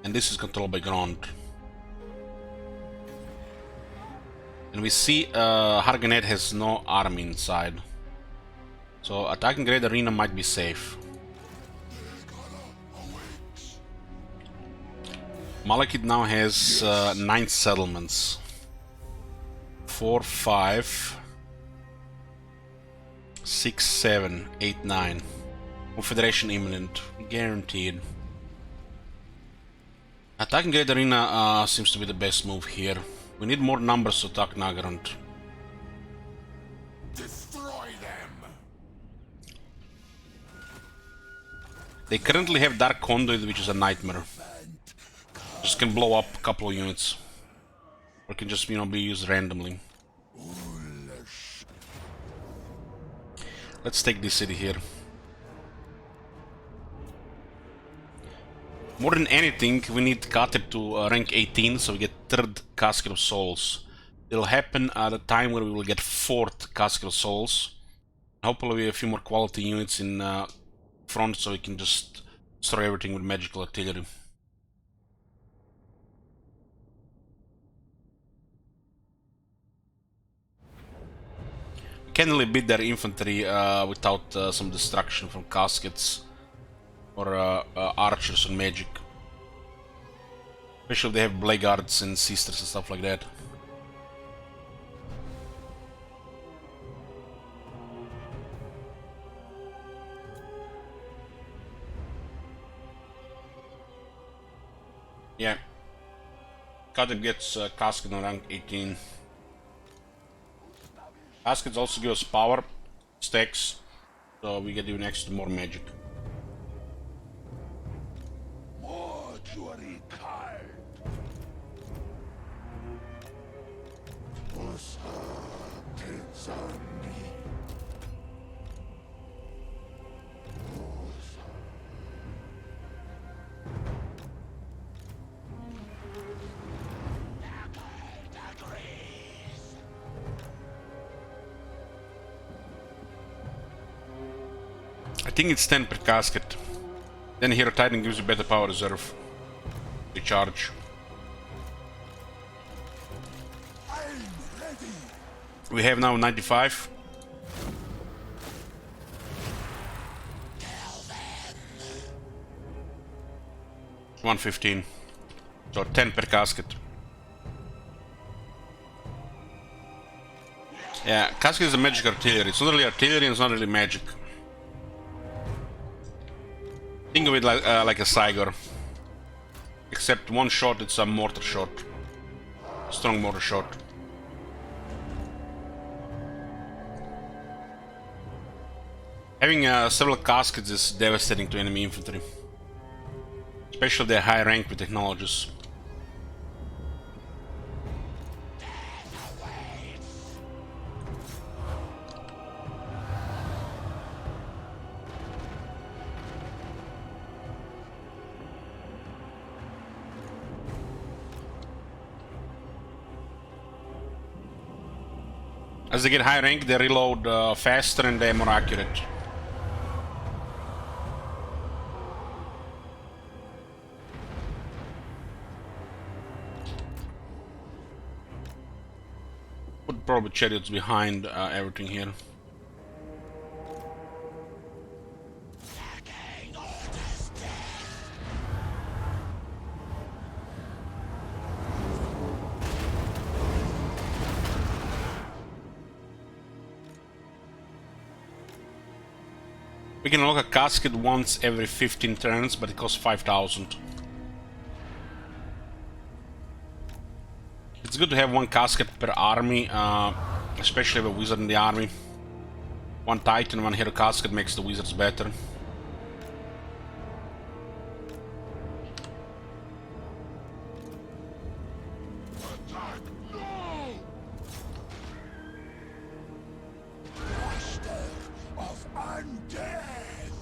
And this is controlled by Grond. And we see Harganet has no army inside. So attacking Great Arena might be safe. Malekith now has 9 settlements. 4, 5, 6, 7, 8, 9. Confederation imminent. Guaranteed. Attacking Great Arena seems to be the best move here. We need more numbers to attack Nagarand. Destroy them. They currently have Dark Conduit, which is a nightmare. Just can blow up a couple of units. Or can just, be used randomly. Let's take this city here. More than anything, we need Kateb to rank 18, so we get 3rd Casket of Souls. It'll happen at a time where we will get 4th Casket of Souls. Hopefully we have a few more quality units in front, so we can just destroy everything with magical artillery. We can't really beat their infantry without some destruction from caskets. Or archers and magic. Especially if they have blackguards and sisters and stuff like that. Yeah. Kateb gets casket on rank 18. Caskets also give us power stacks, so we get even extra more magic. Mortuary cult. I think it's 10 per casket. Then Hero Titan gives you better power reserve. Recharge. We have now 95. It's 115. So 10 per casket. Yeah, casket is a magic artillery. It's not really artillery and it's not really magic. Think of it like a Cygor. Except one shot, it's a mortar shot. Strong mortar shot. Having several caskets is devastating to enemy infantry. Especially their high rank with technologies. As they get high rank, they reload faster and they're more accurate. Put probably chariots behind everything here. We can unlock a casket once every 15 turns, but it costs 5,000. It's good to have one casket per army, especially with a wizard in the army. One titan, one hero casket makes the wizards better. Attack! No! Master of undeath!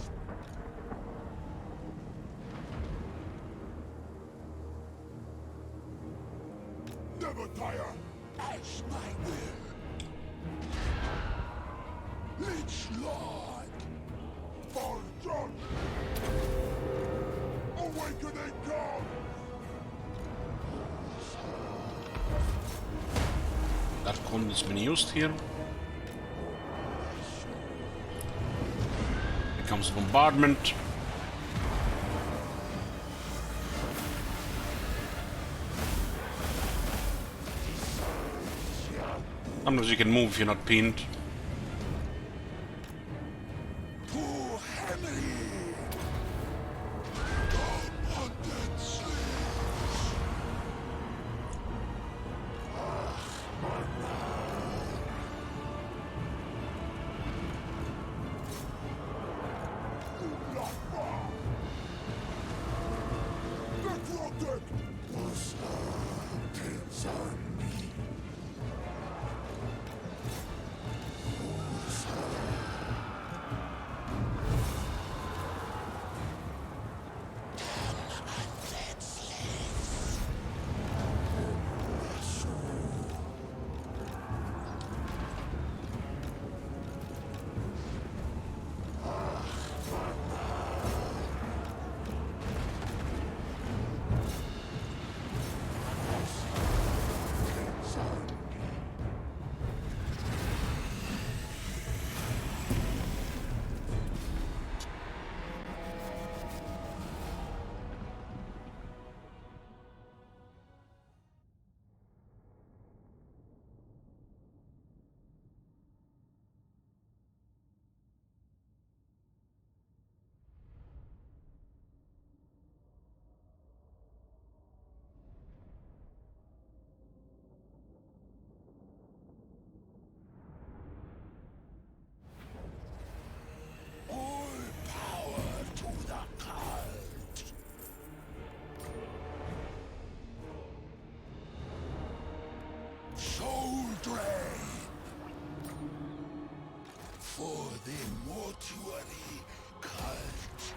Never tire! As my will! Lich Lord! For John! Awakening God! That con has been used here. Here comes bombardment. Sometimes you can move if you're not pinned. Soul drain for the mortuary cult.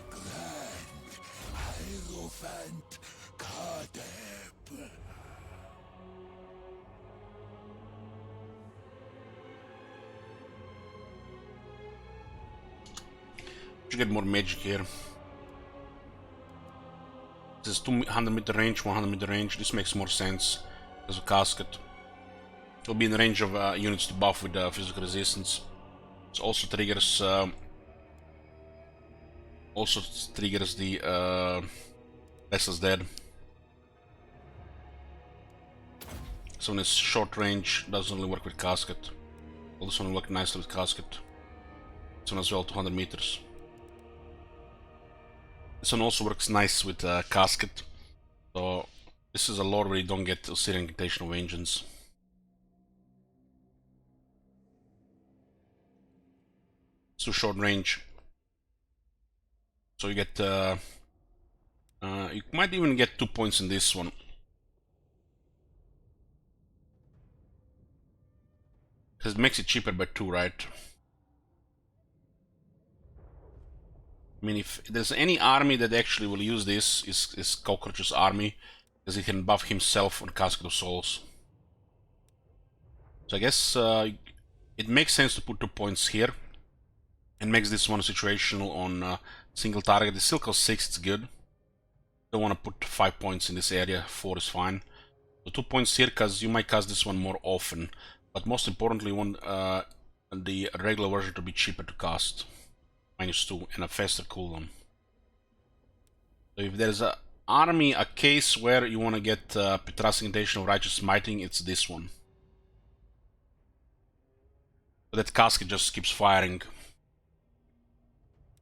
Grand Hierophant Kadeb. You get more magic here. This is 200-meter range, 100-meter range. This makes more sense as a casket. It will be in the range of units to buff with physical resistance. It also triggers the Vessel's Dead. So when it's short range, doesn't only work with casket. Well, this one will work nicely with casket. This one as well, 200 meters. This one also works nice with casket. So this is a lore where you don't get Syrian Incantation of Vengeance. It's too short range. So you get you might even get 2 points in this one. Because it makes it cheaper by 2, right? I mean, if there's any army that actually will use this, is Cockroach's army, because he can buff himself on Casket of Souls. So I guess it makes sense to put 2 points here, and makes this one situational on single target. It still costs 6, it's good. Don't want to put 5 points in this area, 4 is fine. So 2 points here, because you might cast this one more often. But most importantly, you want the regular version to be cheaper to cast. -2 and a faster cooldown. So if there's a army, a case where you want to get Petra's Incantation of Righteous Smiting, it's this one. But that casket just keeps firing.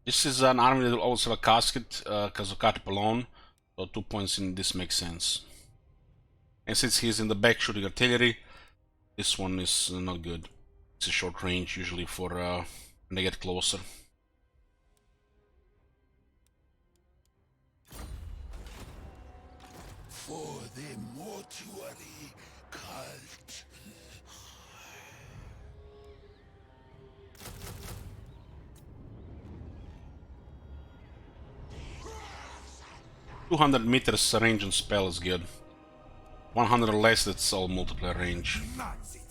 This is an army that will always have a casket because of Catap alone. So 2 points in this makes sense. And since he's in the back shooting artillery, this one is not good. It's a short range usually for when they get closer. For the mortuary cult. 200 meters range on spell is good. 100 or less, that's all multiplayer range. That's it.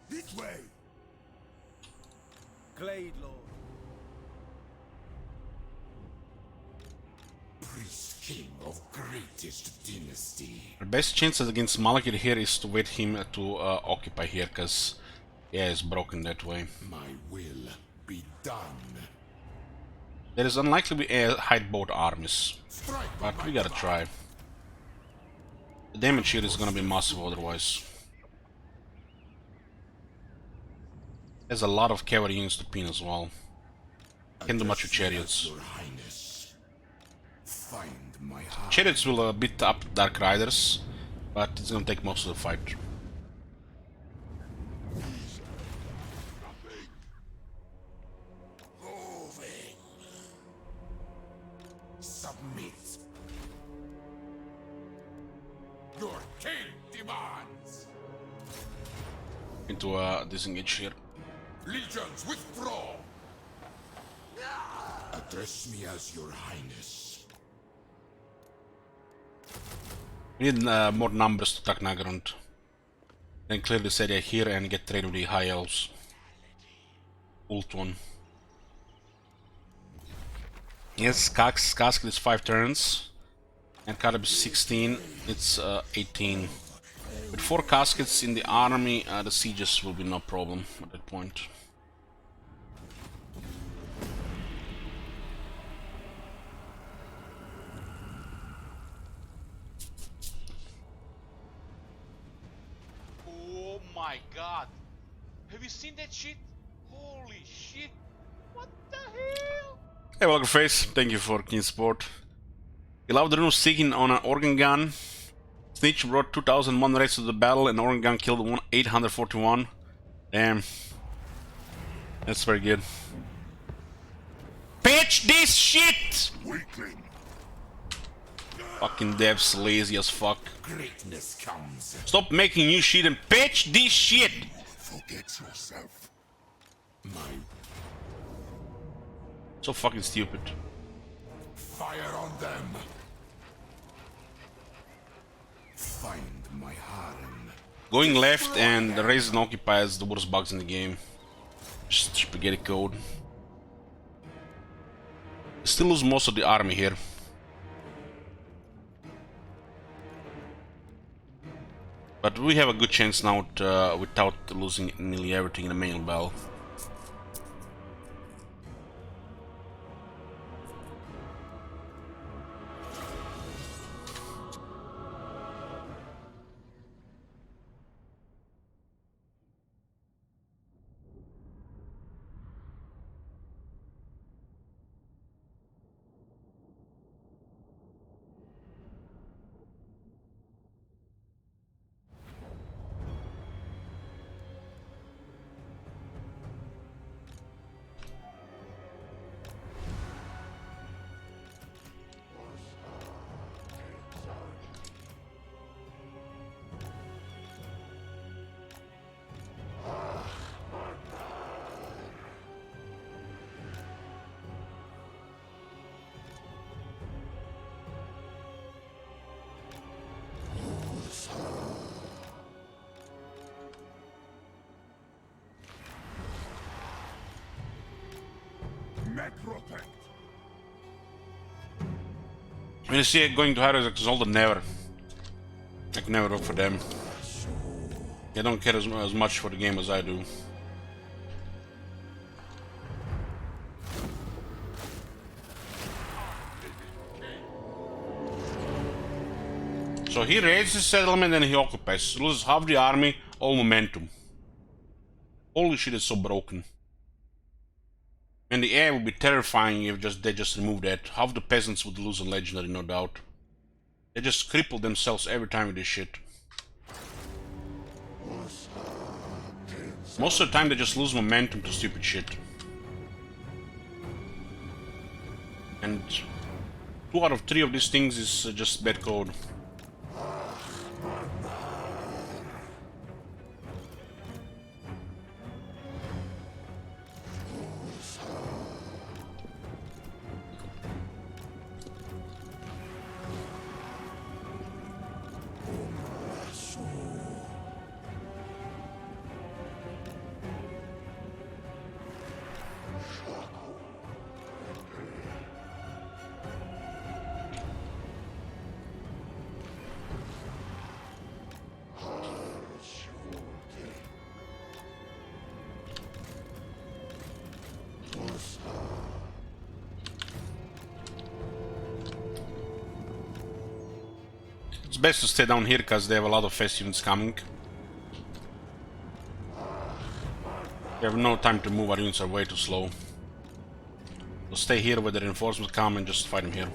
This way. Glade Lord. Priest King of greatest dynasty. The best chances against Malekith here is to wait him to occupy here, because yeah, it's broken that way. My will be done. There is unlikely we hide both armies, but we gotta try. The damage here is gonna be massive otherwise. There's a lot of cavalry units to pin as well. Can't do much with chariots. Your Highness. Find my heart. Chariots will beat up Dark Riders, but it's gonna take most of the fight. Moving. Submit. Your king demands. Into disengage here. Legions withdraw. Address me as your highness. We need more numbers to attack Nagrund. Then clear this area here and get trade with the High Elves. Ult one. Yes, Casket is 5 turns. And Karab is 16. It's 18. With 4 caskets in the army, the sieges will be no problem at that point. Oh my god! Have you seen that shit? Holy shit! What the hell? Hey, welcome face. Thank you for keen support. Ilavdrun seeking on an organ gun. Snitch brought 2001 raids to the battle and organ gun killed 841. Damn. That's very good. Pitch this shit! Weakling. Fucking devs lazy as fuck. Greatness comes. Stop making new shit and pitch this shit! Forget yourself. My So fucking stupid. fire on them. Find my harem. Going left and the raise and occupy is the worst bugs in the game. Just spaghetti code. Still lose most of the army here. But we have a good chance now without losing nearly everything in the main battle. When you see it going to Harris Exalted, never. I can never work for them. They don't care as much for the game as I do. So he raids the settlement and he occupies. He loses half the army, all momentum. Holy shit, it's so broken. And the air would be terrifying if they just removed that. Half the peasants would lose a legendary, no doubt. They just cripple themselves every time with this shit. Most of the time they just lose momentum to stupid shit. And 2 out of 3 of these things is just bad code. It's best to stay down here because they have a lot of fast units coming. We have no time to move, our units are way too slow. So stay here where the reinforcements come and just fight them here.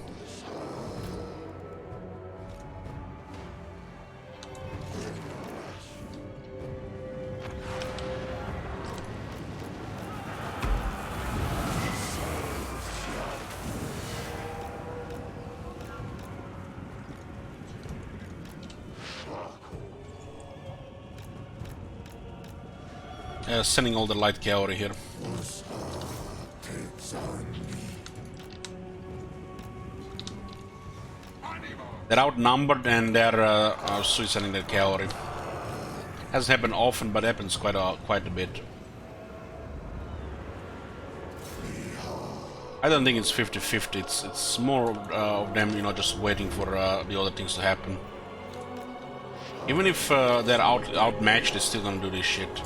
Sending all the light cavalry here. They're outnumbered and they're suiciding their cavalry. Hasn't happened often, but happens quite a bit. I don't think it's 50-50. It's more of them, you know, just waiting for the other things to happen. Even if they're outmatched, they're still gonna do this shit.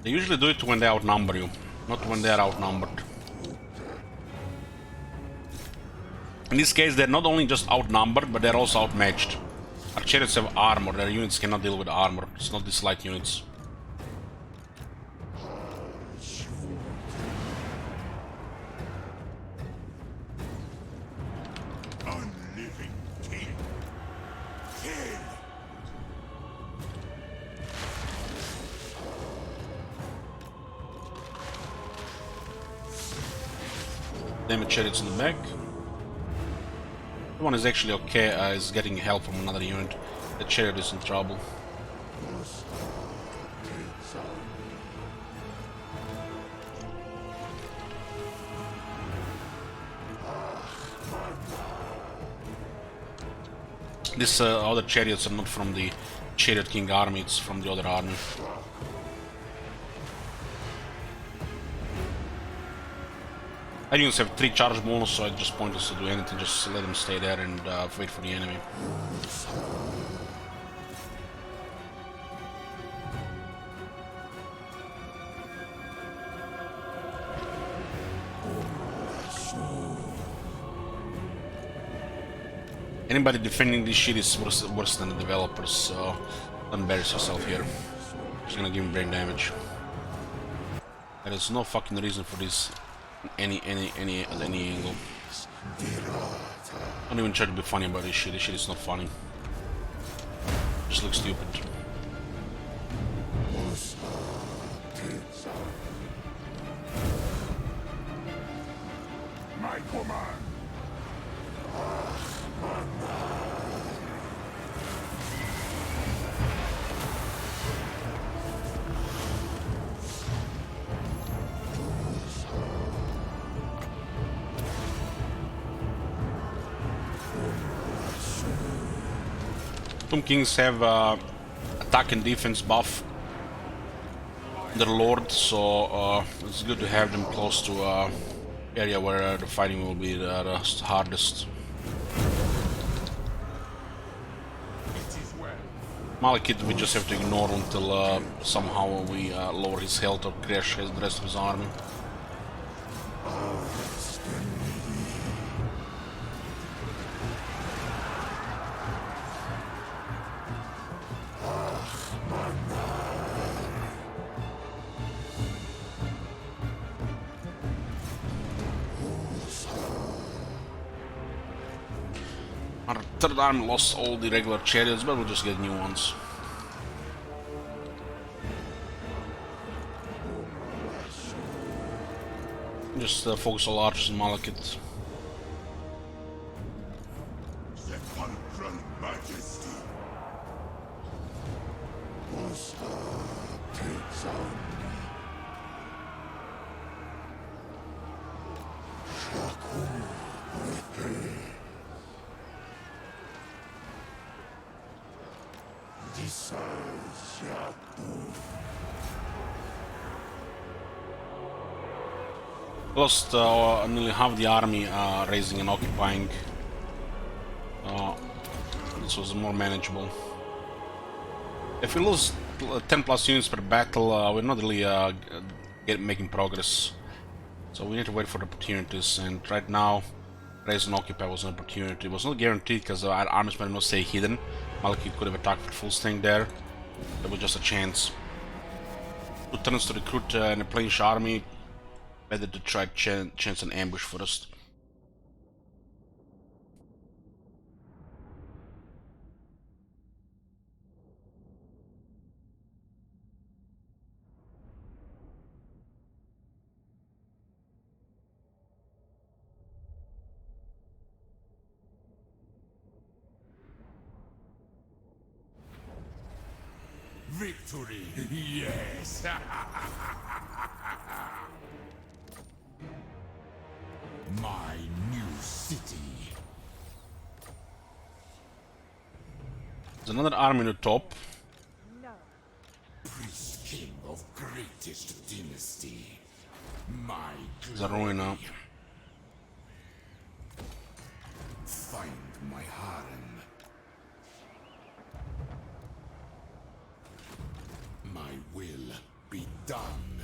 They usually do it when they outnumber you, not when they are outnumbered. In this case, they're not only just outnumbered, but they're also outmatched. Our chariots have armor, their units cannot deal with armor. It's not these light units. Damage chariots in the back. The one is actually okay, is getting help from another unit. The chariot is in trouble. These other chariots are not from the Chariot King army, it's from the other army. Our units have 3 charge bonus, so it's just pointless to do anything, just let them stay there and wait for the enemy. Anybody defending this shit is worse than the developers, so don't embarrass yourself here. Just gonna give him brain damage. There is no fucking reason for this any angle. Don't even try to be funny about this shit. This shit is not funny. Just looks stupid. My command. Tomb Kings have attack and defense buff. Their lord, so it's good to have them close to area where the fighting will be the hardest. Malekith we just have to ignore until somehow we lower his health or crash the rest of his army. Our third army lost all the regular chariots, but we'll just get new ones. Just focus all archers on Malekith. Sepulchral majesty. Takes on Lost nearly half the army raising and occupying. This was more manageable. If we lose 10 plus units per battle, we're not really making progress. So we need to wait for the opportunities, and right now raise and occupy was an opportunity. It was not guaranteed because our armies might not stay hidden. Malekith could have attacked with full strength there. That was just a chance. 2 turns to recruit an replenish army. Better to try chance an ambush first. victory, yes. My new city. There's another army on the top. Priest king of greatest dynasty. My There's a ruin now. Find my harem. My will be done.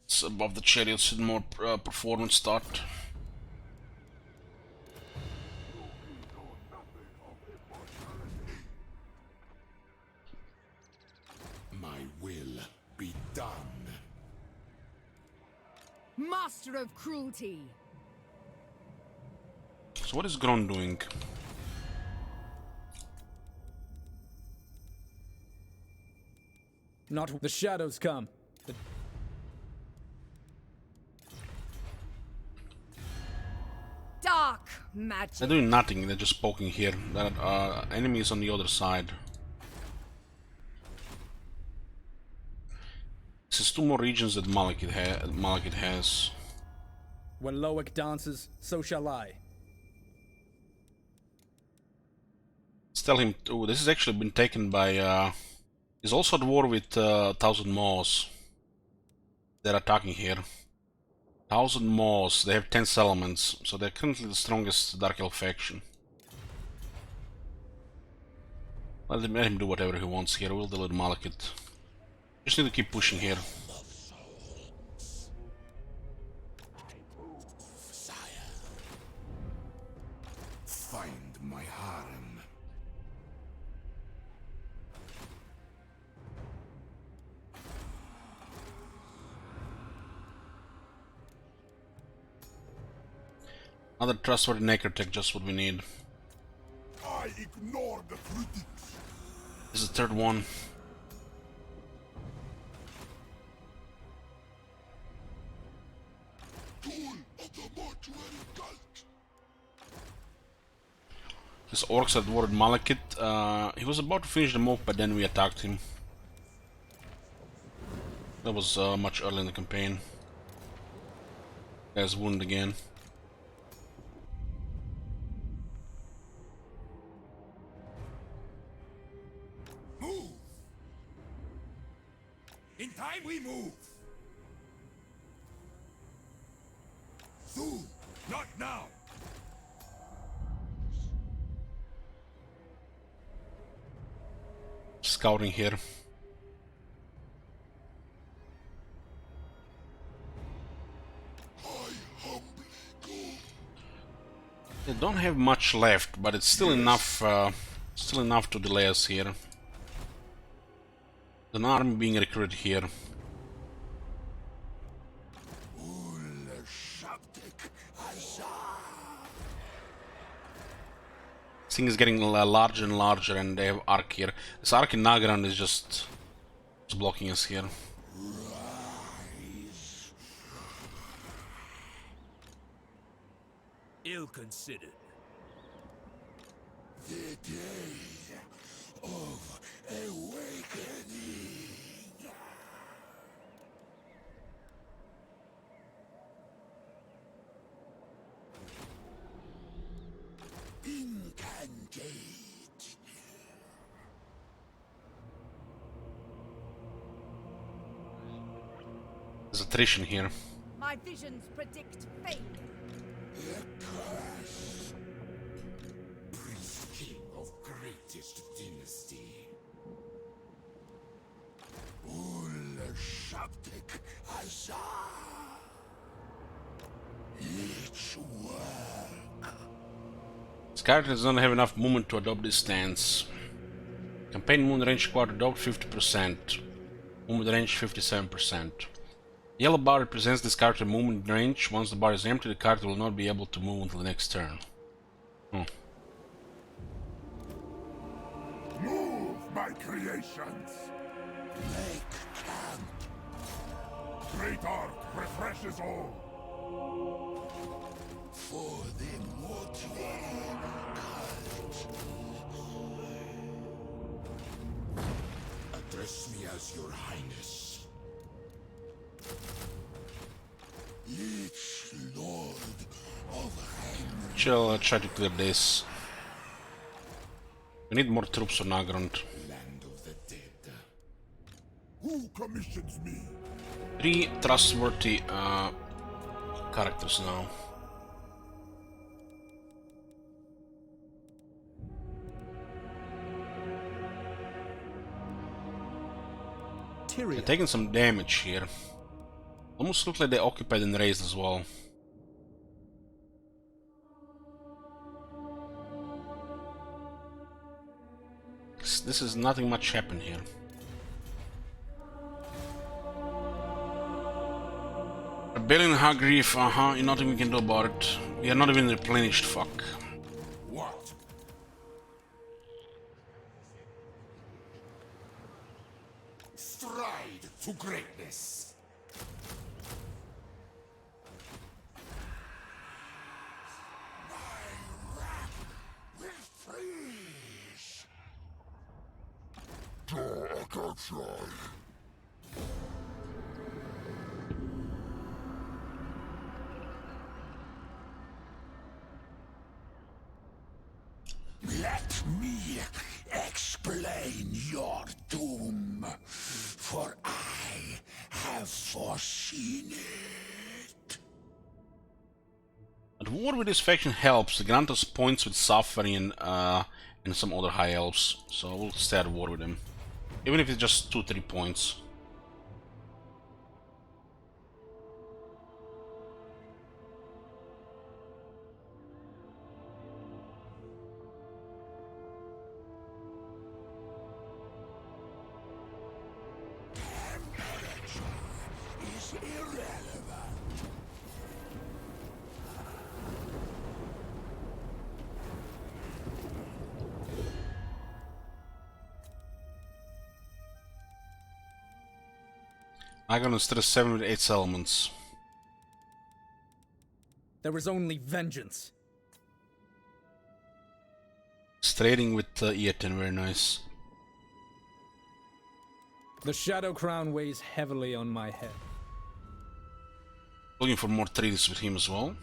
It's above the chariots and more performance start. My will be done. Master of cruelty. So what is Gron doing? Not the shadows come. Dark magic. They're doing nothing, they're just poking here. There are enemies on the other side. This is 2 more regions that Malekith has. When Loic dances, so shall I. Let's tell him, oh, this has actually been taken by, he's also at war with 1000 Maws. They're attacking here. 1000 Maws, they have 10 settlements, so they're currently the strongest Dark Elf faction. Let him do whatever he wants here, we'll deal with Malekith. Just need to keep pushing here. Find my harem. Another trustworthy Nehek tech, just what we need. I ignore the critics. This is the 3rd one. This orcs at war with Malekith. He was about to finish them off, but then we attacked him. That was much earlier in the campaign. Guy's wounded again. Move! In time we move! Soon, not now! Scouting here. They don't have much left, but it's still enough. Still enough to delay us here. An army being recruited here. This thing is getting larger and larger, and they have arc here. This arc in Nagran is just blocking us here. Ill considered. The day of awakening. Incantate. There's attrition here. My visions predict fate. The curse. Prince King of greatest dynasty. Ul Shabdik Azar. Its work. This character does not have enough movement to adopt this stance. Campaign movement range required to adopt 50%. Movement range 57%. Yellow bar represents this character's movement range. Once the bar is empty, the character will not be able to move until the next turn. Move, my creations! Make camp! Great art refreshes all! For the mortuary cult. Address me as your highness. Each lord of Hengri. Shall try to clear this. We need more troops on Nagrand. Land of the dead. Who commissions me? 3 trustworthy characters now. They're taking some damage here. Almost look like they occupied and raised as well. This is nothing much happened here. Rebellion Hargreave, nothing we can do about it. We are not even replenished, fuck. What? Stride to greatness. My wrath will freeze. Dark outside. Let me explain your doom, for I have foreseen it. But war with this faction helps to grant us points with Suffering and some other high elves, so we'll stay at war with them. Even if it's just 2-3 points. Is irrelevant. I'm gonna stress 7 with 8 settlements. There is only vengeance. Trading with Eaton, very nice. The Shadow Crown weighs heavily on my head. Looking for more treaties with him as well.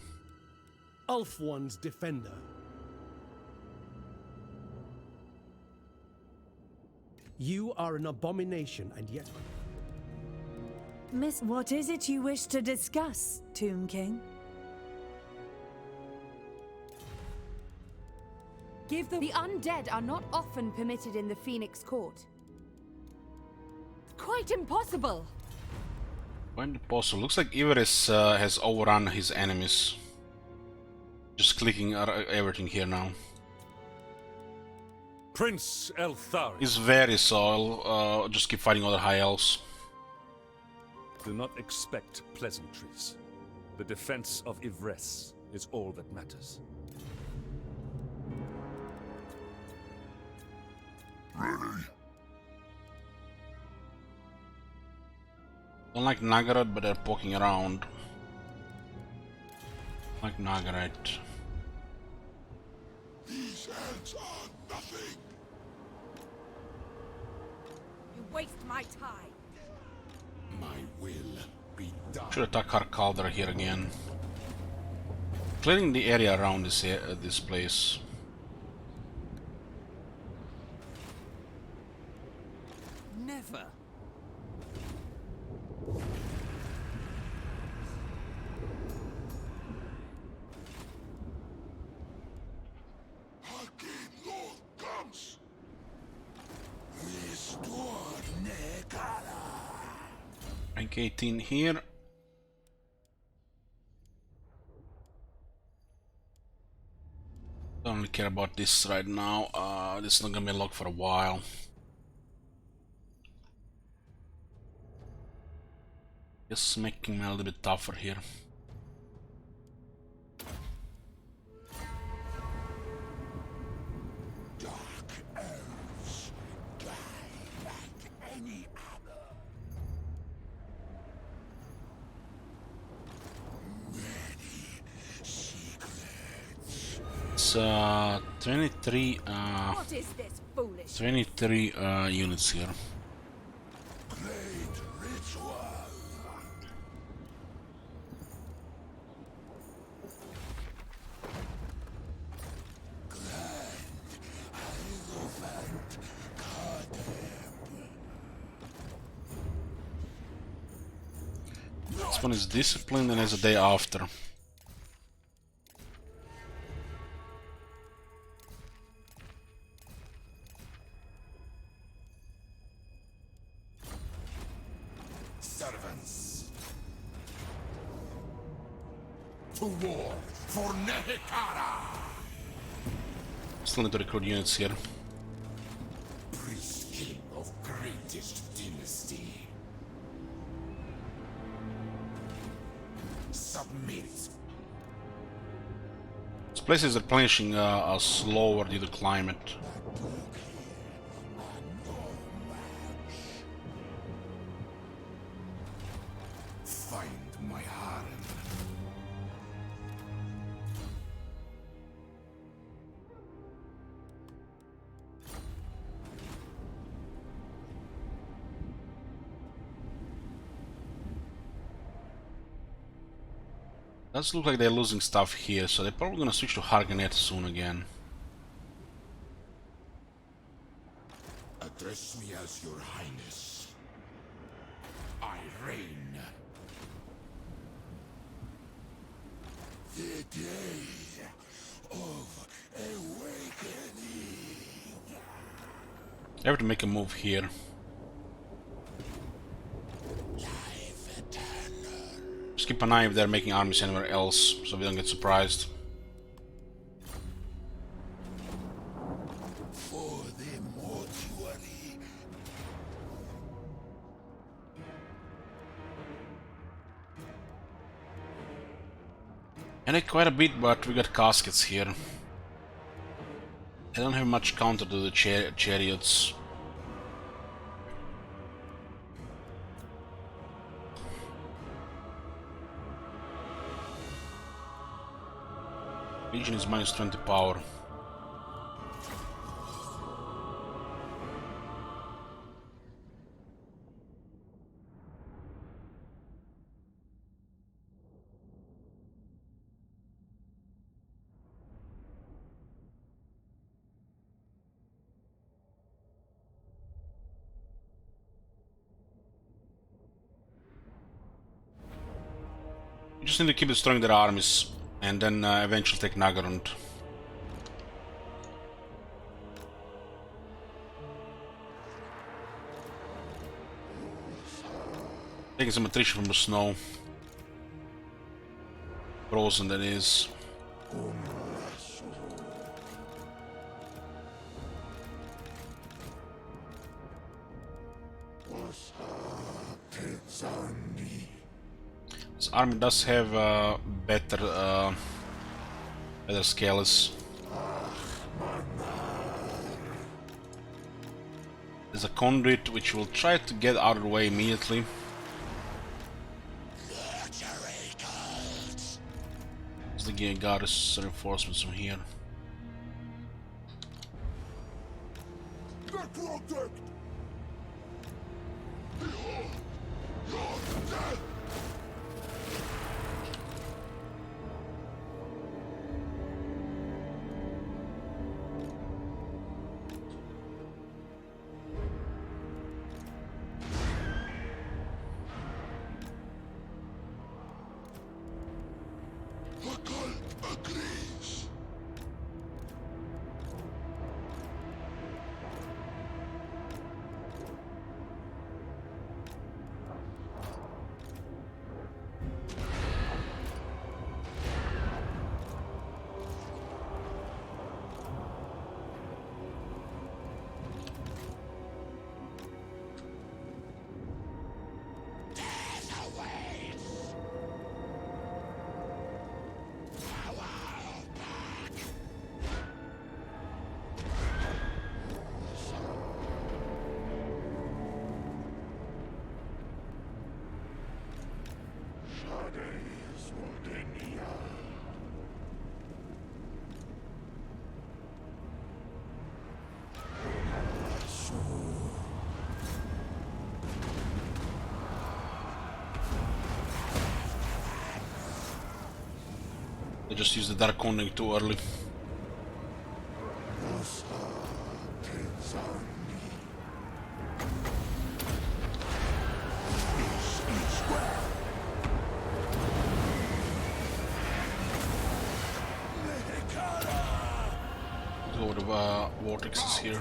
Ulf-One's defender. You are an abomination, and yet... Miss, what is it you wish to discuss, Tomb King? Give the undead are not often permitted in the Phoenix Court. Quite impossible. Quite impossible. Looks like Ivaris has overrun his enemies. Just clicking everything here now. Prince Elthar. He's very so I'll just keep fighting other high elves. Do not expect pleasantries. The defense of Ivres is all that matters. Ready? Don't like Nagarat, but they're poking around. Like Nagarat. These hands are nothing. You waste my time. My will be done. Should attack our Calder here again. Clearing the area around this place. Never. Hakim Lord comes. Restore Nehek. Rank 18 here. Don't really care about this right now. This is not gonna be locked for a while. Just making me a little bit tougher here. Dark elves die like any other. Many secrets. It's 23 What is this foolish? 23 units here. Great ritual. This one is disciplined and has a day after. Servants. To war for Nehekara. Still need to recruit units here. Priest king of greatest dynasty. Submit. This place is replenishing slower due to climate. Find my harem. Does look like they're losing stuff here, so they're probably gonna switch to Harganet soon again. Address me as your highness. I reign. The day of awakening. I have to make a move here. Life eternal. Just keep an eye if they're making armies anywhere else, so we don't get surprised. For the mortuary. And quite a bit, but we got caskets here. I don't have much counter to the chariots. Legion is minus 20 power. You just need to keep destroying their armies and then eventually take Nagarund. Taking some attrition from the snow. Frozen, that is. This army does have better scales. There's a conduit which we'll try to get out of the way immediately. There's the goddess reinforcements from here. They just used the Dark Conduit too early. Let's go with the vortexes here.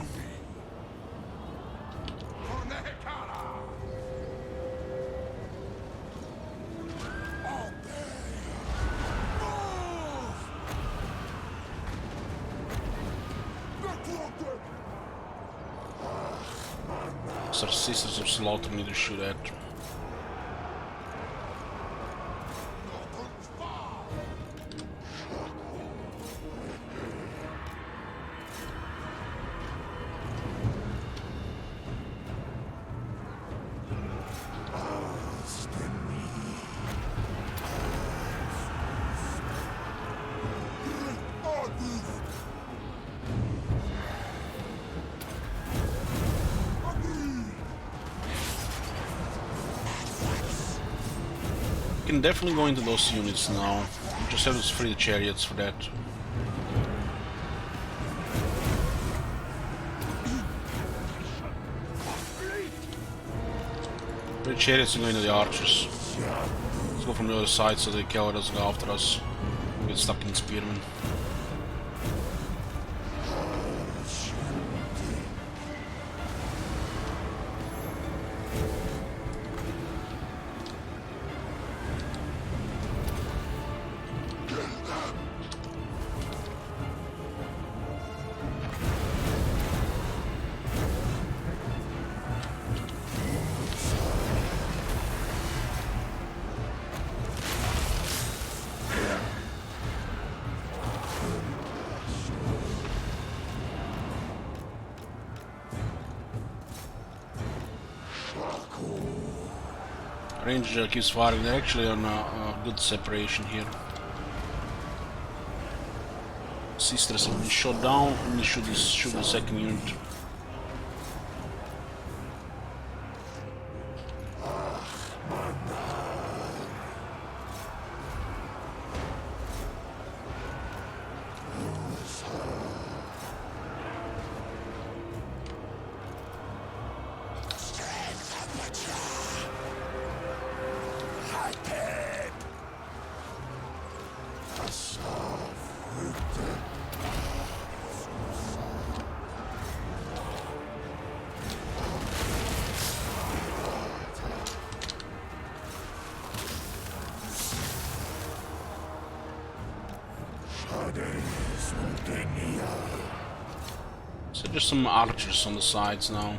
Our Sisters of Slaughter need to shoot at. Can definitely go into those units now. You just have to free the chariots for that. Free the chariots and go into the archers. Let's go from the other side so the cavalry doesn't go after us. We get stuck in spearmen. Range keeps firing. They're actually on a good separation here. Sisters have been shot down, and they shoot the second unit. So just some archers on the sides now.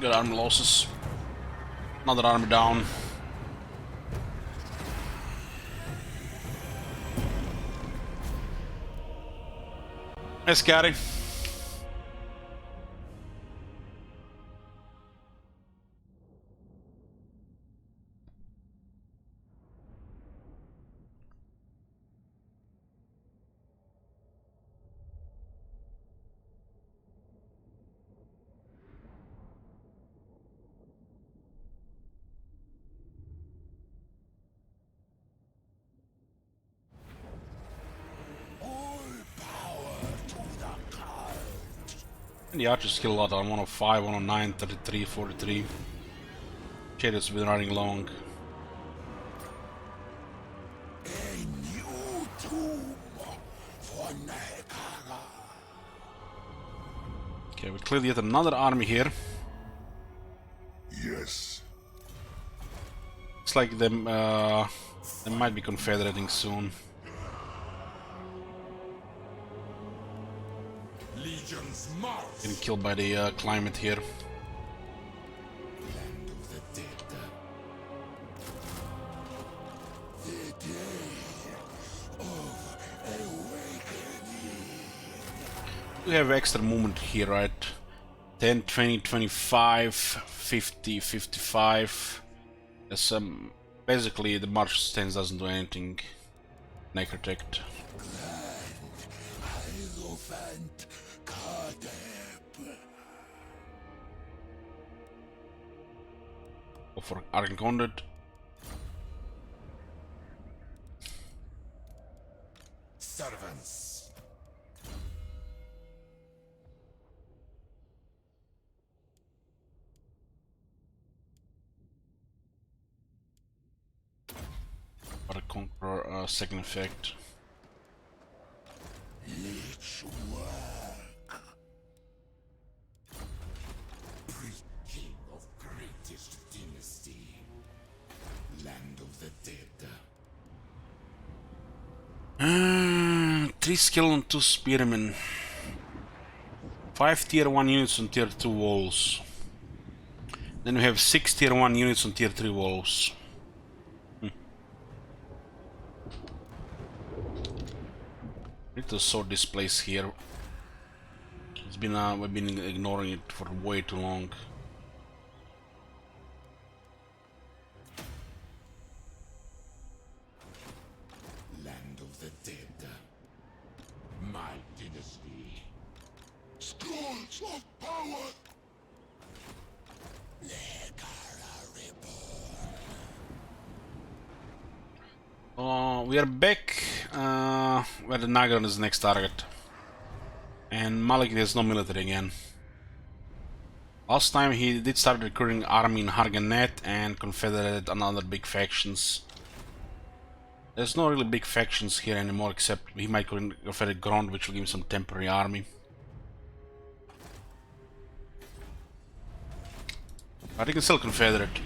got army losses. Another army down. Hey, Scotty. And the archers kill a lot on 105, 109, 33, 43. Chariots have been running long. A new tomb for Nehek. Okay, we cleared yet another army here. Yes. Looks like them they might be confederating soon. Legions march. Getting killed by the climate here. Land of the dead. The day of awakening. We have extra movement here, right? 10, 20, 25, 50, 55. There's basically the march stance doesn't do anything. Necrotect. Go for Arkan Conduit. Servants. For a Conqueror second effect. Let's work. Pre-king of greatest dynasty. Land of the dead. 3 skill and 2 spearmen. 5 tier 1 units on tier 2 walls. Then we have 6 tier 1 units on tier 3 walls. Need to sort this place here. It's been we've been ignoring it for way too long. Land of the dead. My dynasty. Scrolls of power. We are back where the Nagaran is the next target. And Malik has no military again. Last time he did start recruiting army in Harganet and confederated another big factions. There's no really big factions here anymore, except he might confederate Grond, which will give him some temporary army. But he can still confederate.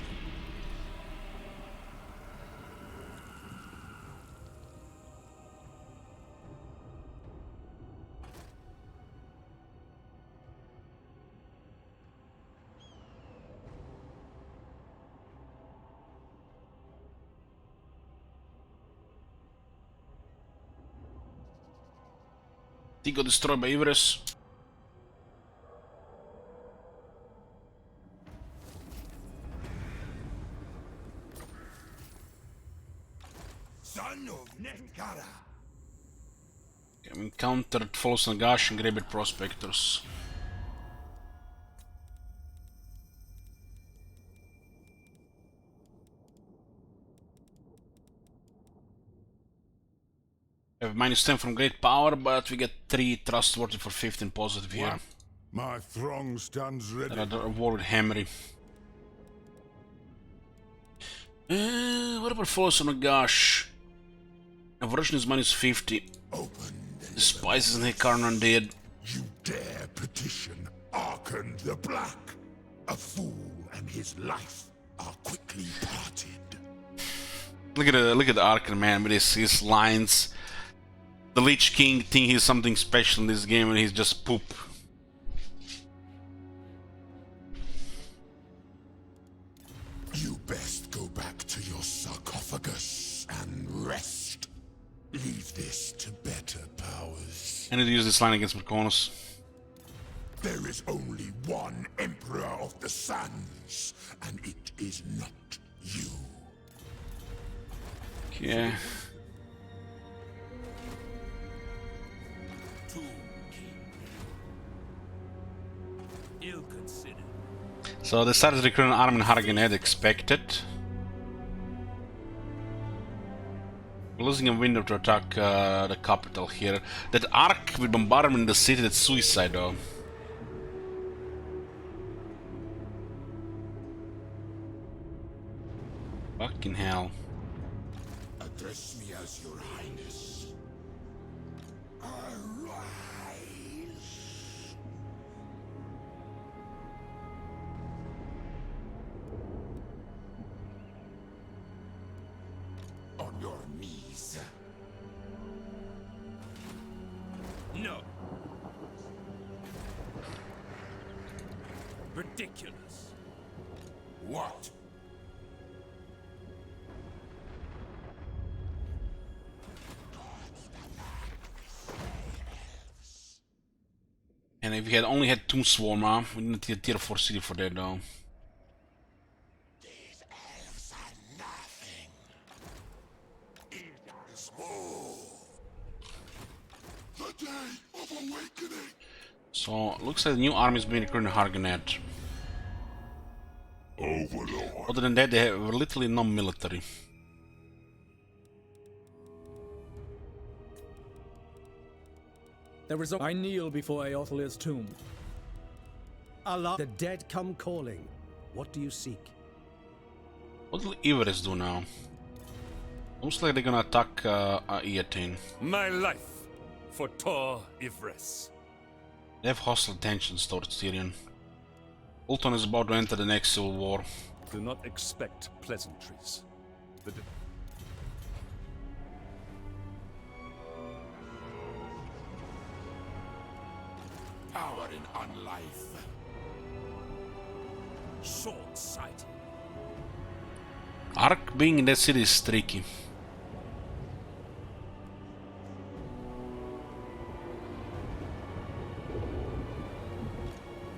He got destroyed by Ivarus. Son of Nekara. Okay, we encountered False Nagash and Greybeard Prospectors. We have -10 from Great Power, but we get 3 trustworthy for 15 positive here. My throng stands ready. They're at war with Hammery. What about False Nagash? Aversion is -50. Despises Nehek undead. You dare petition Arkan the Black? A fool and his life are quickly parted. Look at the Arkan, man, with his lines. The Lich King think he's something special in this game and he's just poop. sarcophagus and rest. Leave this to better powers. I need to use this line against Merconus. There is only one Emperor of the Sands, and it is not you. Okay. So they started recruiting an army in Hargenet, expected. We're losing a window to attack the capital here. That arc with bombardment in the city, that's suicide though. Fucking hell. Address me as your highness. Arise. On your knees. No. Ridiculous. What? And if we had only had Tomb Swarmer, we didn't need a tier 4 city for that though. These elves are nothing. It is more. The day of awakening. So, looks like the new army is being recruited in Hargenet. Overlord. Other than that, they have literally no military. I kneel before Eothilir's tomb. Allah, the dead come calling. What do you seek? What will Ivaris do now? Looks like they're gonna attack Eatine. My life for Tor Ivres. They have hostile tensions towards Tyrion. Ulton is about to enter the next civil war. Do not expect pleasantries. Power in unlife. Short-sighted. Ark being in that city is tricky.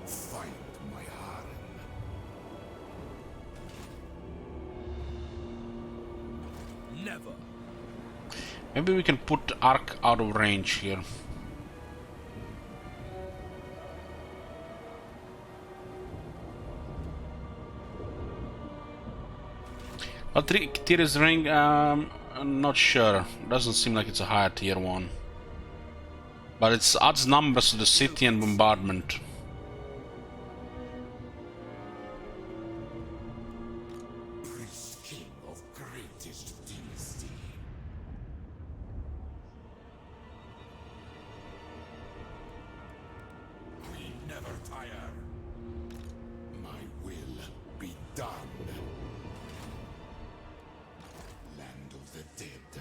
Find my harem. Never. Maybe we can put Ark out of range here. What tier is ring? I'm not sure. Doesn't seem like it's a higher tier one. But it adds numbers to the city and bombardment. Priest king of greatest dynasty. We never tire. My will be done. Land of the dead.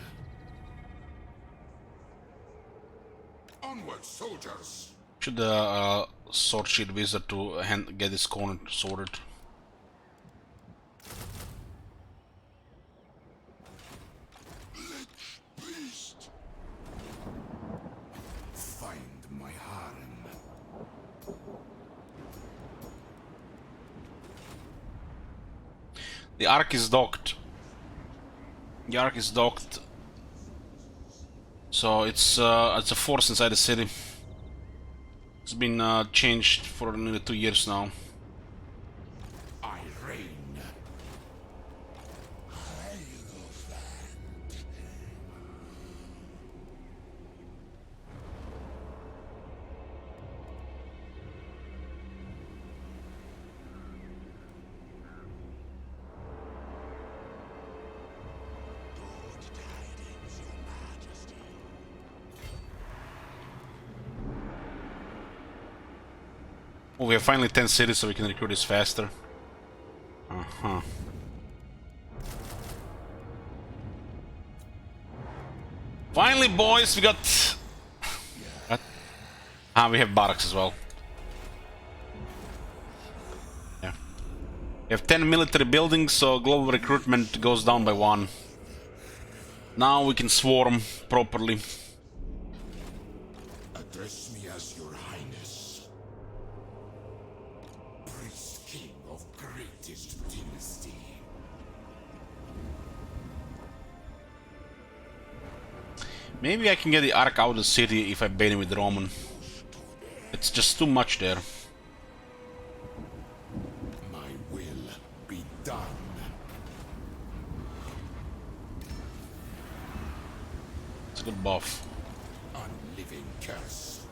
Onward, soldiers! Should the sword shield wizard to get his corner sorted. Lich beast! Find my harem. The Ark is docked. The Ark is docked. So it's a force inside the city. It's been changed for nearly 2 years now. I reign. Hierophant. Good tidings, your majesty. Oh, we have finally 10 cities, so we can recruit this faster. Finally, boys, we got... we have barracks as well. Yeah. We have 10 military buildings, so global recruitment goes down by 1. Now we can swarm properly. Address me as your highness. Priest king of greatest dynasty. Maybe I can get the Ark out of the city if I bait him with Roman. It's just too much there. My will be done. It's a good buff. Unliving curse.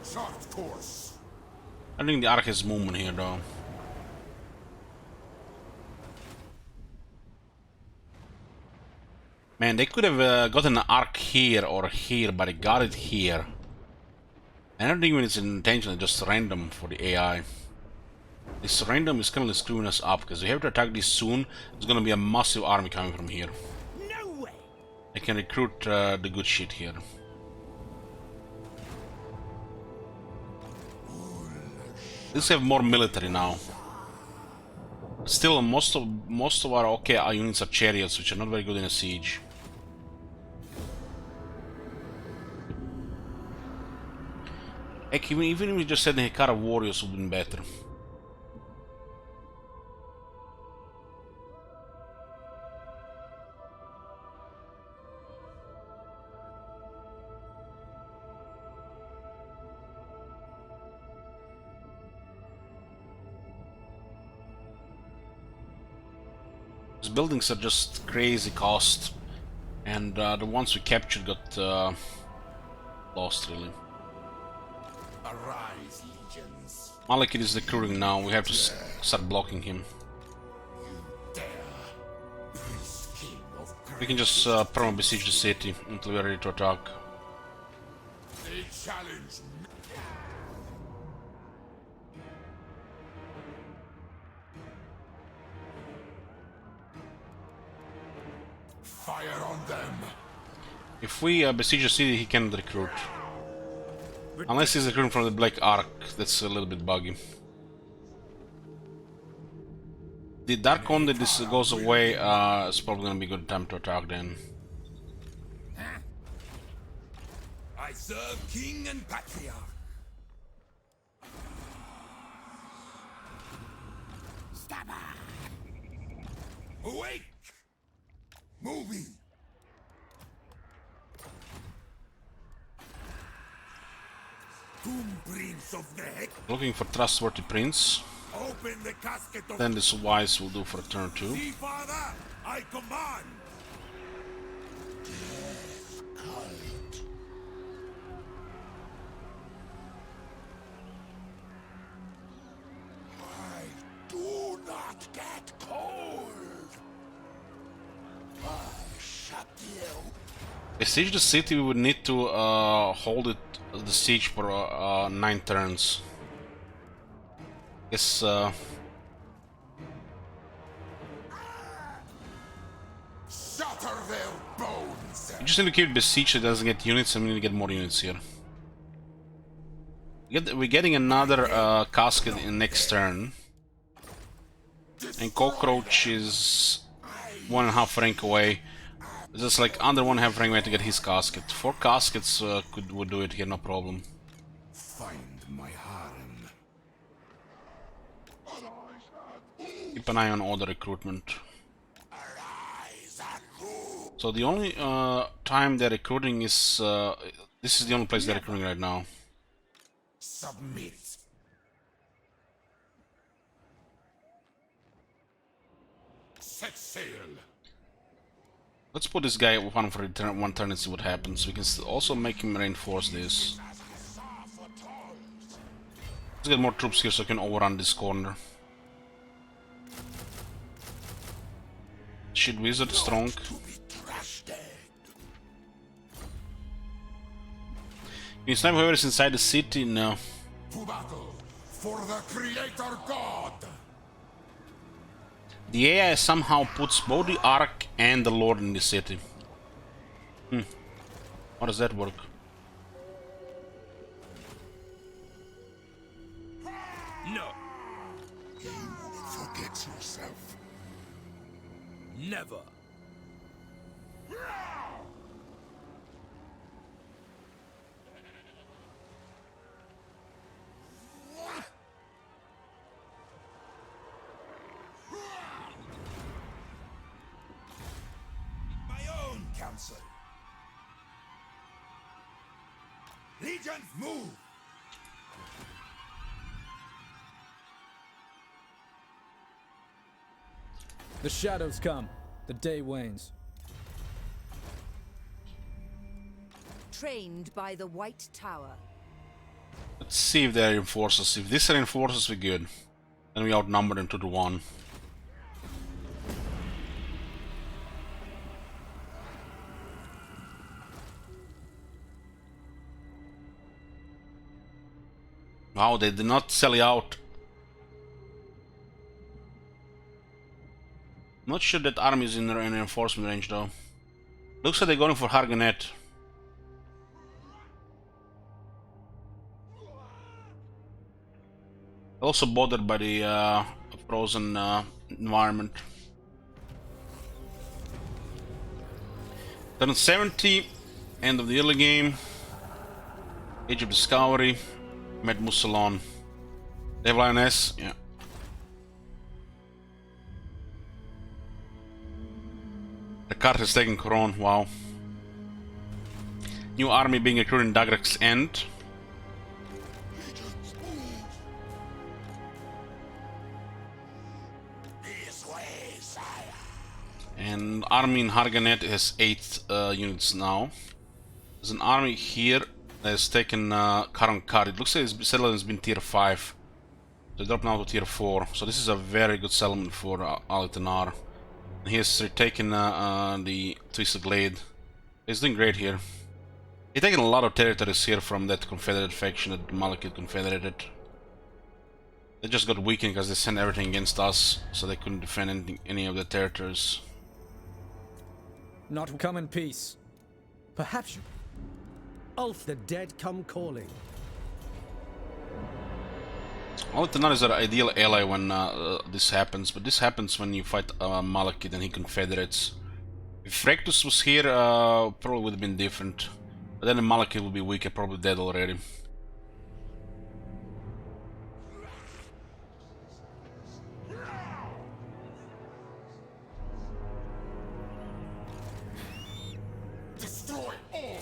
Short course. I think the Ark has movement here though. Man, they could have gotten an Ark here or here, but they got it here. I don't think it's intentional, just random for the AI. This random is kind of screwing us up, because we have to attack this soon. There's gonna be a massive army coming from here. No way. I can recruit the good shit here. Let's have more military now. Still, most of our our units are chariots, which are not very good in a siege. Heck, even if we just said the Hekara warriors would have been better. These buildings are just crazy cost, and the ones we captured got lost really. Arise, legions. Malekith is recruiting now. We have to start blocking him. We can just perma besiege the city until we're ready to attack. They challenge me. Fire on them. If we besiege the city, he can recruit. Unless he's recruiting from the Black Ark, that's a little bit buggy. The Dark One that this goes away, it's probably gonna be a good time to attack then. I serve king and patriarch. Stabber. Awake! Moving. Tomb Prince of Nehek. Looking for trustworthy prince. Open the casket of Then this wise will do for turn 2. See, Father, I command. I do not get cold. I shut you. Besiege the city, we would need to hold it, the siege for 9 turns. Guess Shatter their bones. we just need to keep besieged so it doesn't get units, and we need to get more units here. We're getting another casket in next turn. And Cockroach is 1.5 rank away. Just like under 1.5 rank away to get his casket. 4 caskets would do it here, no problem. Find my harem. Keep an eye on all the recruitment. So the only time they're recruiting is this is the only place they're recruiting right now. Submit. Set sail. Let's put this guy one for one turn and see what happens. We can also make him reinforce this. Let's get more troops here so I can overrun this corner. Shield Wizard strong. Can you snipe whoever is inside the city? No. To battle for the Creator God. The AI somehow puts both the Ark and the Lord in the city. How does that work? No. You forget yourself. Never. My own counsel. Legions, move! The shadows come. The day wanes. Trained by the White Tower. Let's see if they're reinforcers. If this reinforces, we're good. Then we outnumber them 2 to 1. Wow, they did not sell it out. Not sure that army is in reinforcement range though. Looks like they're going for Hargonet. Also bothered by the frozen environment. Turn 70, end of the early game. Age of Discovery. Met Musalon. They have Lioness, yeah. The cart has taken Coron, wow. New army being recruited in Dagrak's End. And army in Hargonet has 8 units now. There's an army here that has taken Karan Kar. It looks like his settlement has been tier 5. So drop now to tier 4. So this is a very good settlement for Alitanar. He has retaken the Twisted Glade. He's doing great here. He's taken a lot of territories here from that Confederate faction that Malekith confederated. They just got weakened because they sent everything against us, so they couldn't defend any of the territories. Not come in peace. Perhaps you... Ulf, the dead come calling. Alitanar is our ideal ally when this happens, but this happens when you fight Malekith and he confederates. If Rectus was here, probably would have been different. But then the Malekith would be weak and probably dead already. Destroy all!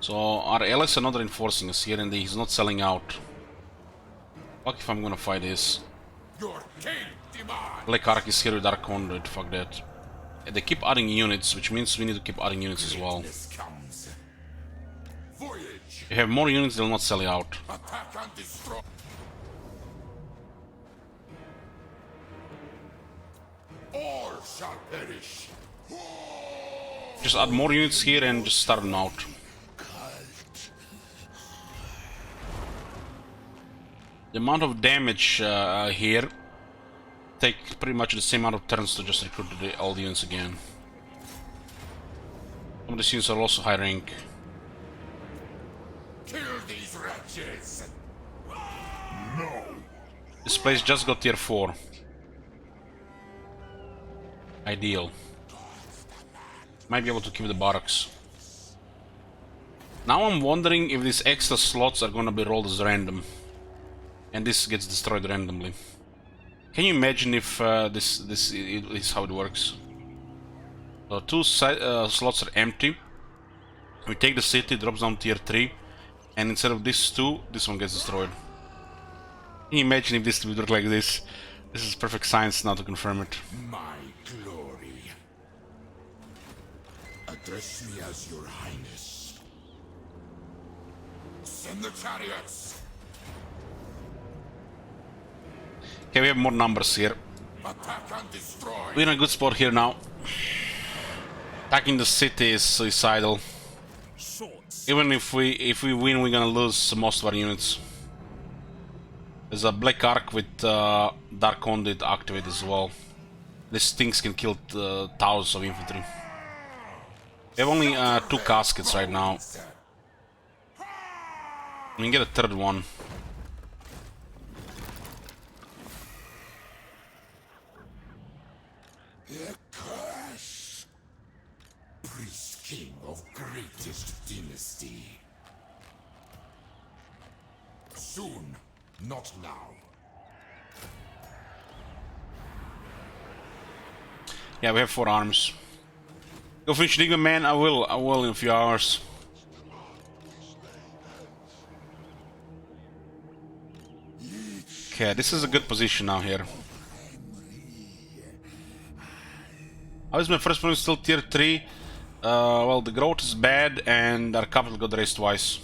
So our allies are not reinforcing us here and he's not selling out. Fuck if I'm gonna fight this. Your king demands! Black Ark is here with our conduit, fuck that. They keep adding units, which means we need to keep adding units as well. If you have more units, they'll not sell you out. Attack and destroy! All shall perish! Just add more units here and just start them out. The amount of damage here take pretty much the same amount of turns to just recruit all the units again. Some of these units are also high rank. Kill these wretches! No! This place just got tier 4. Ideal. Might be able to keep the barracks. Now I'm wondering if these extra slots are gonna be rolled as random. And this gets destroyed randomly. Can you imagine if this is how it works? So 2 slots are empty. We take the city, drops down tier 3, and instead of this 2, this one gets destroyed. Can you imagine if this would work like this? This is perfect science now to confirm it. My glory. Address me as your highness. Send the chariots. Okay, we have more numbers here. Attack and destroy. We're in a good spot here now. Attacking the city is suicidal. Even if we win, we're gonna lose most of our units. There's a Black Ark with Dark Conduit activated as well. These things can kill thousands of infantry. We have only 2 caskets right now. We can get a third one. The curse. Priest king of greatest dynasty. Soon, not now. Yeah, we have 4 arms. Go finish Enigma, man. I will in a few hours. Okay, this is a good position now here. How is my first province still tier 3? Well, the growth is bad and our capital got raised twice.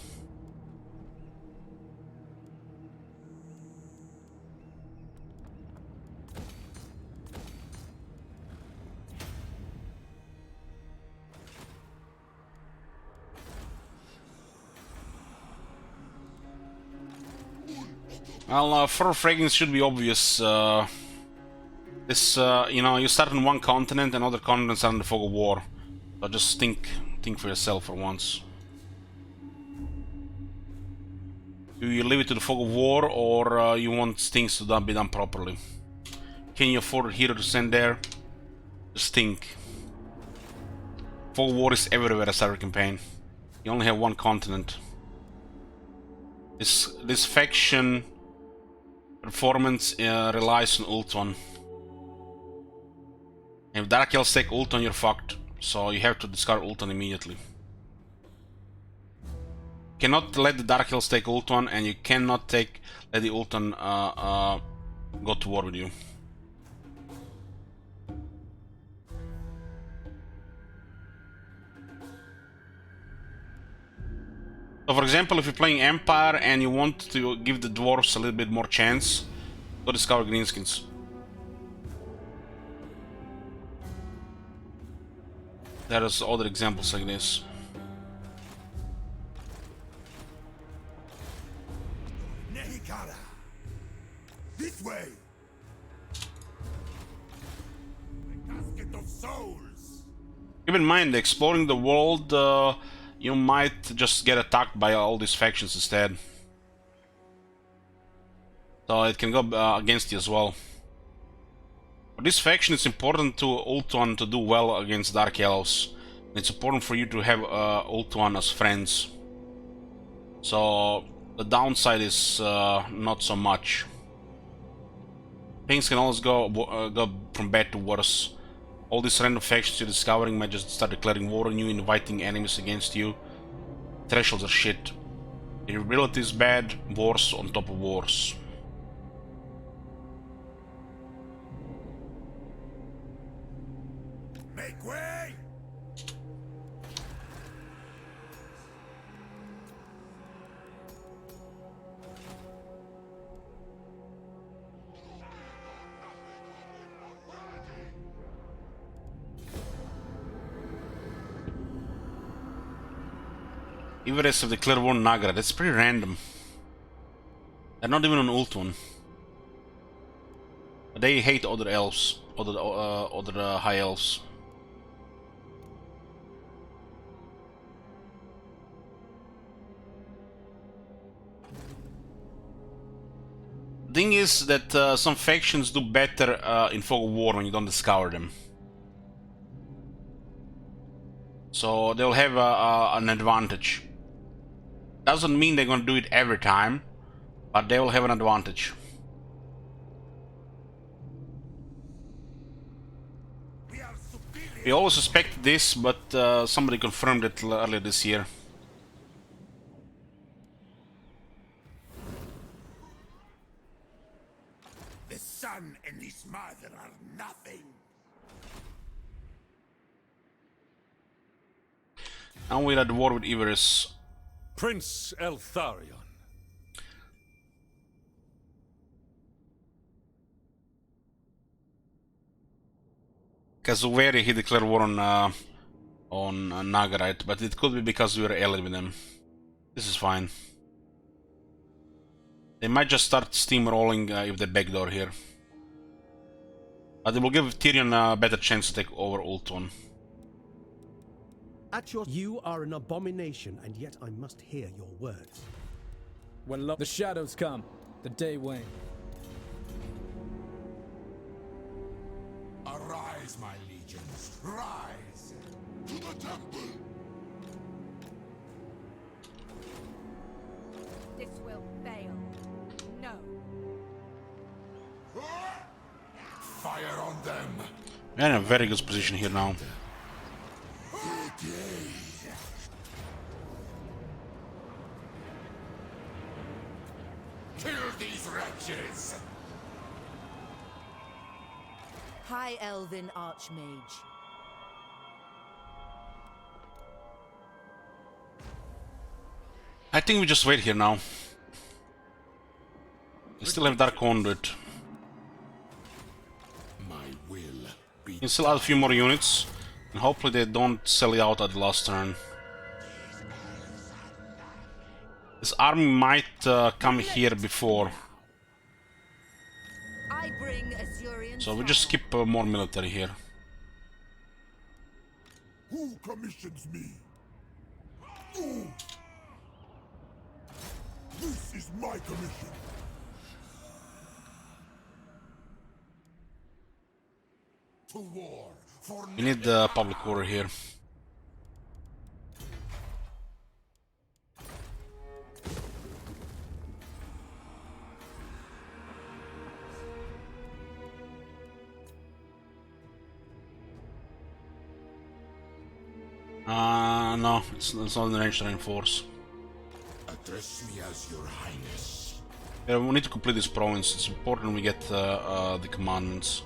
Well, fur fragrance should be obvious. This, you know, you start on one continent and other continents are in the fog of war. So just think for yourself for once. Do you leave it to the fog of war, or you want things to be done properly? Can you afford a hero to send there? Just think. Fog of war is everywhere as our campaign. You only have one continent. This faction performance relies on Ultron. If Dark Elves take Ultron, you're fucked. So you have to discard Ultron immediately. You cannot let the Dark Elves take Ultron, and you cannot let the Ultron go to war with you. So for example, if you're playing Empire and you want to give the dwarves a little bit more chance, go discover greenskins. There is other examples like this. Nehek, this way. The casket of souls. Keep in mind, exploring the world, you might just get attacked by all these factions instead. So it can go against you as well. For this faction, it's important to Ultron to do well against Dark Elves. It's important for you to have Ultron as friends. So the downside is not so much. Things can always go from bad to worse. All these random factions you're discovering might just start declaring war on you, inviting enemies against you. Thresholds are shit. Durability is bad, wars on top of wars. Make way! Everest have declared war on Nagra. That's pretty random. They're not even on Ultron. They hate other elves, other high elves. Thing is that some factions do better in Fog of War when you don't discover them. So they'll have an advantage. Doesn't mean they're gonna do it every time, but they will have an advantage. We always suspected this, but somebody confirmed it earlier this year. The son and his mother are nothing. Now we're at war with Everest. Prince Eltharion. Kazuveri, he declared war on Nagarite, but it could be because we were allied with them. This is fine. They might just start steamrolling if they backdoor here. But it will give Tyrion a better chance to take over Ultron. You are an abomination, and yet I must hear your words. When the shadows come, the day wane. Arise Rise, my legions, rise! To the temple! This will fail. No. Fire on them! We're in a very good position here now. Kill these wretches! High Elven Archmage. I think we just wait here now. We still have Dark Conduit. My will be. You can still add a few more units, and hopefully they don't sell it out at the last turn. This army might come here before, I bring Azurian so we just skip more military here. Who commissions me? Ooh. This is my commission. To war for We need the public order here. No, it's not in the range to reinforce. Address me as your highness. Yeah, we need to complete this province. It's important we get the commandments.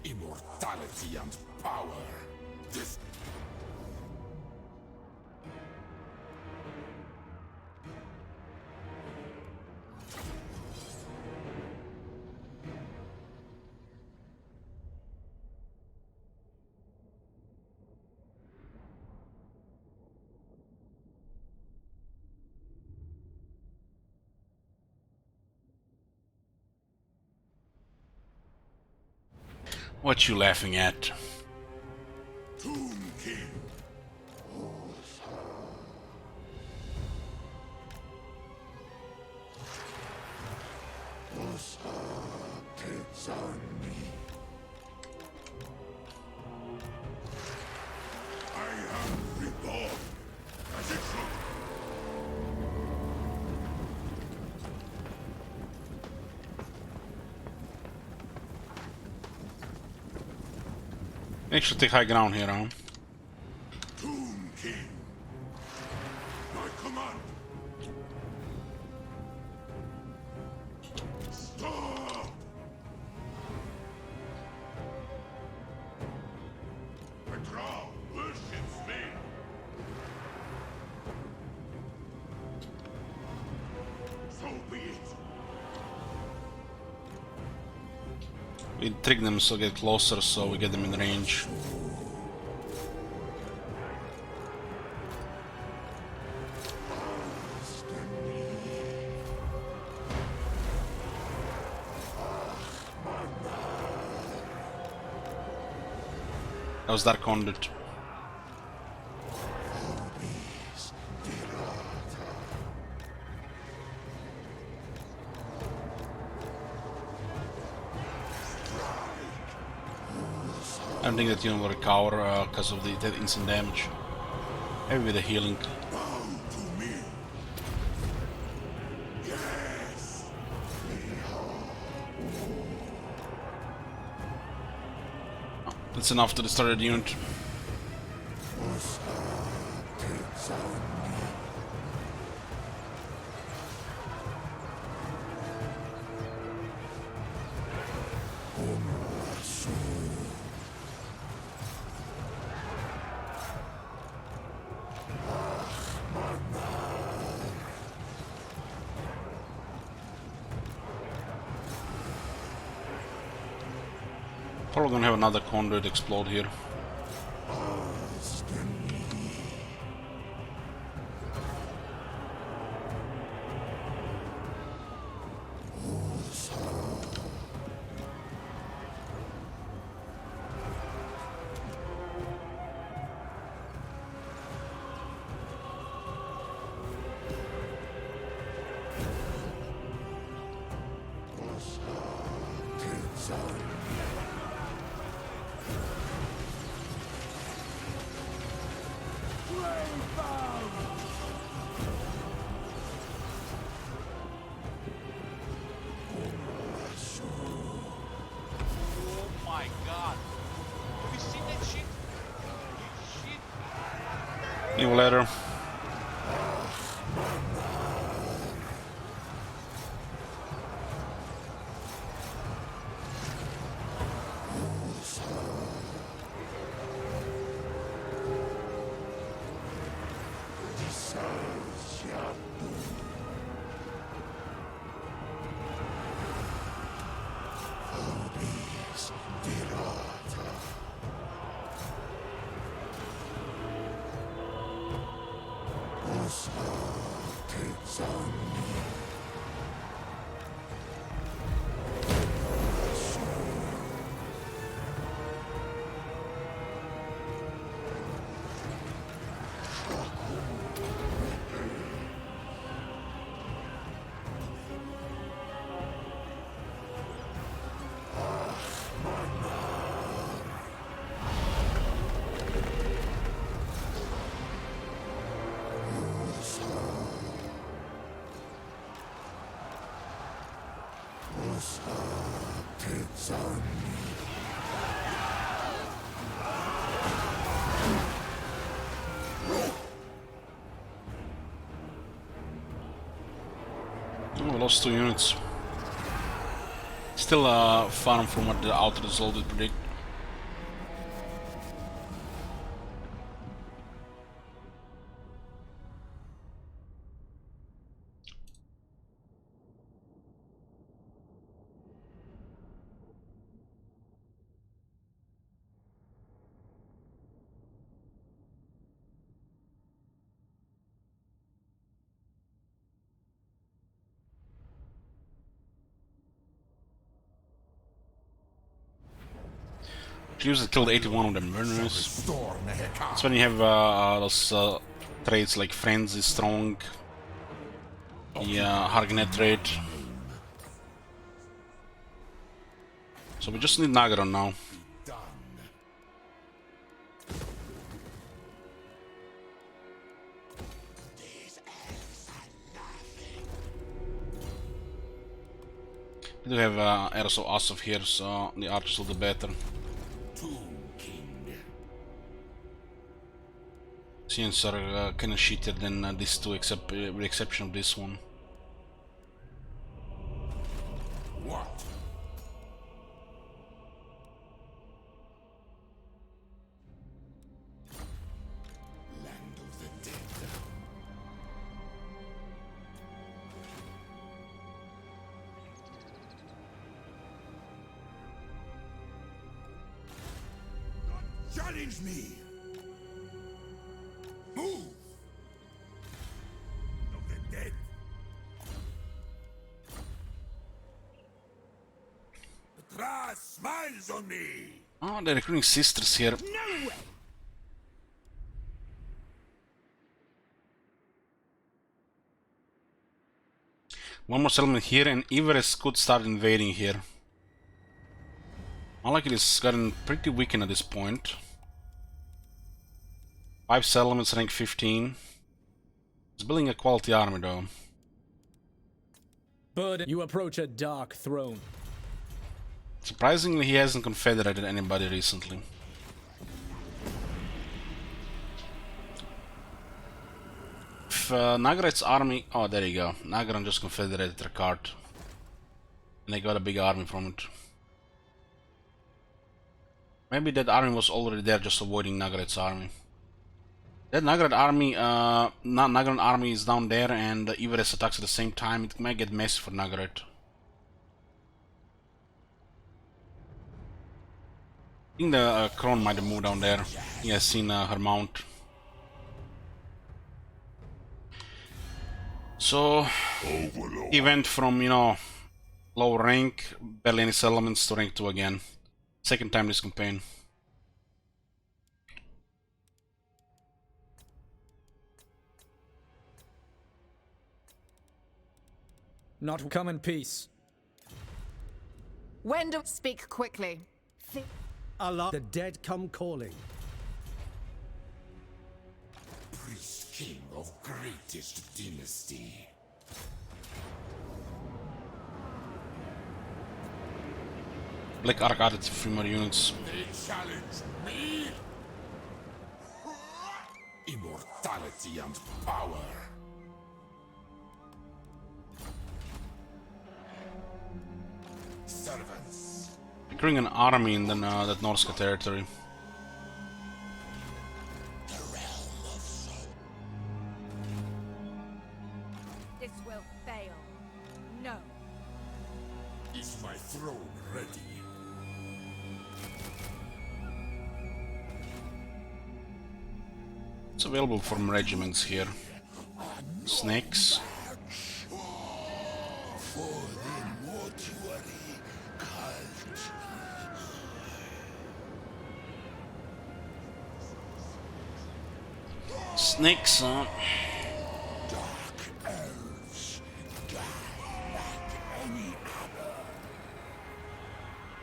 Immortality and power. This. What you laughing at? Tomb King. It's on me. I am reborn as it should. Actually take high ground here, huh? Tomb King. My command. Stop. The crowd worships me. So be it. We trick them so get closer, so we get them in range. That was Dark Conduit. I don't think that unit will recover because of the instant damage. Maybe with the healing. That's enough to destroy the unit. Probably gonna have another conduit explode here. Sorry. Travel letter. Oh, we lost 2 units. Still far from what the outer result did predict. Used killed 81 of them murderers. That's when you have those traits like Frenzy, Strong, the Harganet trait. So we just need Nagaron now. We do have Arrows of Asov here, so the archers will do better. Scenes are kinda shittier than these two, except with the exception of this one. What? Land of the dead. Challenge me! Move! Of the dead. The grass smiles on me! Oh, they're recruiting sisters here. No way! One more settlement here, and Everest could start invading here. Malakit is gotten pretty weakened at this point. 5 settlements, rank 15. He's building a quality army though. But you approach a dark throne. Surprisingly, he hasn't confederated anybody recently. If Nagaret's army... Oh, there you go. Nagaran just confederated their card. And they got a big army from it. Maybe that army was already there, just avoiding Nagaret's army. That Nagaret army, Nagaran army is down there, and Everest attacks at the same time. It might get messy for Nagaret. I think the Krone might have moved down there. He has seen her mount. So he went from, you know, low rank, barely any settlements, to rank 2 again. Second time this campaign. Not come in peace. When do speak quickly? Allah, the dead come calling. Priest king of greatest dynasty. Black Ark added 3 more units. They challenge me? Immortality and power. Servants. Securing an army in that Norska territory. This will fail. No. Is my throne ready? It's available from regiments here. Snakes. Snakes, huh?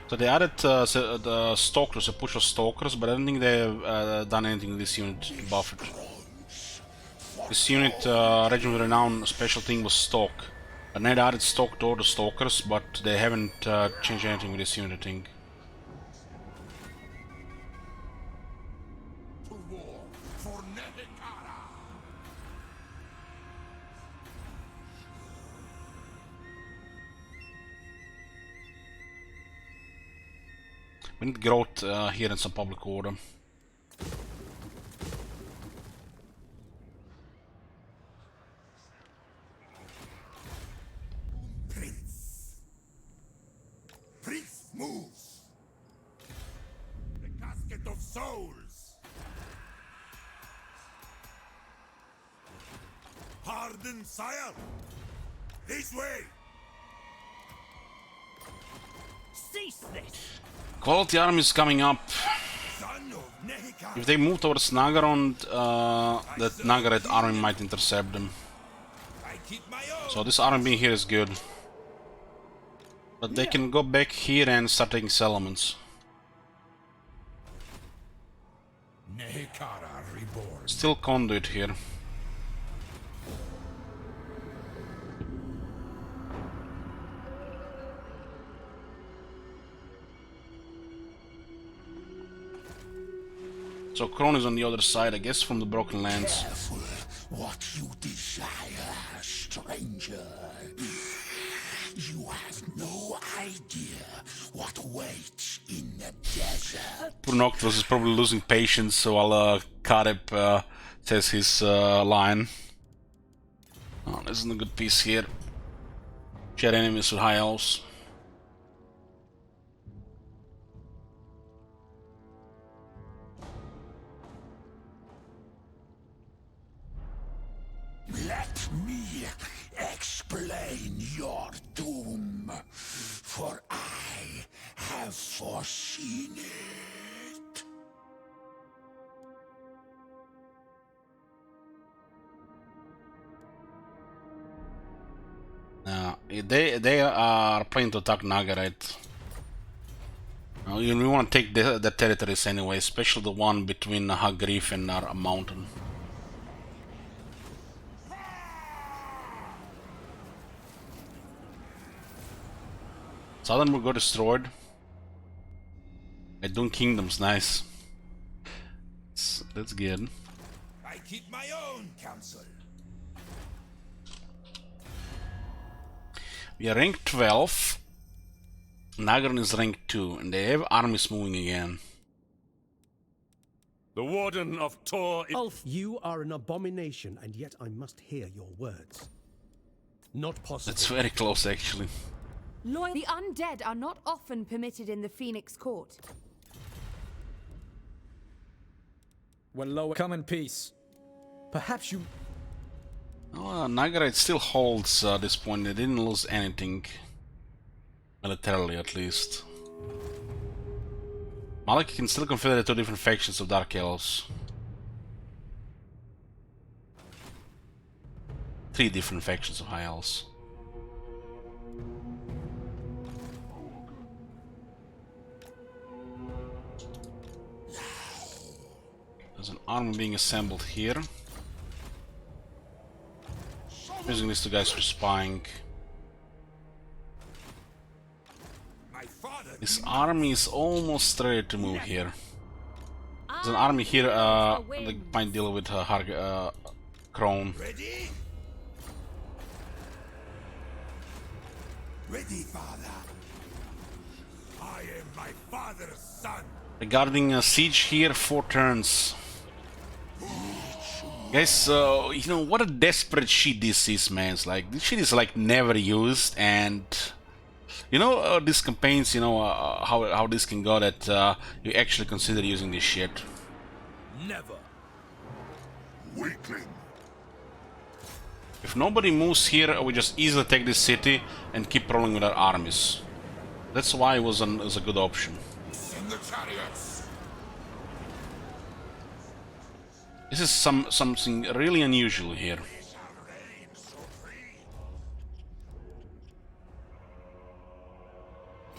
So they added the stalkers, a push of stalkers, but I don't think they've done anything with this unit to buff it. This unit, Regiment Renown, special thing was stalk. And they added stalk to all the stalkers, but they haven't changed anything with this unit, I think. To war for Nehek. We need growth here and some public order. Prince moves. The casket of souls. Pardon, sire. This way. Cease this! Quality army is coming up. Son of Nehek. If they move towards Nagarond, that Nagaret army might intercept them. I keep my own. So this army being here is good. But they can go back here and start taking settlements. Nehekara reborn. Still conduit here. So Kron is on the other side, I guess, from the Broken Lands. Careful what you desire, stranger. You have no idea what waits in the desert. Poor Nocturus is probably losing patience, so I'll Kareb says his line. Oh, this isn't a good piece here. Share enemies with high elves. Let me explain your doom, for I have foreseen it. They are planning to attack Nagaret. We want to take the territories anyway, especially the one between Hagrif and our mountain. Southern will go destroyed. Doom Kingdom's nice. That's good. I keep my own counsel. We are rank 12. Nagaron is rank 2, and they have armies moving again. The Warden of Tor. Ulf, you are an abomination, and yet I must hear your words. Not possible. That's very close, actually. The undead are not often permitted in the Phoenix Court. When lower, come in peace. Perhaps you... Oh, Nagaret still holds at this point. They didn't lose anything. Militarily, at least. Malaki can still confederate two different factions of Dark Elves. 3 different factions of High Elves. There's an army being assembled here. Using these 2 guys for spying. This army is almost ready to move here. There's an army here. They might deal with Crone. Ready? Ready, father. I am my father's son. Regarding siege here, 4 turns. Guys, you know what a desperate shit this is, man. It's like this shit is like never used, and you know these campaigns. You know how this can go that you actually consider using this shit. Never. Weakling. If nobody moves here, we just easily take this city and keep rolling with our armies. That's why it was a good option. Send the chariots. This is something really unusual here.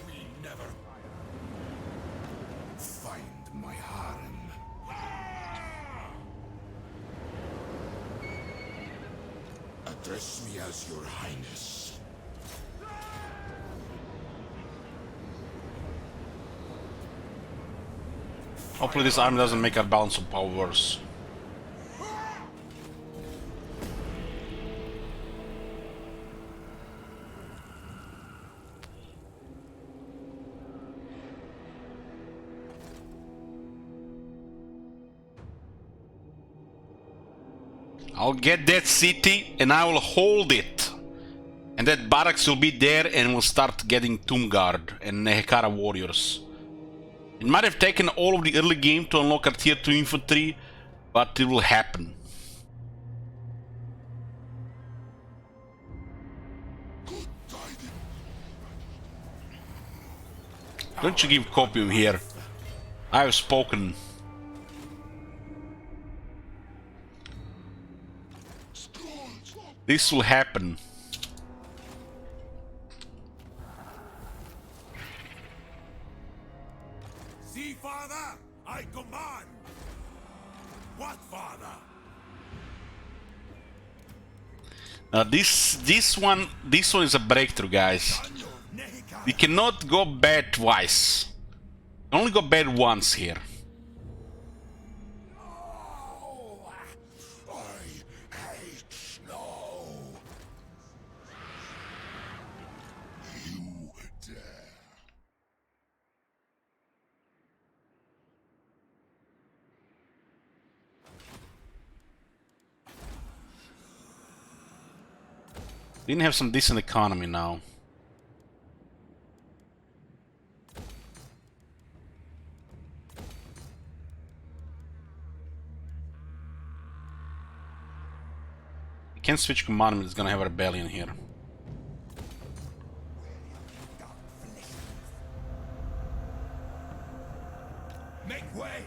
We never find my harem. Address me as your highness. Hopefully this army doesn't make our balance of power worse. I'll get that city and I will hold it. And that barracks will be there and we'll start getting Tomb Guard and Nehekara warriors. It might have taken all of the early game to unlock our tier 2 infantry, but it will happen. Don't you give copium here. I have spoken. This will happen. See, father, I command. What, father? This one is a breakthrough, guys. We cannot go bad twice. Only go bad once here. Didn't have some decent economy now. We can't switch commandment, it's gonna have a rebellion here. Make way.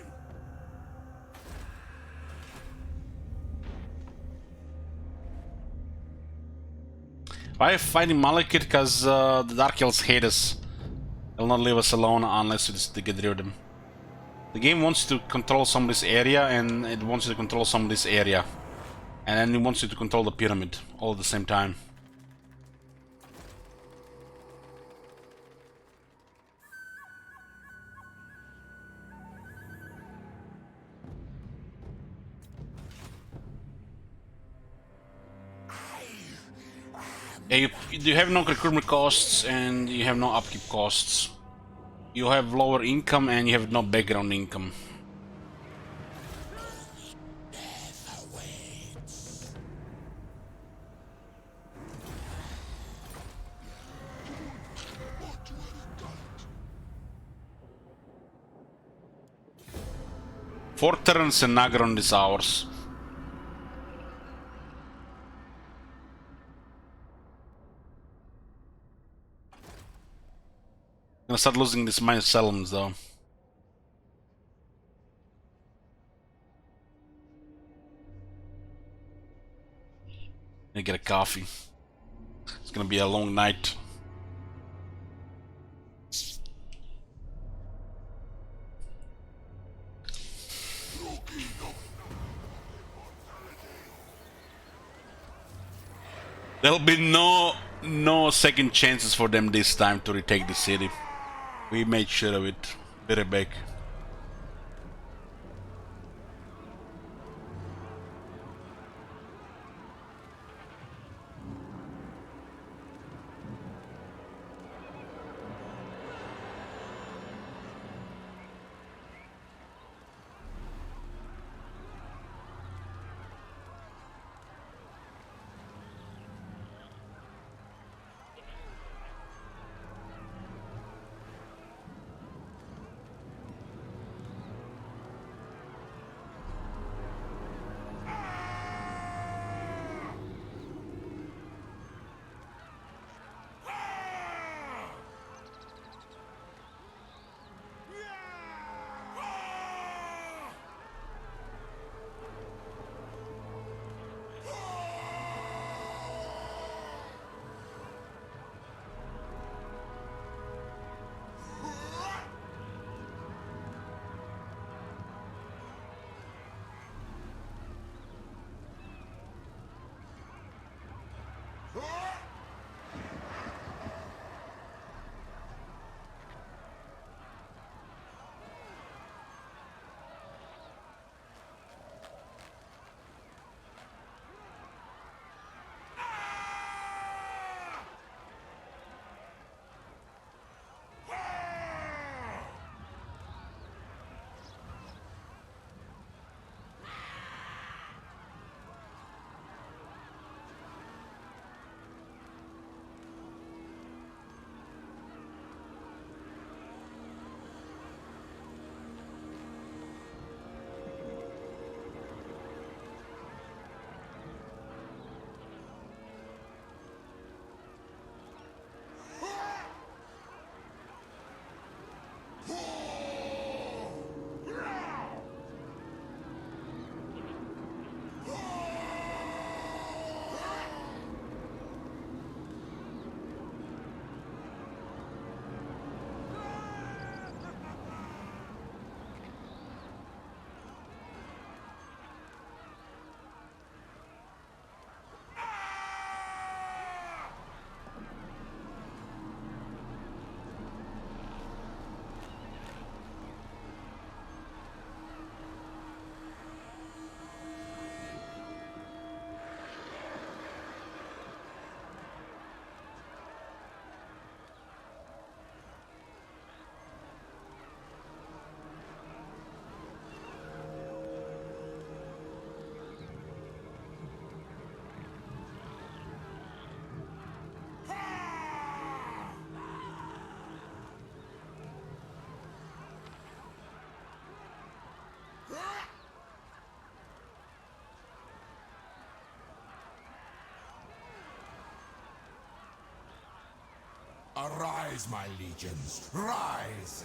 Why are you fighting Malekith? Because the Dark Elves hate us. They'll not leave us alone unless we get rid of them. The game wants you to control some of this area, and it wants you to control some of this area. And then it wants you to control the pyramid, all at the same time. You have no recruitment costs and you have no upkeep costs. You have lower income and you have no background income. Four turns and Nagron is ours. Gonna start losing these minor settlements though. Gonna get a coffee. It's gonna be a long night. There'll be no second chances for them this time to retake the city. We made sure of it. Very big. Arise, my legions, rise!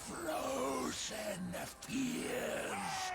Frozen fears!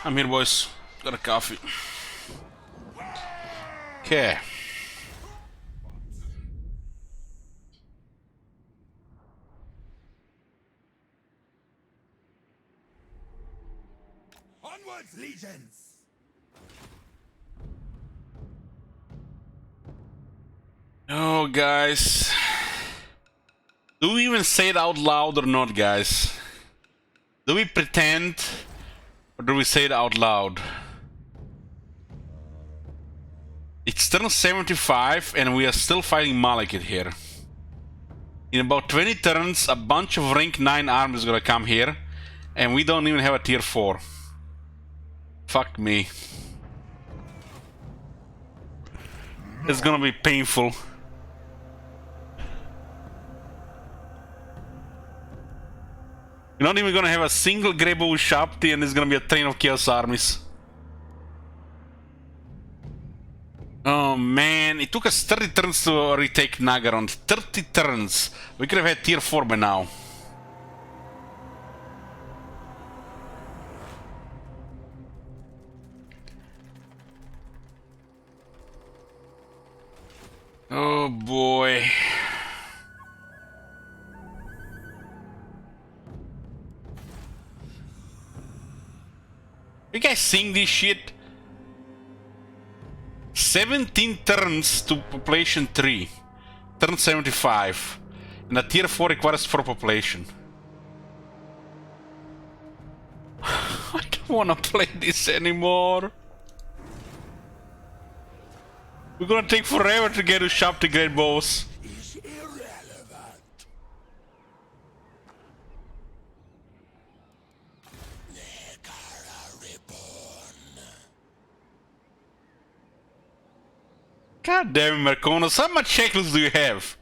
I'm here, boys. Got a coffee. Okay. Onwards, legions! Oh, guys. Do we even say it out loud or not, guys? Do we pretend or do we say it out loud? It's turn 75 and we are still fighting Malekith here. In about 20 turns, a bunch of rank 9 armies is gonna come here, and we don't even have a tier 4. Fuck me. It's gonna be painful. You're not even gonna have a single Greybow Shapti and it's gonna be a train of Chaos armies. Oh man, it took us 30 turns to retake Nagaron. 30 turns! We could have had tier 4 by now. Oh boy. You guys seeing this shit? 17 turns to population 3. Turn 75. And a tier 4 requires 4 population. I don't wanna play this anymore. We're gonna take forever to get to shop the great boss. Is irrelevant. Negara reborn. God damn it, Marconis, how much shekels do you have?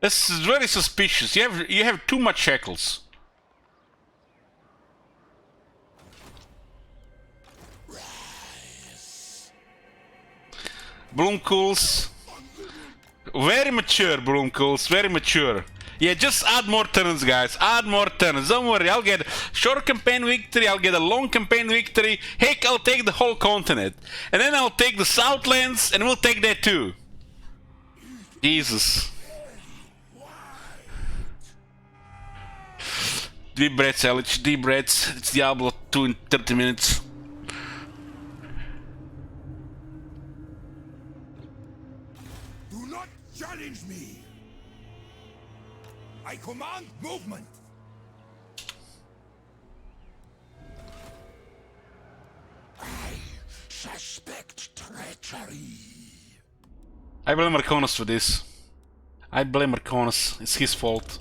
This is very suspicious. You have too much shekels. Bloomcools. Very mature, Bloomcools. Very mature. Yeah, just add more turns, guys. Add more turns. Don't worry, I'll get short campaign victory, I'll get a long campaign victory. Heck, I'll take the whole continent. And then I'll take the Southlands, and we'll take that too. Jesus. Deep breaths, Elich. Deep breaths. It's Diablo 2 in 30 minutes. Do not challenge me. I command movement. I suspect treachery. I blame Marconis for this. I blame Marconis. It's his fault.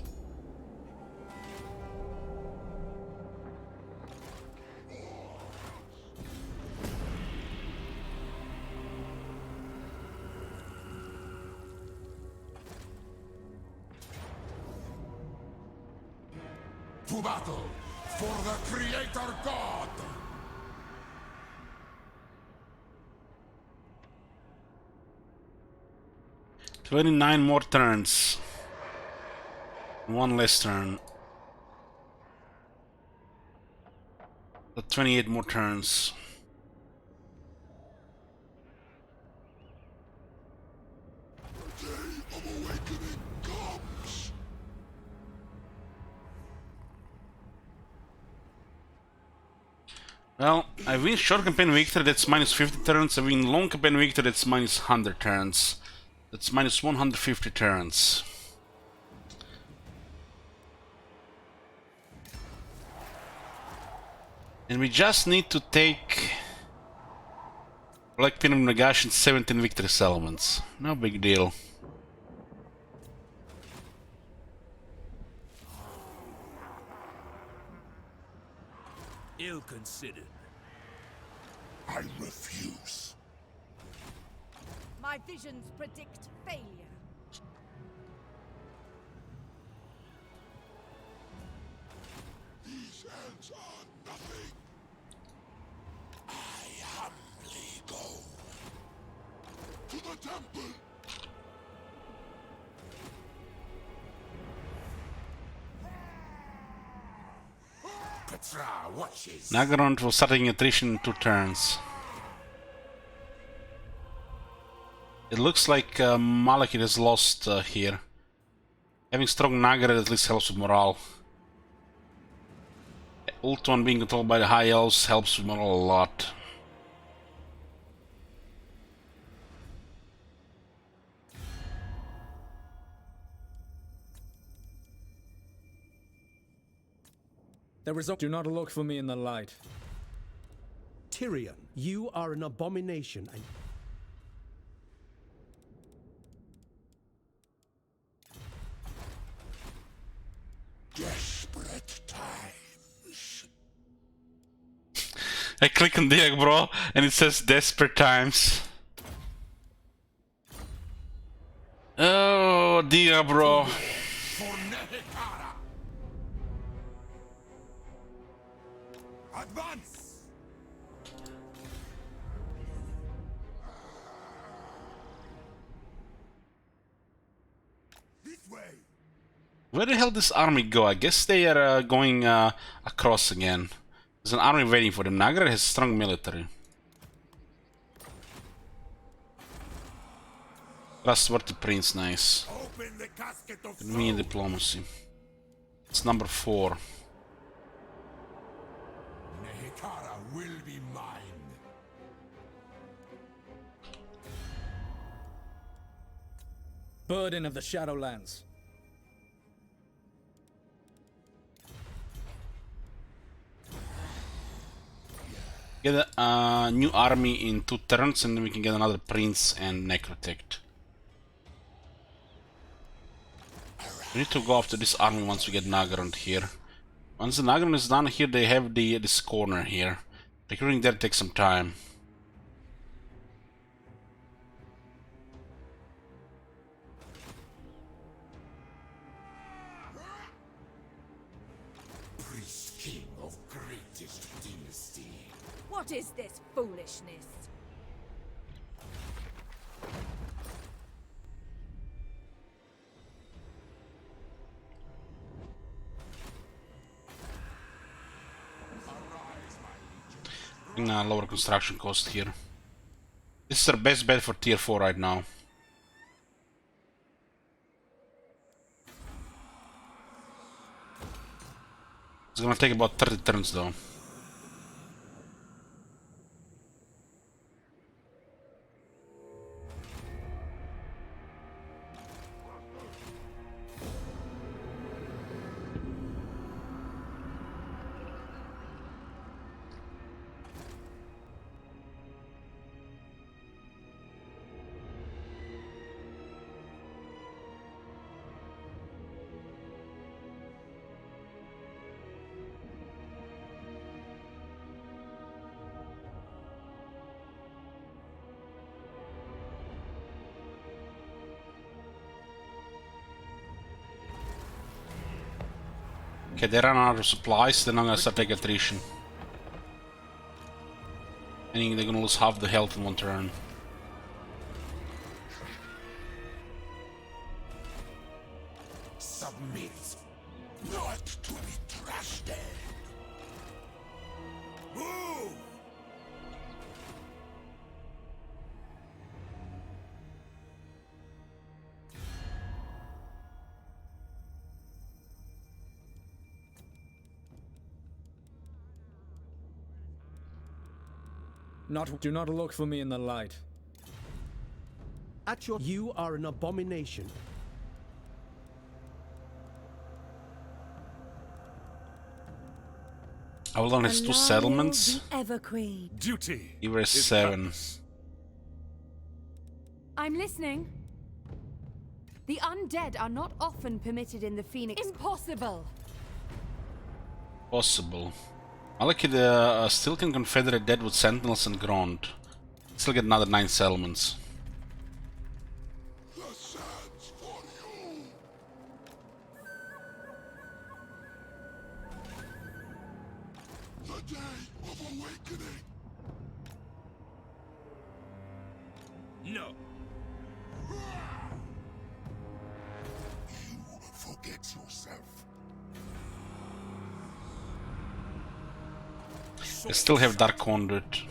To battle for the Creator God. 29 more turns. One less turn. 28 more turns. The day of awakening comes. Well, I win short campaign victory, that's minus 50 turns. I win long campaign victory, that's minus 100 turns. That's minus 150 turns. And we just need to take Black Kingdom Nagash 17 victory settlements. No big deal. Ill considered. I refuse. My visions predict failure. These hands are nothing. I humbly go to the temple. Petra watches. Nagarond will start taking attrition in 2 turns. It looks like Malekith has lost here. Having strong Nagared at least helps with morale. Ultron being controlled by the High Elves helps with morale a lot. The result. Do not look for me in the light. Tyrion, you are an abomination and... Desperate times. I click on Nehek, bro, and it says desperate times. Oh dear, bro. For Nehekara. Advance. This way. Where the hell does this army go? I guess they are going across again. There's an army waiting for them. Nagar has strong military. Trustworthy prince, nice. Open the casket of Me in diplomacy. It's number 4. Nehekara will be mine. Burden of the Shadowlands. Get a new army in 2 turns and then we can get another prince and necrotect. We need to go after this army once we get Nagarond here. Once the Nagarond is done here, they have this corner here. Recruiting there takes some time. Priest king of greatest dynasty. What is this foolishness? Lower construction cost here. This is our best bet for tier 4 right now. It's gonna take about 30 turns though. Okay, they ran out of supplies, then I'm gonna start taking attrition. Meaning they're gonna lose half the health in 1 turn. Submit, not to be trusted. Move! Do not look for me in the light. You are an abomination. Avalon has 2 settlements. The Everqueen. Duty. He was 7. I'm listening. The undead are not often permitted in the Phoenix. Impossible! Possible. Malekith still can confederate dead with sentinels and Grond. Still get another 9 settlements. The sands for you. The day of awakening. No. You forget yourself. They still have Dark Conduit.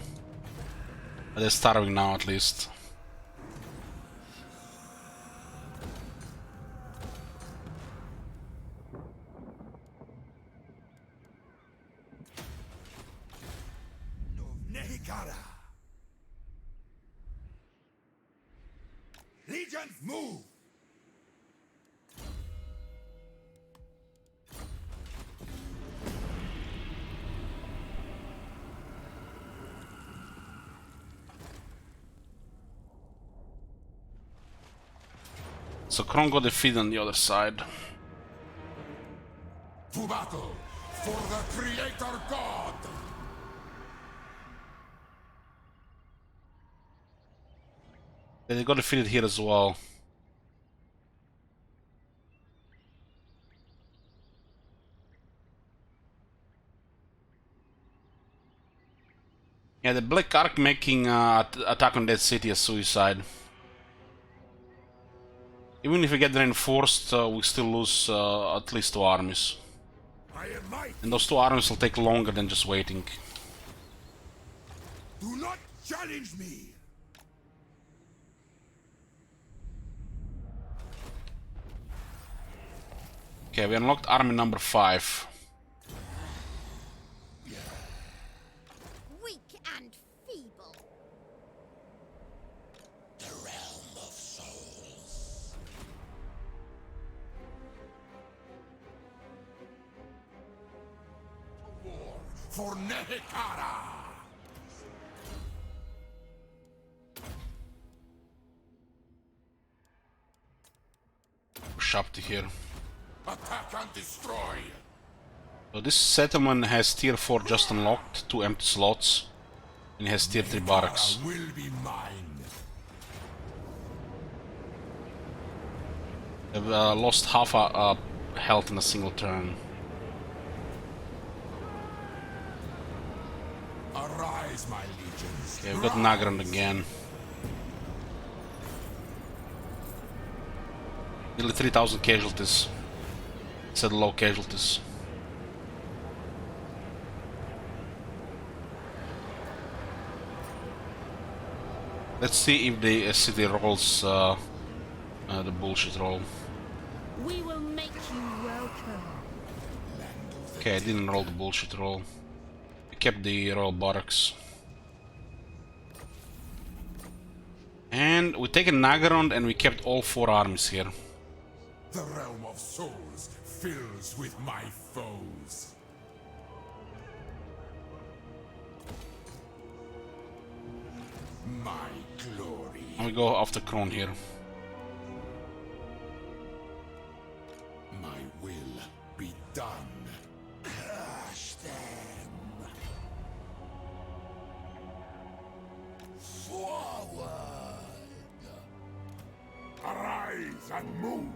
But they're starving now at least. Nehekara. Legions, move! So Kron got defeated on the other side. To battle for the Creator God! They got defeated here as well. Yeah, the Black Ark making attack on that city a suicide. Even if we get reinforced, we still lose at least 2 armies. And those 2 armies will take longer than just waiting. Do not challenge me! Okay, we unlocked army number 5. Weak and feeble. The realm of souls. War for Nehekara! Push up to here. Attack and destroy! So this settlement has tier 4 just unlocked, 2 empty slots, and it has tier 3 barracks. Will be mine. I've lost half a health in a single turn. Arise, my legions. Okay, we've got Nagrand again. Nearly 3,000 casualties. Said low casualties. Let's see if the city rolls the bullshit roll. We will make you welcome. Okay, I didn't roll the bullshit roll. I kept the royal barracks. And we taken Nagarond and we kept all 4 armies here. The realm of souls fills with my foes. My glory. And we go after Kron here. My will be done. Crush them. Forward. Arise and move.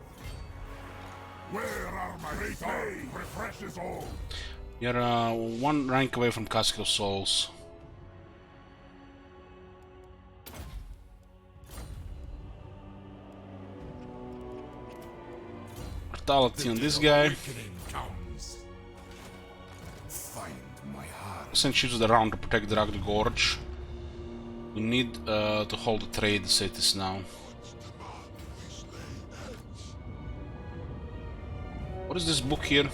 Where are my return? Refreshes all. You're 1 rank away from Casket of Souls. Mortality on this guy. Find my heart. Send ships around to protect Dragd Gorge. We need to hold the trade cities now. What is this book here?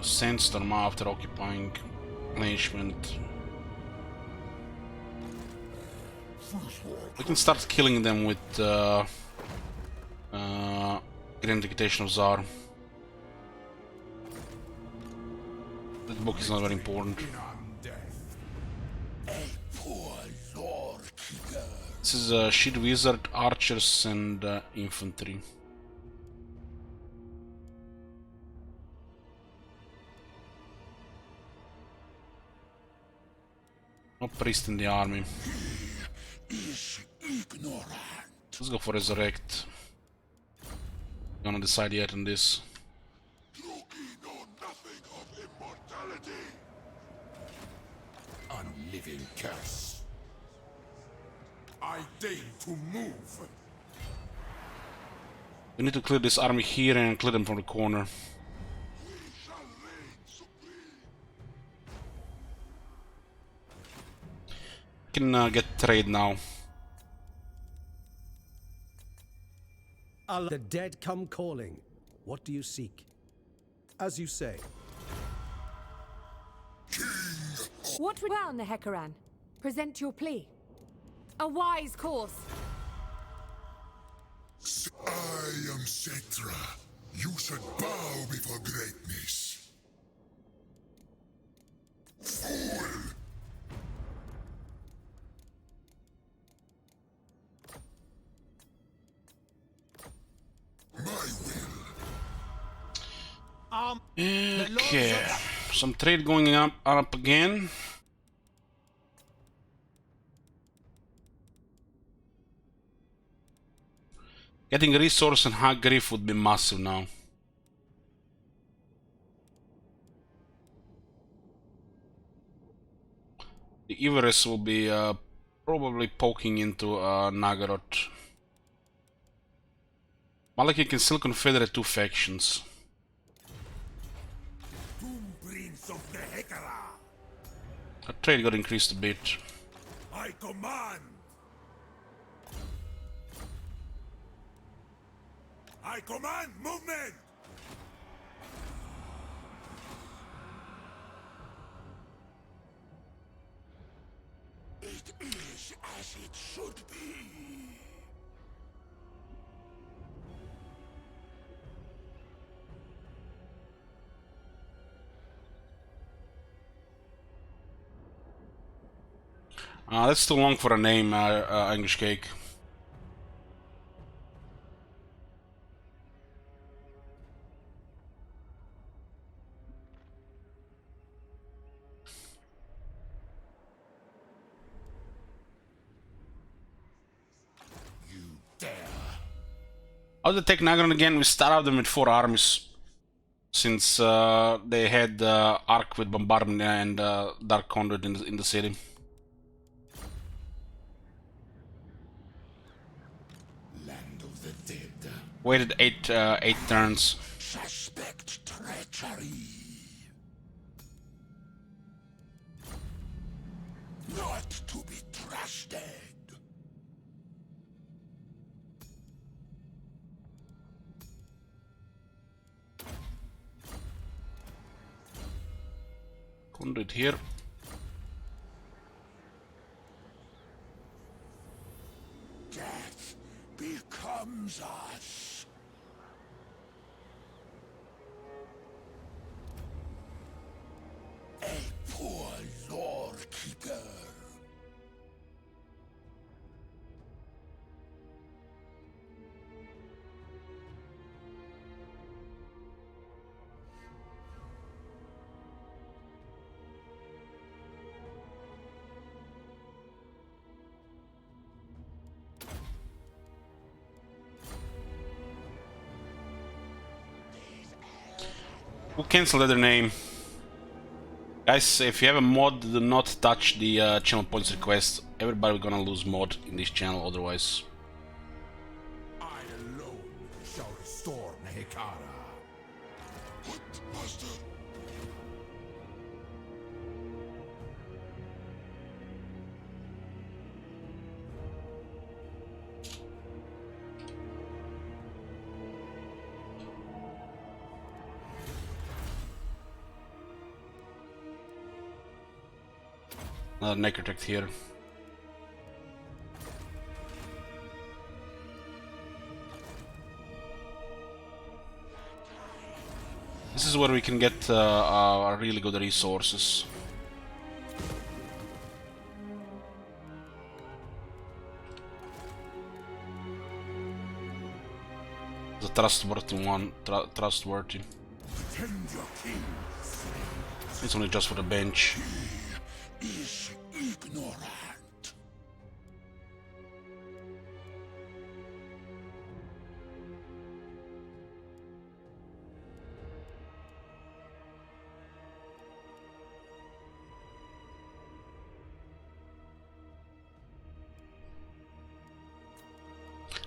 Sandstorm after occupying management. We can start killing them with Grand Dictation of Tsar. That book is not very important. This is Shield Wizard, Archers and Infantry. No priest in the army. Let's go for Resurrect. Gonna decide yet on this. Unliving curse. I deign to move. We need to clear this army here and clear them from the corner. We can get trade now. Allah, the dead come calling. What do you seek? As you say. What would well, Nehekaran? Present your plea. A wise course. I am Cetra. You should bow before greatness. Fool! My will. Okay, some trade going up again. Getting resource and high grief would be massive now. The Ivarus will be probably poking into Nagorod. Maliki can still confederate 2 factions. Prince of the Hekara. Our trade got increased a bit. I command. I command movement! It is as it should be. That's too long for a name, English Cake. You dare. How to take Nagaron again? We start out them with 4 armies. Since they had Arc with Bombardment and Dark Conduit in the city. Land of the dead. Waited 8 turns. Suspect treachery. Not to be trusted. Conduit here. Death becomes us. A poor lore keeper. Who cancelled their name? Guys, if you have a mod, do not touch the channel points request. Everybody gonna lose mod in this channel otherwise. I alone shall restore Nehekara. What, Master? Another necrotic here. This is where we can get really good resources. The trustworthy one, trustworthy. Defend your kings. It's only just for the bench. Is ignorant.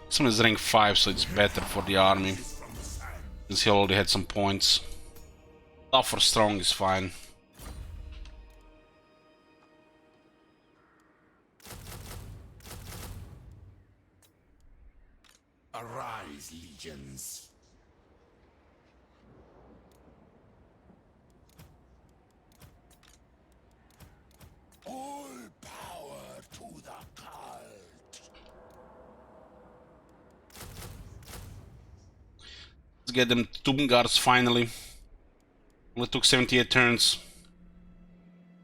This one is rank 5, so it's better for the army. Since he already had some points. Tough or strong is fine. Arise, legions. All power to the cult. Let's get them Tomb Guards finally. Only took 78 turns.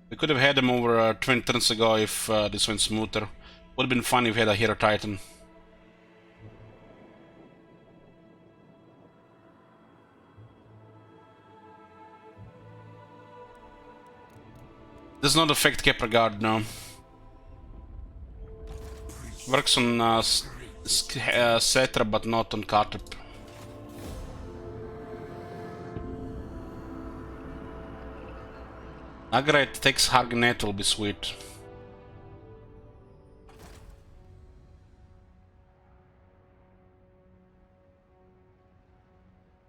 We could have had them over 20 turns ago if this went smoother. Would have been fun if we had a Hero Titan. Does not affect Kepler Guard now. Works on Cetra but not on Kartep. Agarite takes Harganet will be sweet.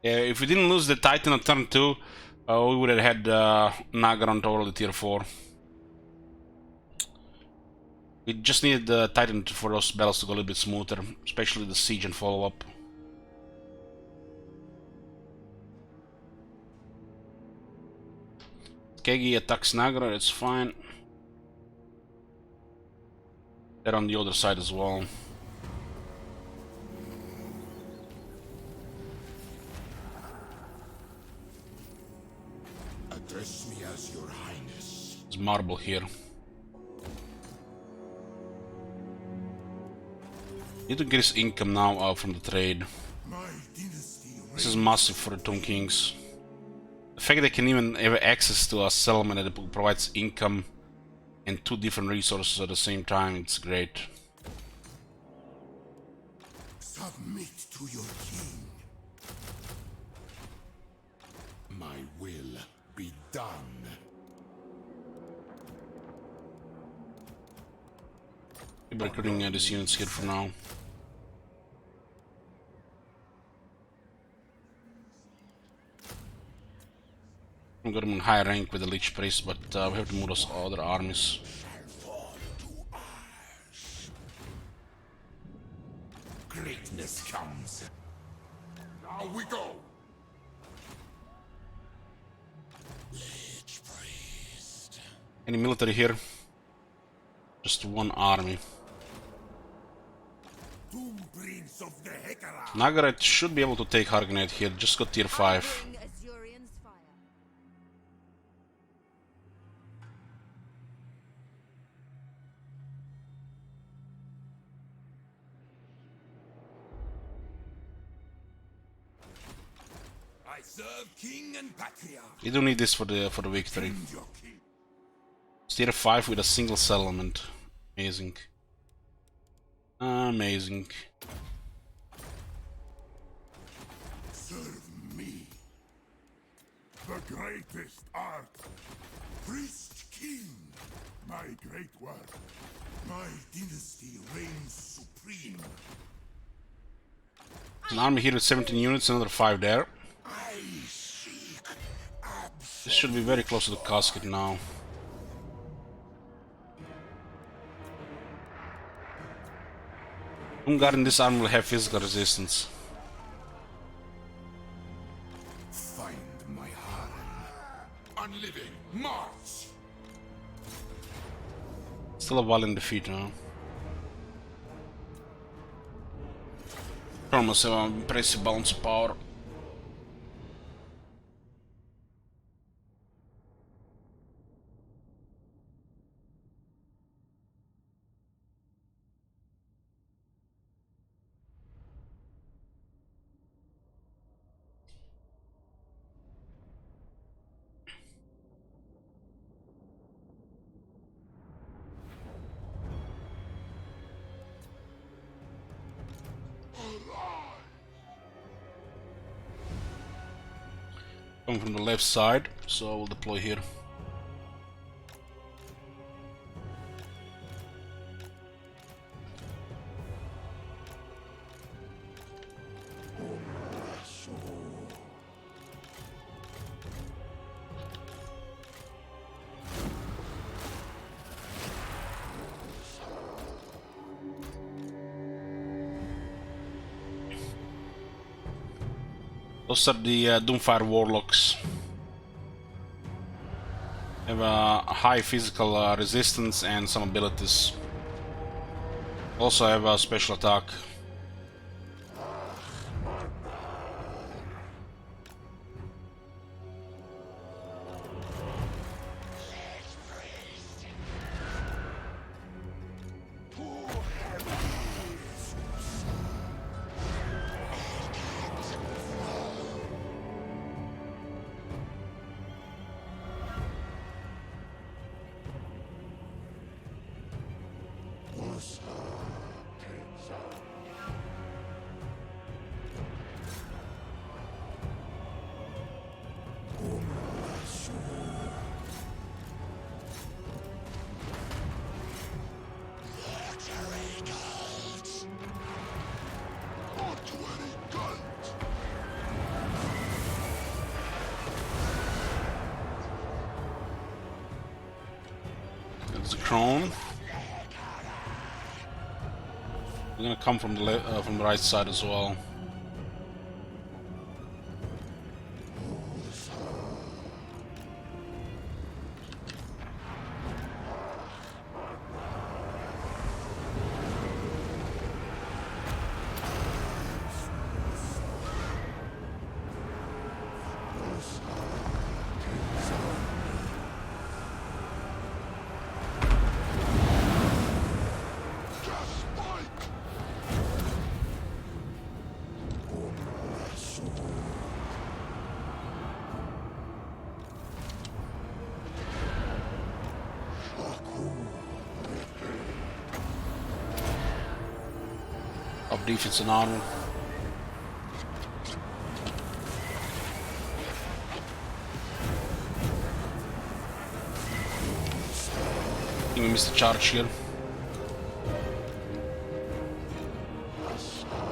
Yeah, if we didn't lose the Titan on turn 2, we would have had Nagaron totally tier 4. We just needed the Titan for those battles to go a little bit smoother, especially the siege and follow-up. Kegi attacks Nagra, it's fine. They're on the other side as well. Address me as your highness. There's marble here. Need to get his income now from the trade. This is massive for the Tomb Kings. The fact they can even have access to a settlement that provides income and 2 different resources at the same time, it's great. Submit to your king. My will be done. Keep recruiting these units here for now. We got him on high rank with the Lich Priest, but we have to move those other armies. Greatness comes. Now we go. Lich Priest. Any military here? Just 1 army. Nagaret should be able to take Hargonet here, just got tier 5. I serve king and patriarch. You don't need this for the victory. It's tier 5 with a single settlement. Amazing. Amazing. Serve me. The greatest art. Priest king. My great work. My dynasty reigns supreme. An army here with 17 units, another 5 there. This should be very close to the casket now. Ungar in this army will have physical resistance. Find my harem. Unliving, march! Still a violent defeat now. Almost have an impressive balance of power. Coming from the left side, so we'll deploy here. Those are the Doomfire Warlocks. Have a high physical resistance and some abilities. Also have a special attack. There's a crone. They're gonna come from the right side as well. defense and armor. I think we missed the charge here.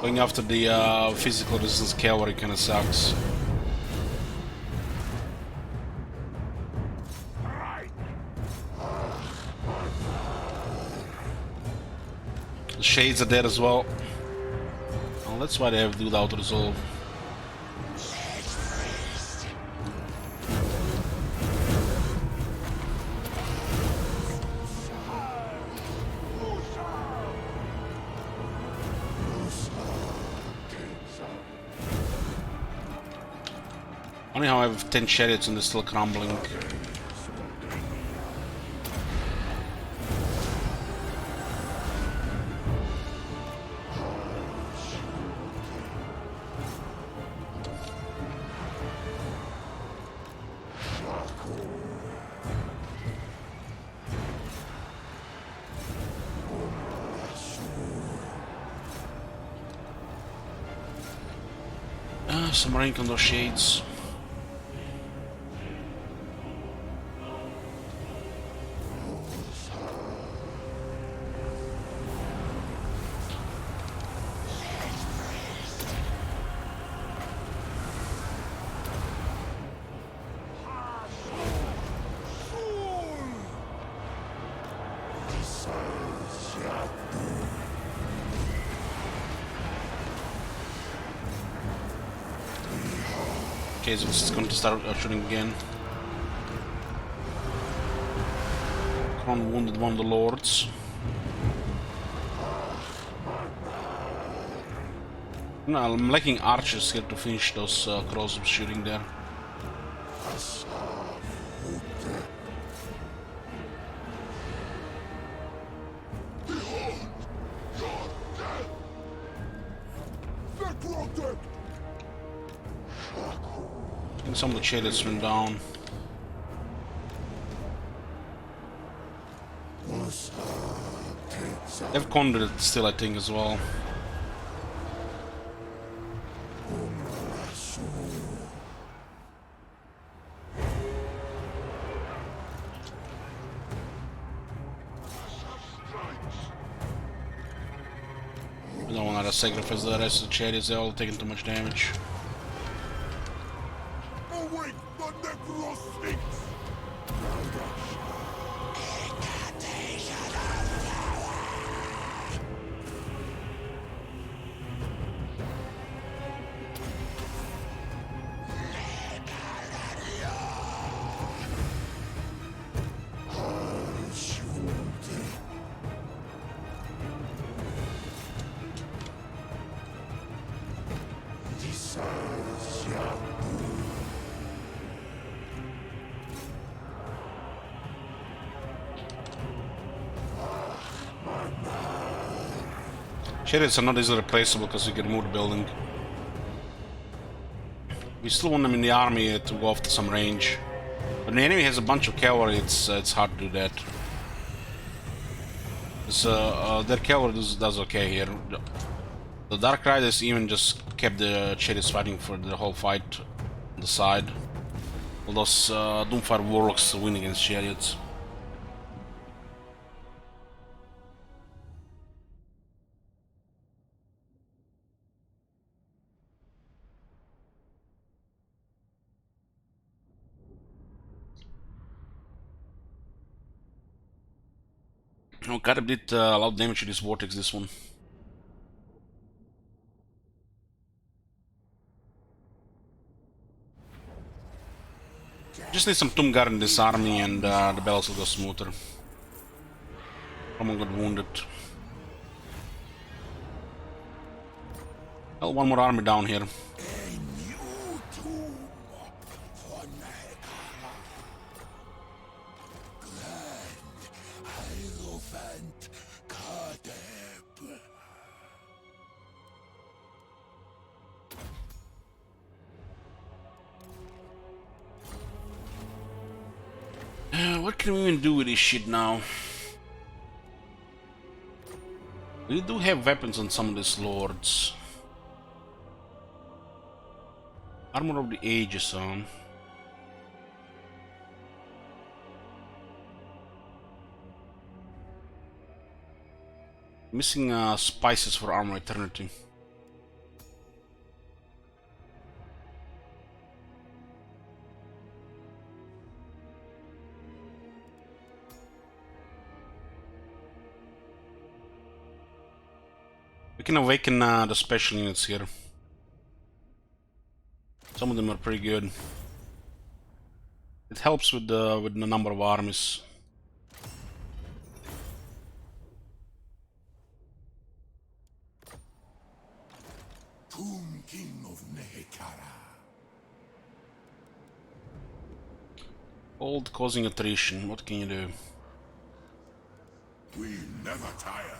Going after the physical resistance cavalry kind of sucks. The shades are there as well. Oh, that's why they have to do the auto resolve. Funny how I have 10 chariots and they're still crumbling. Some rank on those shades. Okay, so this is going to start shooting again. Kron wounded one of the lords. No, I'm lacking archers here to finish those crows shooting there. I think some of the chariots went down. They have conduit still, I think, as well. I don't want to sacrifice the rest of the chariots, they're all taking too much damage. Chariots are not easily replaceable because you get mood building. We still want them in the army to go after some range. When the enemy has a bunch of cavalry, it's hard to do that. Their cavalry does okay here. The Dark Riders even just kept the chariots fighting for the whole fight on the side. All those Doomfire Warlocks win against chariots. Oh, Garib did a lot of damage to this vortex, this one. Just need some Tomb Guard in this army and the battles will go smoother. Someone got wounded. Well, one more army down here. What can we even do with this shit now? We do have weapons on some of these lords. Armor of the Ages on. Missing spices for Armor Eternity. We can awaken the special units here. Some of them are pretty good. It helps with the number of armies. Tomb King of Nehek. Old causing attrition. What can you do? We never tire.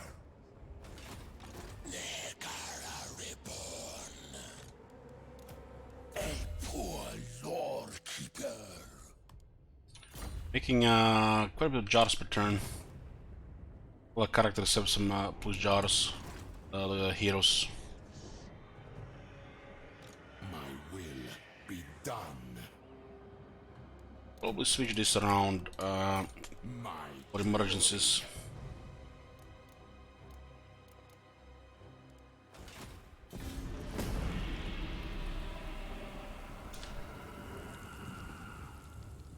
Making quite a bit of jars per turn. Well, characters have some push jars, the heroes. My will be done. Probably switch this around for emergencies.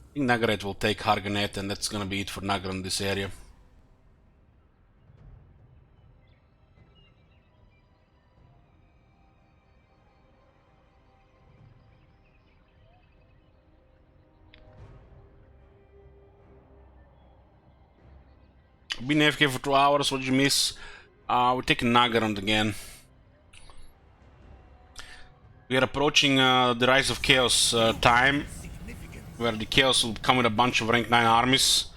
I think Nagaret will take Harganet, and that's gonna be it for Nagar in this area. Been AFK for 2 hours, what did you miss? We're taking Nagarand again. We are approaching the Rise of Chaos time, where the Chaos will come with a bunch of rank 9 armies.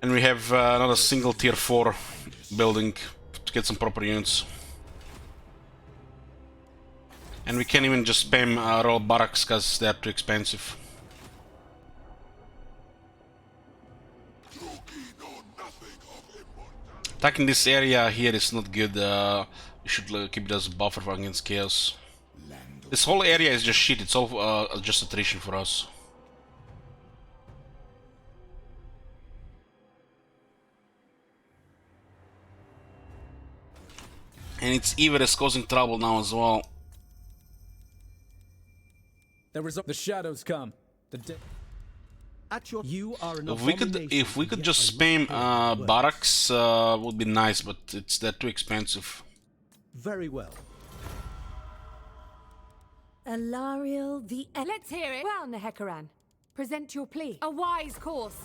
And we have another single tier 4 building to get some proper units. And we can't even just spam royal barracks because they're too expensive. Attacking this area here is not good. We should keep it as a buffer against Chaos. This whole area is just shit. It's all just attrition for us. And it's Ever is causing trouble now as well. The shadows come. You are an If we could just spam barracks, would be nice, but they're too expensive. Very well. Alariel the... Let's hear it. Well, Nehekaran, present your plea. A wise course.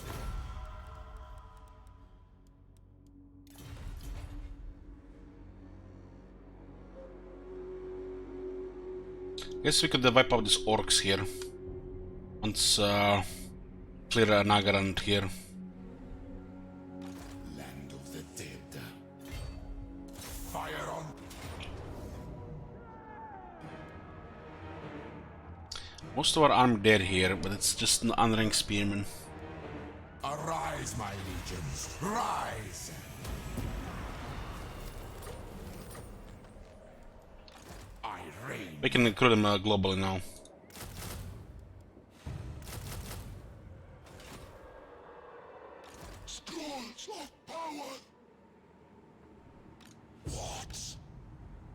Guess we could wipe out these orcs here. Once clear Nagarand here. Land of the dead. Fire on. Most of our army dead here, but it's just an unranked spearman. Arise, my legions. Rise. I reign. We can include them globally now.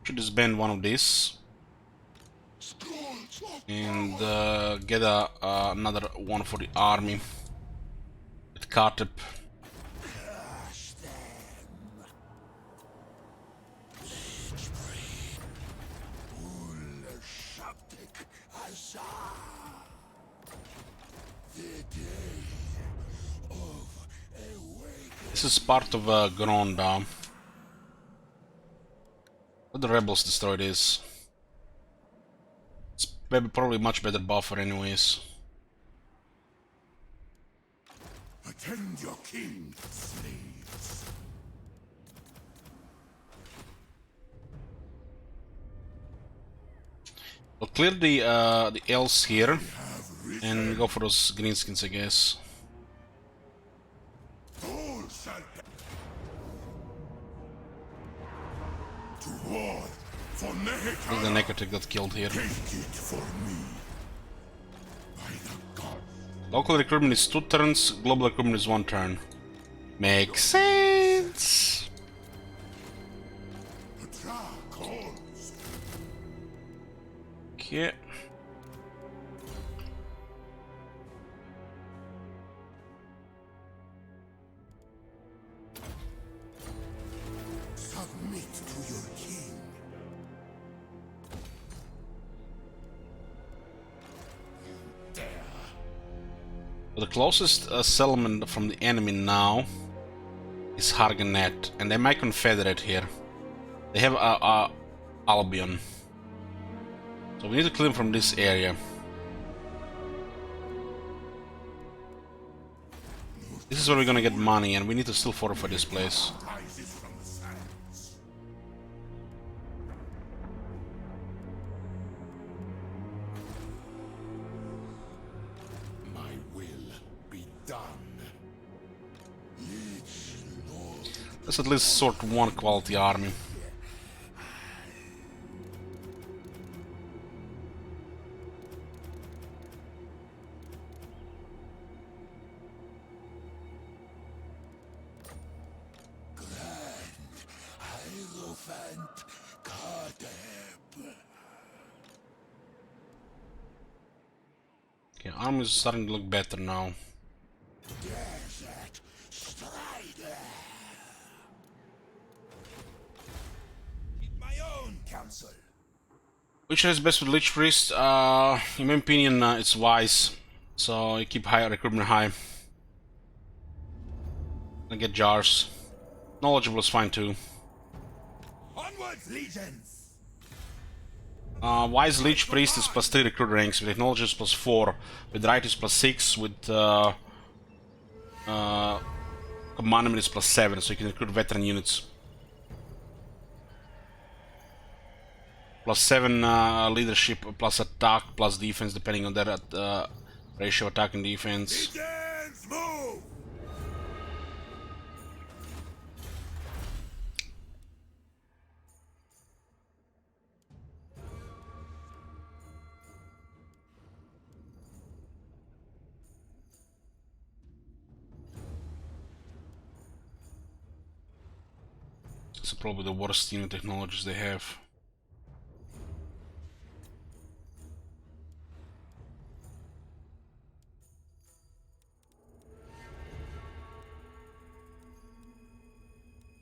Should disband one of these and get another one for the army with Kartep. This is part of Gronda. Let the rebels destroy this. It's probably much better buffer anyways. Attend your king, slaves. We'll clear the elves here and go for those greenskins, I guess. I think the Necrotic got killed here. Take it for me. By the gods. Local recruitment is 2 turns, global recruitment is 1 turn. Makes sense. Okay. Submit to your king. The closest settlement from the enemy now is Harganet, and they might confederate here. They have Albion, so we need to clear them from this area. This is where we're gonna get money, and we need to still fortify this place. Let's at least sort 1 quality army. Okay, army is starting to look better now. Which is best with Lich Priest? In my opinion, it's wise. So you keep high recruitment high. I get jars. Knowledgeable is fine too. Onwards, legions. Wise Lich Priest is +3 recruit ranks, with Knowledge is +4, with Right is +6, with Commandment is +7, so you can recruit veteran units. +7 leadership, plus attack, plus defense, depending on their ratio of attack and defense. Legions, move. It's probably the worst unit technologies they have.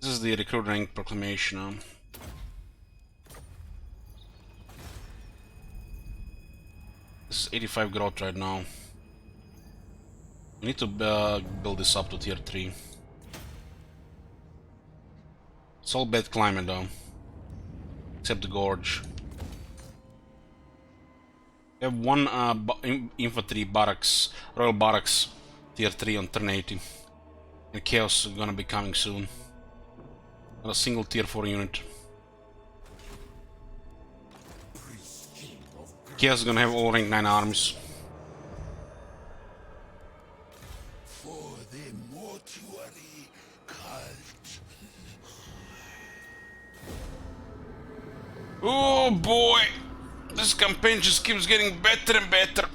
This is the recruit rank proclamation. This is 85 growth right now. We need to build this up to tier 3. It's all bad climate though, except the gorge. We have 1 infantry barracks, royal barracks, tier 3 on turn 80. And chaos is gonna be coming soon. Not a single tier 4 unit. Chaos is gonna have all rank 9 armies. For the mortuary cult. Oh boy! This campaign just keeps getting better and better.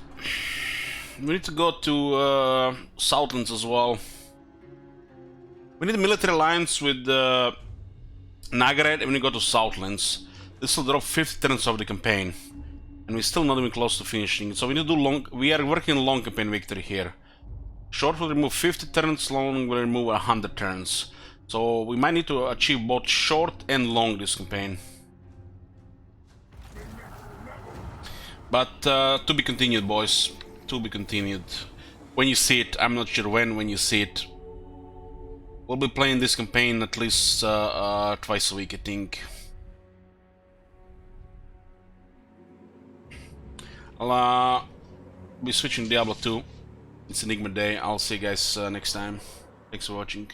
We need to go to Southlands as well. We need a military alliance with Nagaret, and we go to Southlands. This will drop 50 turns of the campaign. And we're still not even close to finishing. So we need to do long. We are working on long campaign victory here. Short will remove 50 turns, long will remove 100 turns. So we might need to achieve both short and long this campaign. But to be continued, boys. To be continued. When you see it, I'm not sure when you see it. We'll be playing this campaign at least twice a week, I think. I'll be switching Diablo 2. It's Enigma Day. I'll see you guys next time. Thanks for watching.